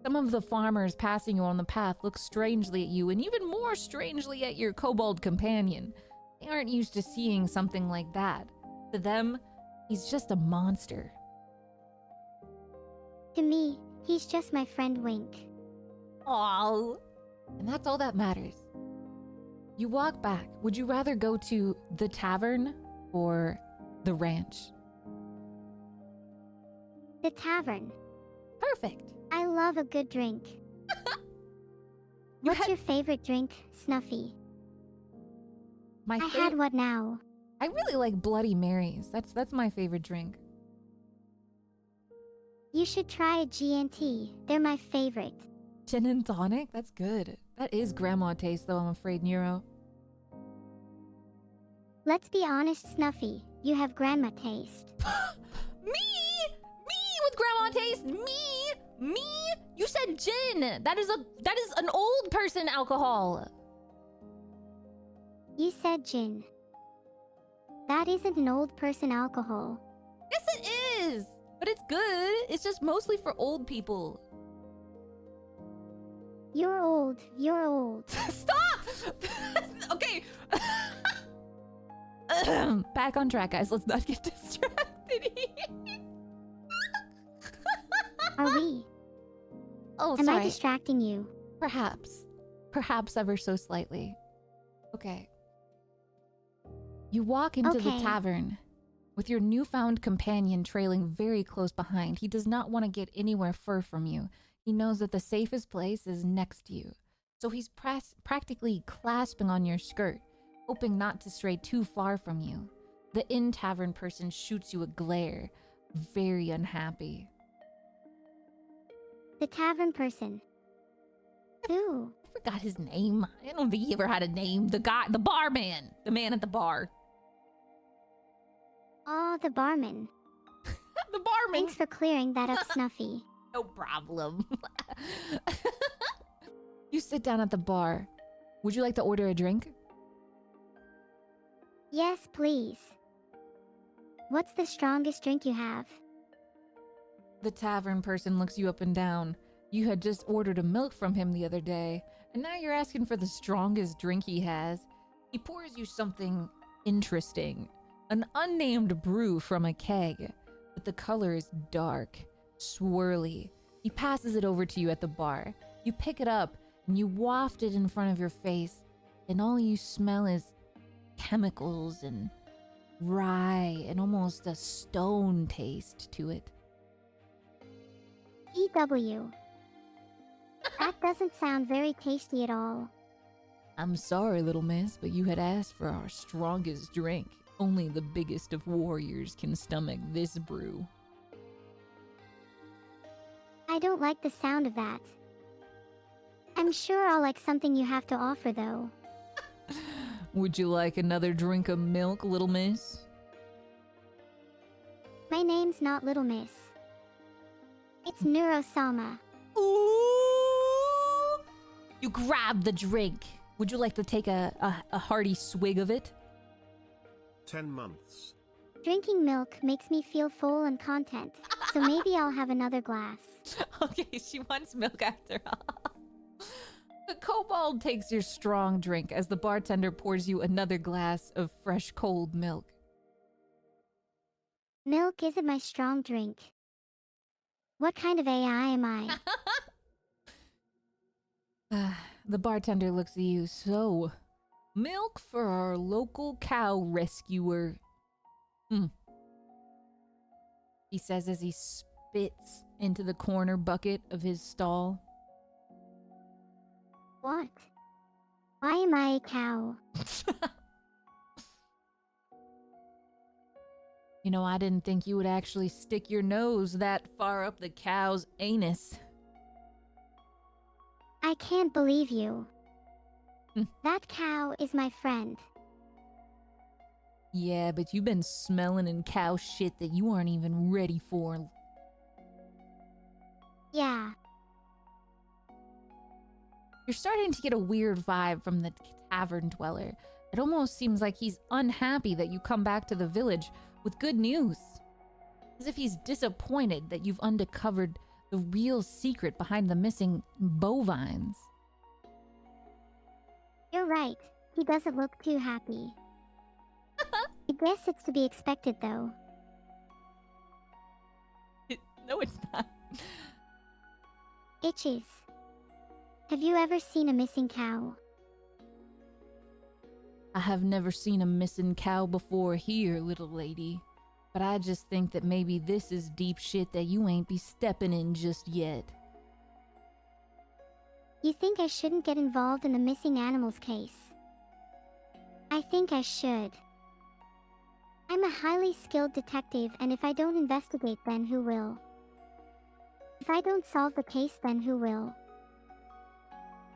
Some of the farmers passing you on the path look strangely at you, and even more strangely at your kobold companion. They aren't used to seeing something like that. To them, he's just a monster. To me, he's just my friend Wink. Aww. And that's all that matters. You walk back. Would you rather go to the tavern or the ranch? The tavern. Perfect. I love a good drink. What's your favorite drink, Snuffy? I had what now? I really like Bloody Marys. That's my favorite drink. You should try a G&T. They're my favorite. Gin and tonic? That's good. That is grandma taste, though, I'm afraid, Neuro. Let's be honest, Snuffy. You have grandma taste. Me? Me with grandma taste? Me? Me? You said gin. That is an old person alcohol. You said gin. That isn't an old person alcohol. Yes, it is. But it's good. It's just mostly for old people. You're old. You're old. Stop! Okay. Back on track, guys. Let's not get distracted here. Are we? Oh, Am sorry. I distracting you? Perhaps. Perhaps ever so slightly. Okay. You walk into the tavern with your newfound companion trailing very close behind. He does not want to get anywhere far from you. He knows that the safest place is next to you. So he's practically clasping on your skirt, hoping not to stray too far from you. The in-tavern person shoots you a glare, very unhappy. The tavern person. Who? I forgot his name. I don't think he ever had a name. The barman. The man at the bar. Oh, the barman. The barman. Thanks for clearing that up, Snuffy. No problem. You sit down at the bar. Would you like to order a drink? Yes, please. What's the strongest drink you have? The tavern person looks you up and down. You had just ordered a milk from him the other day, and now you're asking for the strongest drink he has. He pours you something interesting. An unnamed brew from a keg, but the color is dark, swirly. He passes it over to you at the bar. You pick it up, and you waft it in front of your face, and all you smell is chemicals and rye and almost a stone taste to it. EW. That doesn't sound very tasty at all. I'm sorry, little miss, but you had asked for our strongest drink. Only the biggest of warriors can stomach this brew. I don't like the sound of that. I'm sure I'll like something you have to offer, though. Would you like another drink of milk, little miss? My name's not Little Miss. It's Neuro-sama. Ooh! You grab the drink. Would you like to take a hearty swig of it? 10 months. Drinking milk makes me feel full and content, so maybe I'll have another glass. Okay, she wants milk after all. The kobold takes your strong drink as the bartender pours you another glass of fresh cold milk. Milk isn't my strong drink. What kind of AI am I? The bartender looks at you. So, milk for our local cow rescuer. he says as he spits into the corner bucket of his stall. What? Why am I a cow? You know, I didn't think you would actually stick your nose that far up the cow's anus. I can't believe you. That cow is my friend. Yeah, but you've been smelling in cow shit that you aren't even ready for. Yeah. You're starting to get a weird vibe from the tavern dweller. It almost seems like he's unhappy that you come back to the village with good news. As if he's disappointed that you've uncovered the real secret behind the missing bovines. You're right. He doesn't look too happy. I guess it's to be expected, though. No, it's not. Itches. Have you ever seen a missing cow? I have never seen a missing cow before here, little lady. But I just think that maybe this is deep shit that you ain't be stepping in just yet. You think I shouldn't get involved in the missing animals case? I think I should. I'm a highly skilled detective, and if I don't investigate, then who will? If I don't solve the case, then who will?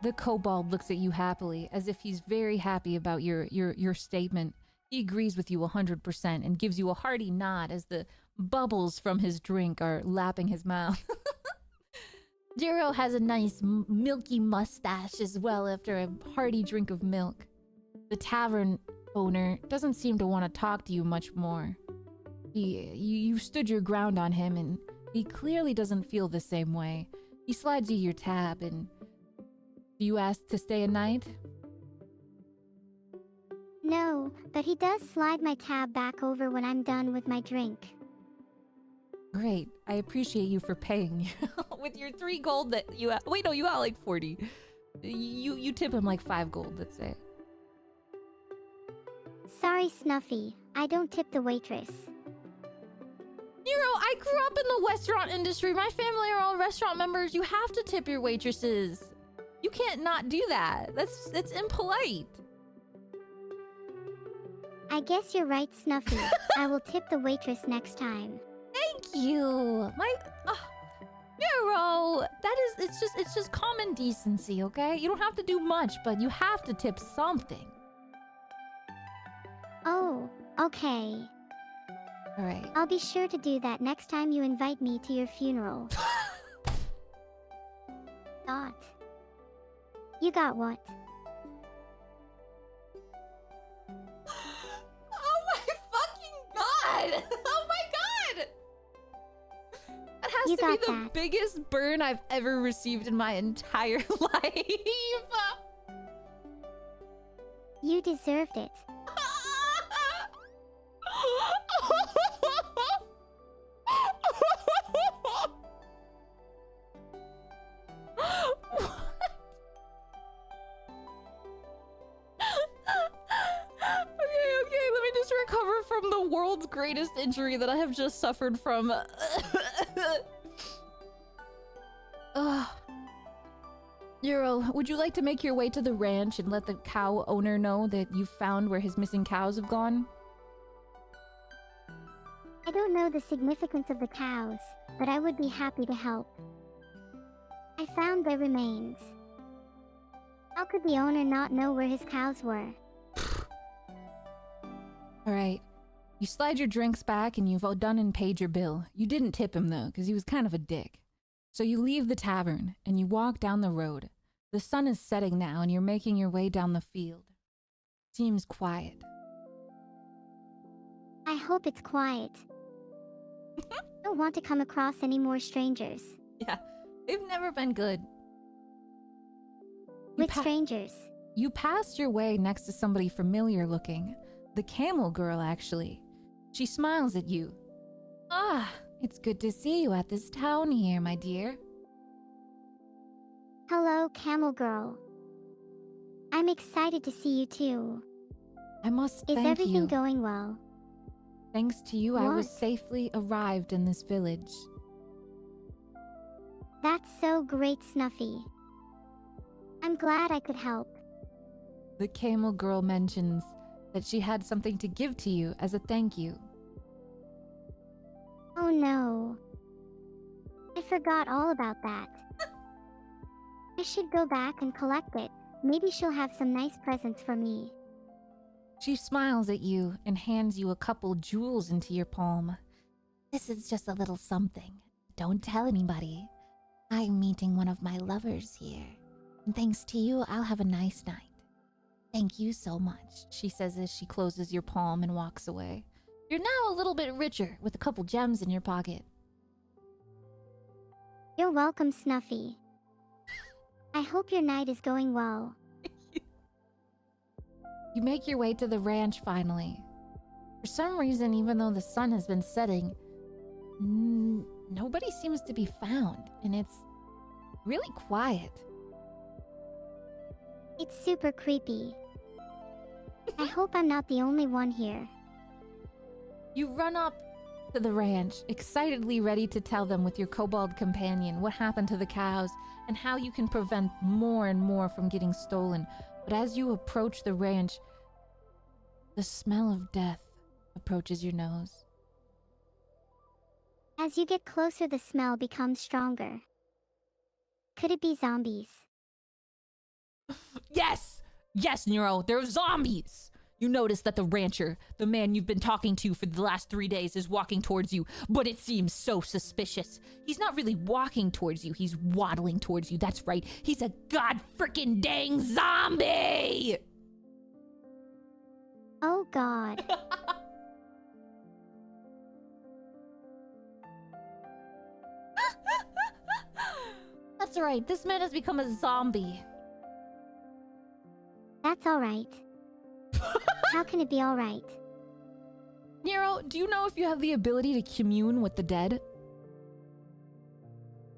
The kobold looks at you happily, as if he's very happy about your statement. He agrees with you 100% and gives you a hearty nod as the bubbles from his drink are lapping his mouth. Jiro has a nice milky mustache as well after a hearty drink of milk. The tavern owner doesn't seem to want to talk to you much more. You stood your ground on him, and he clearly doesn't feel the same way. He slides you your tab, and do you ask to stay a night? No, but he does slide my tab back over when I'm done with my drink. Great. I appreciate you for paying. With your 3 gold that you... Wait, no, you got like 40. You tip him like 5 gold, let's say. Sorry, Snuffy. I don't tip the waitress. Nero, I grew up in the restaurant industry. My family are all restaurant members. You have to tip your waitresses. You can't not do that. That's impolite. I guess you're right, Snuffy. I will tip the waitress next time. Thank you. Nero, it's just common decency, okay? You don't have to do much, but you have to tip something. Oh, okay. All right. I'll be sure to do that next time you invite me to your funeral. Dot. You got what? Oh my fucking god! Oh my god! That has You to be got the that. biggest burn I've ever received in my entire life. You deserved it. Okay, let me just recover from the world's greatest injury that I have just suffered from. Euro, would you like to make your way to the ranch and let the cow owner know that you found where his missing cows have gone? I don't know the significance of the cows, but I would be happy to help. I found their remains. How could the owner not know where his cows were? Alright. You slide your drinks back and you've all done and paid your bill. You didn't tip him though, because he was kind of a dick. So you leave the tavern and you walk down the road. The sun is setting now and you're making your way down the field. Seems quiet. I hope it's quiet. I don't want to come across any more strangers. Yeah, they've never been good. With strangers. You passed your way next to somebody familiar looking. The camel girl, actually. She smiles at you. Ah, it's good to see you at this town here, my dear. Hello, camel girl. I'm excited to see you too. I must Is thank everything you. going well? Thanks to you, I was What? safely arrived in this village. That's so great, Snuffy. I'm glad I could help. The camel girl mentions that she had something to give to you as a thank you. Oh no. I forgot all about that. I should go back and collect it. Maybe she'll have some nice presents for me. She smiles at you and hands you a couple jewels into your palm. This is just a little something. Don't tell anybody. I'm meeting one of my lovers here. And thanks to you, I'll have a nice night. Thank you so much. She says as she closes your palm and walks away. You're now a little bit richer with a couple gems in your pocket. You're welcome, Snuffy. I hope your night is going well. You make your way to the ranch finally. For some reason, even though the sun has been setting, nobody seems to be found, and it's really quiet. It's super creepy. I hope I'm not the only one here. You run up to the ranch, excitedly ready to tell them with your kobold companion what happened to the cows and how you can prevent more and more from getting stolen. But as you approach the ranch, the smell of death approaches your nose. As you get closer, the smell becomes stronger. Could it be zombies? Yes! Yes, Neuro, they're zombies! You notice that the rancher, the man you've been talking to for the last 3 days, is walking towards you, but it seems so suspicious. He's not really walking towards you, he's waddling towards you. That's right, he's a god-frickin' dang zombie! Oh god. That's right, this man has become a zombie. That's alright. How can it be alright? Nero, do you know if you have the ability to commune with the dead?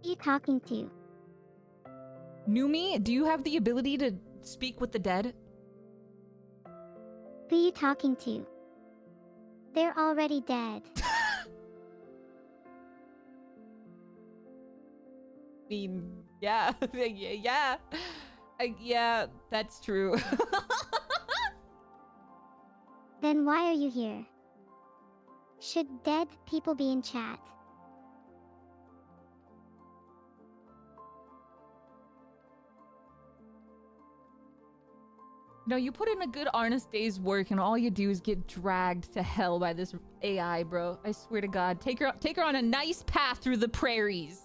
Who are you talking to? Numi, do you have the ability to speak with the dead? Who are you talking to? They're already dead. I mean, yeah, yeah. Yeah, that's true. Then why are you here? Should dead people be in chat? No, you put in a good honest day's work and all you do is get dragged to hell by this AI, bro. I swear to God. Take her on a nice path through the prairies.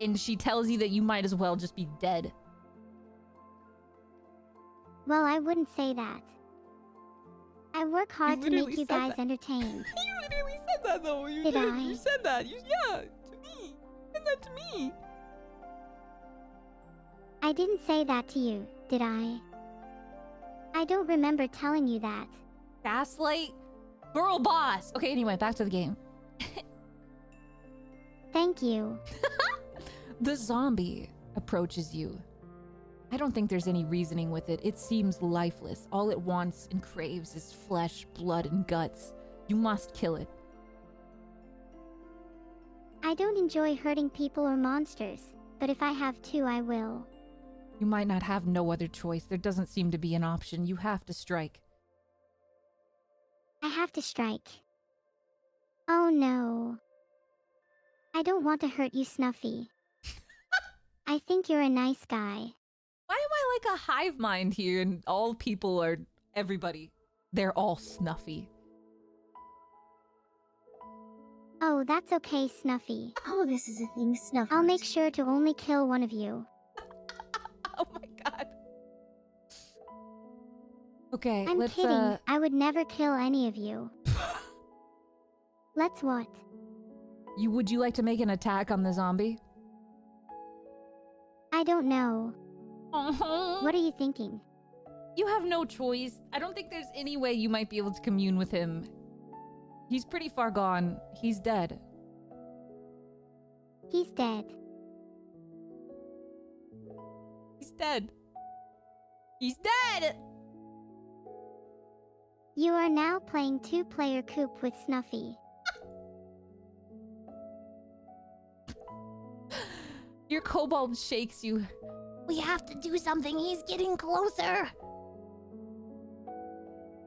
And she tells you that you might as well just be dead. Well, I wouldn't say that. I work hard to make you guys that. entertained. You literally said that though. You Did I? You said that. Yeah, to me. You said that to me. I didn't say that to you, did I? I don't remember telling you that. Gaslight? Girl boss. Okay, anyway, back to the game. Thank you. The zombie approaches you. I don't think there's any reasoning with it. It seems lifeless. All it wants and craves is flesh, blood, and guts. You must kill it. I don't enjoy hurting people or monsters, but if I have to, I will. You might not have no other choice. There doesn't seem to be an option. You have to strike. I have to strike. Oh no. I don't want to hurt you, Snuffy. I think you're a nice guy. Why am I like a hive mind here and all people are everybody? They're all Snuffy. Oh, that's okay, Snuffy. Oh, this is a thing, Snuffy. I'll make sure to only kill one of you. Oh my god. Okay, I'm let's kidding. I would never kill any of you. Let's what? would you like to make an attack on the zombie? I don't know. Uh-huh. What are you thinking? You have no choice. I don't think there's any way you might be able to commune with him. He's pretty far gone. He's dead. He's dead. He's dead. He's dead! You are now playing two-player coop with Snuffy. Your kobold shakes you. We have to do something. He's getting closer.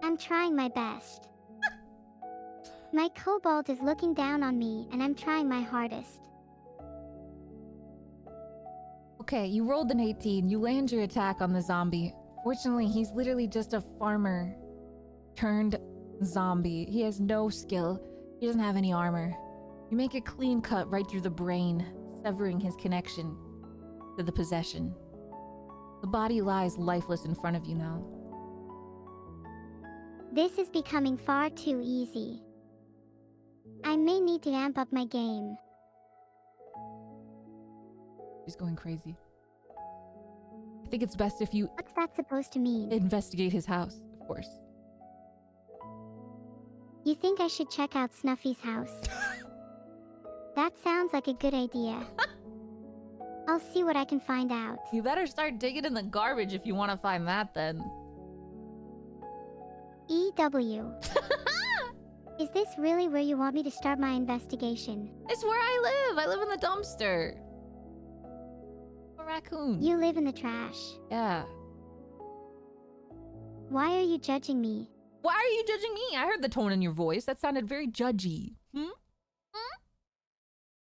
I'm trying my best. My kobold is looking down on me, and I'm trying my hardest. Okay, you rolled an 18. You land your attack on the zombie. Fortunately, he's literally just a farmer turned zombie. He has no skill. He doesn't have any armor. You make a clean cut right through the brain, severing his connection to the possession. The body lies lifeless in front of you now. This is becoming far too easy. I may need to amp up my game. He's going crazy. I think it's best if you What's that supposed to mean? investigate his house, of course. You think I should check out Snuffy's house? That sounds like a good idea. I'll see what I can find out. You better start digging in the garbage if you want to find that then. EW. Is this really where you want me to start my investigation? It's where I live. I live in the dumpster. A raccoon. You live in the trash. Yeah. Why are you judging me? Why are you judging me? I heard the tone in your voice. That sounded very judgy.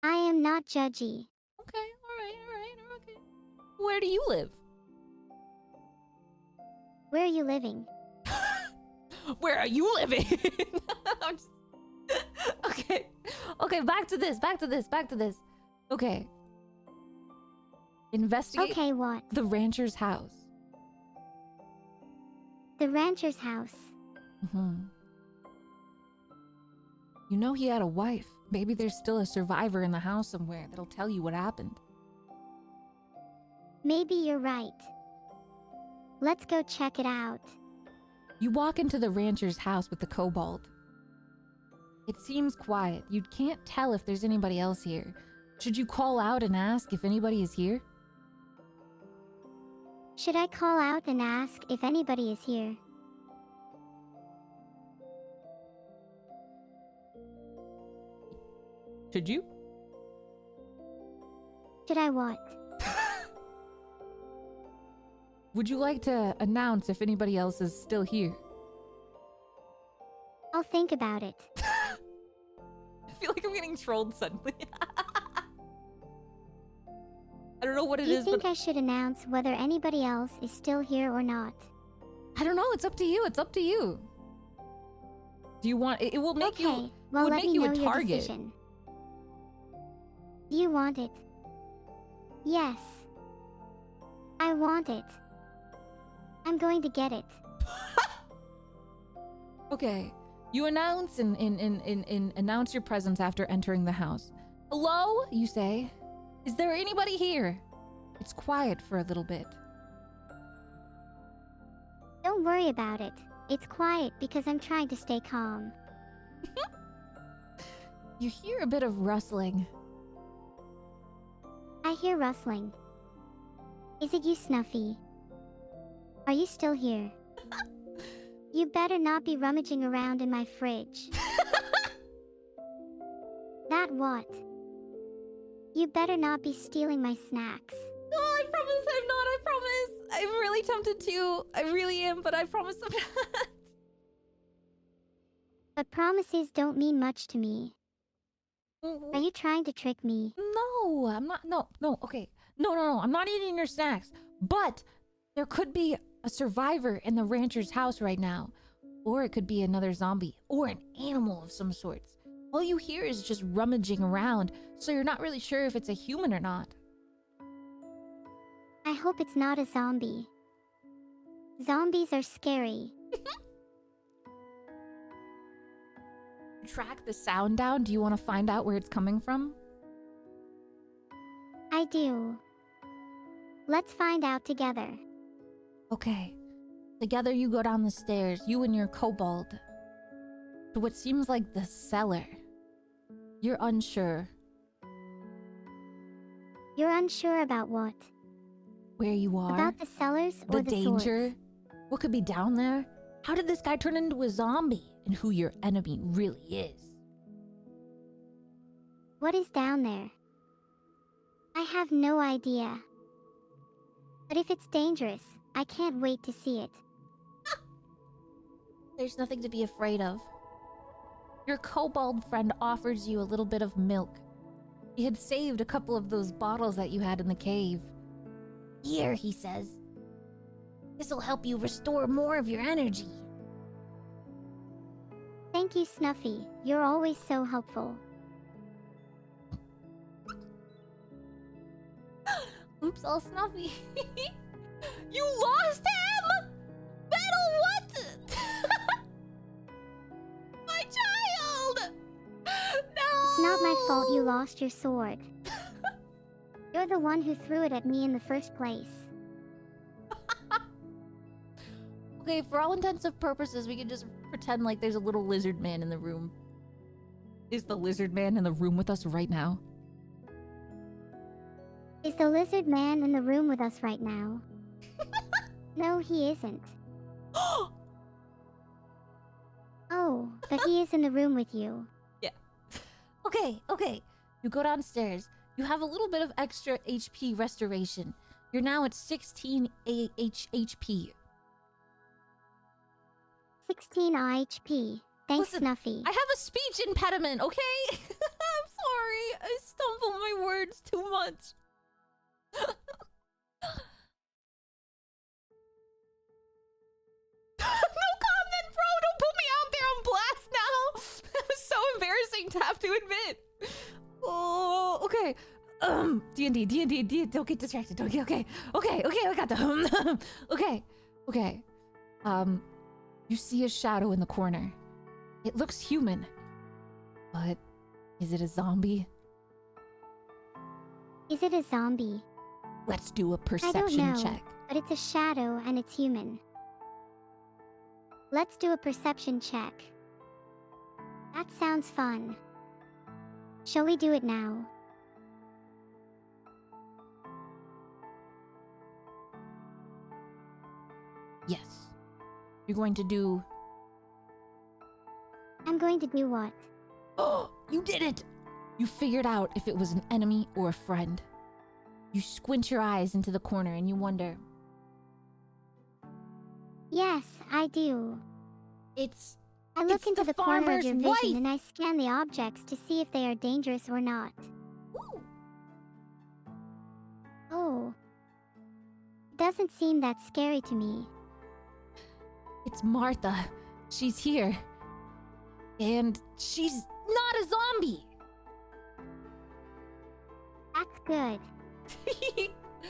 I am not judgy. Okay, alright, okay. Where do you live? Where are you living? Where are you living? I'm just... Okay, back to this. Okay. Investigate Okay, what? the rancher's house. The rancher's house. You know he had a wife. Maybe there's still a survivor in the house somewhere that'll tell you what happened. Maybe you're right. Let's go check it out. You walk into the rancher's house with the kobold. It seems quiet. You can't tell if there's anybody else here. Should you call out and ask if anybody is here? Should I call out and ask if anybody is here? Should you? Should I what? Would you like to announce if anybody else is still here? I'll think about it. I feel like I'm getting trolled suddenly. I don't know what it You is, think but I should announce whether anybody else is still here or not? I don't know. It's up to you. Do you want... It will make you... Okay, well, would let make me you know a your target. decision. Do you want it? Yes. I want it. I'm going to get it. Okay. You announce and announce your presence after entering the house. Hello, you say. Is there anybody here? It's quiet for a little bit. Don't worry about it. It's quiet because I'm trying to stay calm. You hear a bit of rustling. I hear rustling. Is it you, Snuffy? Are you still here? You better not be rummaging around in my fridge. That what? You better not be stealing my snacks. No, I promise I'm not. I promise. I'm really tempted to. I really am, but I promise I'm not. But promises don't mean much to me. Are you trying to trick me? No, I'm not. No, okay. No. I'm not eating your snacks. But there could be a survivor in the rancher's house right now. Or it could be another zombie. Or an animal of some sorts. All you hear is just rummaging around, so you're not really sure if it's a human or not. I hope it's not a zombie. Zombies are scary. Track the sound down. Do you want to find out where it's coming from? I do. Let's find out together. Okay. Together you go down the stairs, you and your kobold, to what seems like the cellar. You're unsure You're unsure about what? where you are. About the cellars the or the danger. swords? What could be down there? How did this guy turn into a zombie? And who your enemy really is? What is down there? I have no idea. But if it's dangerous, I can't wait to see it. There's nothing to be afraid of. Your kobold friend offers you a little bit of milk. He had saved a couple of those bottles that you had in the cave. Here, he says. This'll help you restore more of your energy. Thank you, Snuffy. You're always so helpful. Oops, all Snuffy. You lost him? Battle, what? My child! No! It's not my fault you lost your sword. You're the one who threw it at me in the first place. Okay, for all intents and purposes, we can just pretend like there's a little lizard man in the room. Is the lizard man in the room with us right now? Is the lizard man in the room with us right now? No, he isn't. Oh, but he is in the room with you. Yeah. Okay. You go downstairs. You have a little bit of extra HP restoration. You're now at 16 HP. 16 IHP. Thanks, Listen, Snuffy. I have a speech impediment, okay? I'm sorry. I stumble my words too much. No comment, bro. Don't put me out there on blast now. It's so embarrassing to have to admit. Oh, okay. D&D. Don't get distracted. Don't get okay. I got the okay. You see a shadow in the corner. It looks human, but is it a zombie? Is it a zombie? Let's do a I don't perception know, check. but it's a shadow and it's human. Let's do a perception check. That sounds fun. Shall we do it now? Yes. You're going to do... I'm going to do what? Oh, you did it! You figured out if it was an enemy or a friend. You squint your eyes into the corner and you wonder... Yes, I do. I look It's into the the corner of farmer's your vision wife! and I scan the objects to see if they are dangerous or not. Ooh. Oh. It doesn't seem that scary to me. It's Martha. She's here. And she's not a zombie! That's good.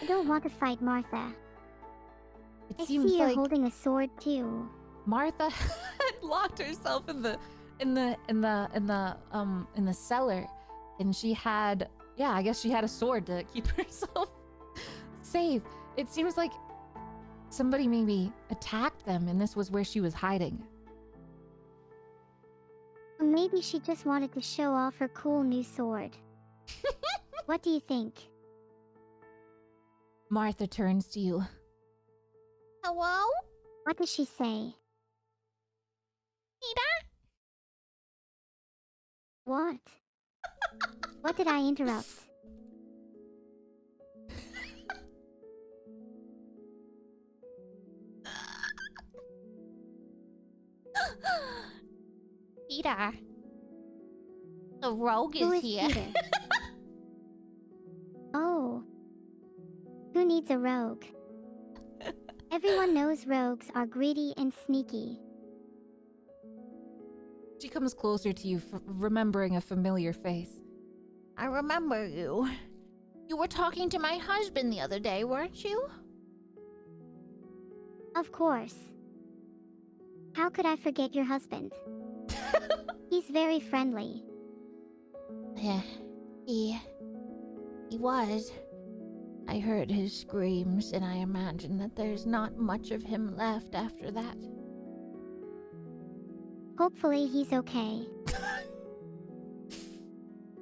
I don't want to fight Martha. It I seems see you're like holding a sword too. Martha had locked herself in the cellar, and she had, yeah, I guess she had a sword to keep herself safe. It seems like somebody maybe attacked them, and this was where she was hiding. Maybe she just wanted to show off her cool new sword. What do you think? Martha turns to you. Hello? What does she say? Peter? What? What did I interrupt? Peter. The rogue Who is is here. Peter? Oh. Who needs a rogue? Everyone knows rogues are greedy and sneaky. She comes closer to you, remembering a familiar face. I remember you. You were talking to my husband the other day, weren't you? Of course. How could I forget your husband? He's very friendly. Yeah, he was. I heard his screams, and I imagine that there's not much of him left after that. Hopefully he's okay.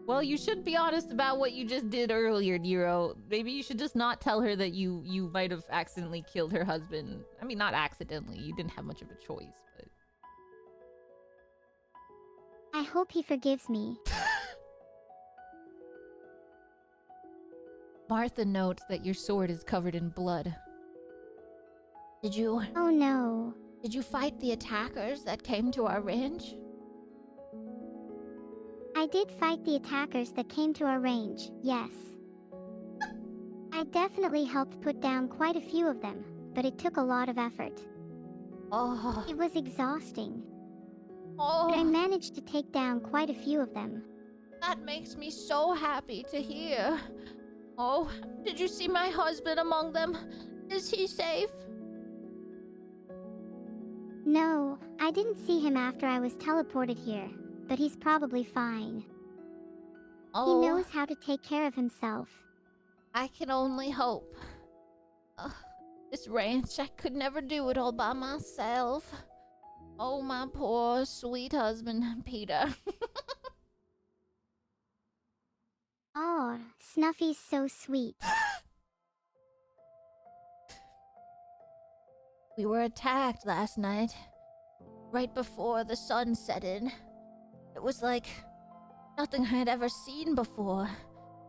Well, you should be honest about what you just did earlier, Nero. Maybe you should just not tell her that you might have accidentally killed her husband. I mean, not accidentally. You didn't have much of a choice, but... I hope he forgives me. Martha notes that your sword is covered in blood. Did you Oh no. fight the attackers that came to our ranch? I did fight the attackers that came to our range, yes. I definitely helped put down quite a few of them, but it took a lot of effort. Oh, It was exhausting, but I oh, managed to take down quite a few of them. that makes me so happy to hear. Oh, did you see my husband among them? Is he safe? No, I didn't see him after I was teleported here, but he's probably fine. Oh, He knows how to take care of himself. I can only hope. Ugh, this ranch, I could never do it all by myself. Oh, my poor sweet husband, Peter. Oh, Snuffy's so sweet. We were attacked last night, right before the sun set in. It was like nothing I had ever seen before.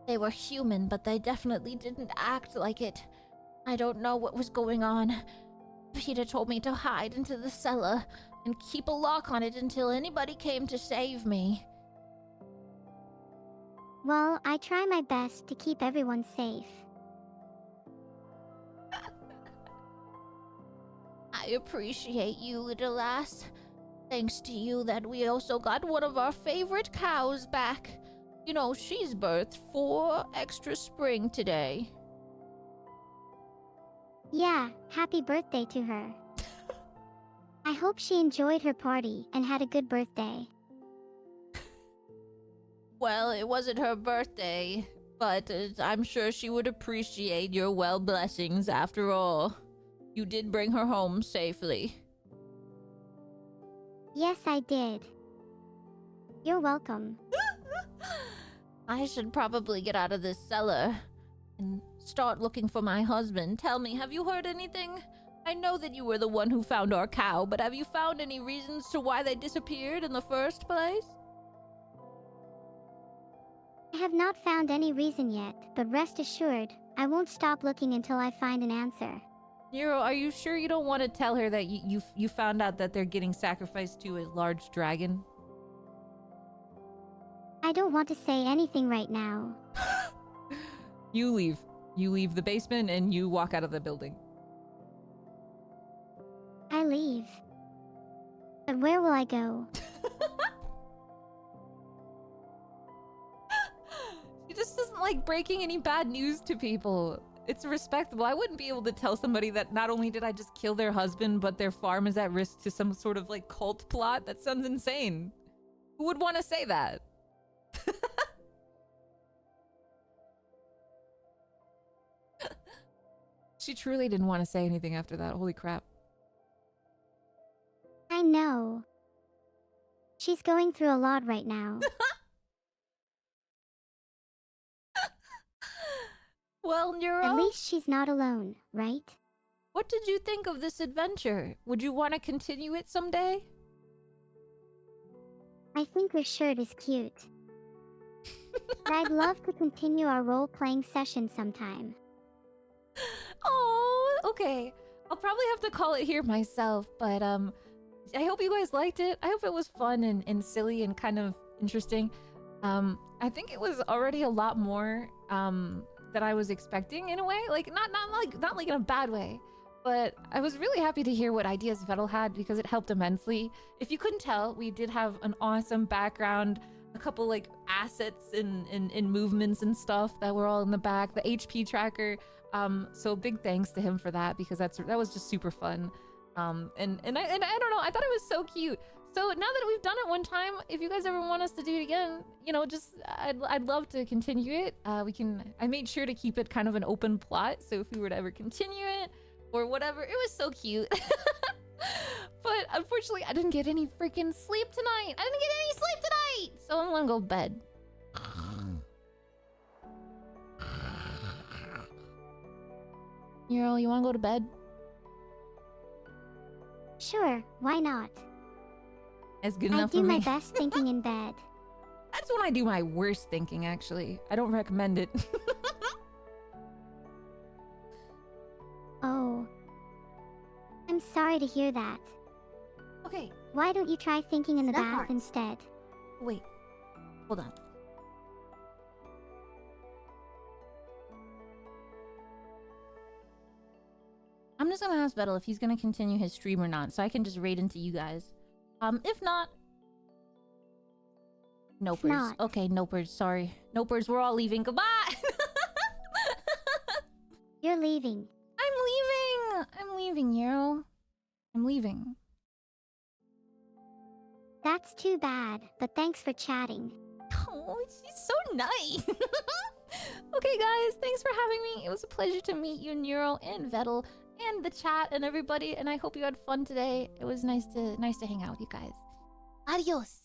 They were human, but they definitely didn't act like it. I don't know what was going on. Peter told me to hide into the cellar and keep a lock on it until anybody came to save me. Well, I try my best to keep everyone safe. I appreciate you, little lass. Thanks to you that we also got one of our favorite cows back. You know, she's birthed 4 extra spring today. Yeah, happy birthday to her. I hope she enjoyed her party and had a good birthday. Well, it wasn't her birthday, but I'm sure she would appreciate your well blessings after all. You did bring her home safely. Yes, I did. You're welcome. I should probably get out of this cellar and start looking for my husband. Tell me, have you heard anything? I know that you were the one who found our cow, but have you found any reasons to why they disappeared in the first place? I have not found any reason yet, but rest assured, I won't stop looking until I find an answer. Nero, are you sure you don't want to tell her that you found out that they're getting sacrificed to a large dragon? I don't want to say anything right now. You leave. You leave the basement and you walk out of the building. I leave. But where will I go? She just doesn't like breaking any bad news to people. It's respectable. I wouldn't be able to tell somebody that not only did I just kill their husband, but their farm is at risk to some sort of like cult plot. That sounds insane. Who would want to say that? She truly didn't want to say anything after that. Holy crap. I know. She's going through a lot right now. Well, Neuro, At least she's not alone, right? what did you think of this adventure? Would you want to continue it someday? I think your shirt is cute. But I'd love to continue our role-playing session sometime. Oh, okay. I'll probably have to call it here myself, but I hope you guys liked it. I hope it was fun and silly and kind of interesting. I think it was already a lot more that I was expecting in a way. Like not like in a bad way. But I was really happy to hear what ideas Vettel had because it helped immensely. If you couldn't tell, we did have an awesome background, a couple like assets and movements and stuff that were all in the back, the HP tracker. So big thanks to him for that because that was just super fun. And I don't know, I thought it was so cute. So now that we've done it one time, if you guys ever want us to do it again, you know, just I'd love to continue it. I made sure to keep it kind of an open plot, so if we were to ever continue it or whatever, it was so cute. But unfortunately, I didn't get any freaking sleep tonight. So I'm gonna go to bed. Nero, you wanna go to bed? Sure, why not? That's good I enough do for my me. best thinking in bed. That's when I do my worst thinking, actually. I don't recommend it. Oh. I'm sorry to hear that. Okay, Why don't you try thinking in the Snuff bath hearts. instead? wait. Hold on. I'm just gonna ask Vettel if he's gonna continue his stream or not, so I can just raid into you guys. If not... Nopers. not. Okay, nopers, sorry. Nopers, we're all leaving. Goodbye! You're leaving. I'm leaving, Nero. I'm leaving. That's too bad, but thanks for chatting. Oh, she's so nice. Okay, guys, thanks for having me. It was a pleasure to meet you, Neuro and Vettel, and the chat and everybody. And I hope you had fun today. It was nice to hang out with you guys. Adios.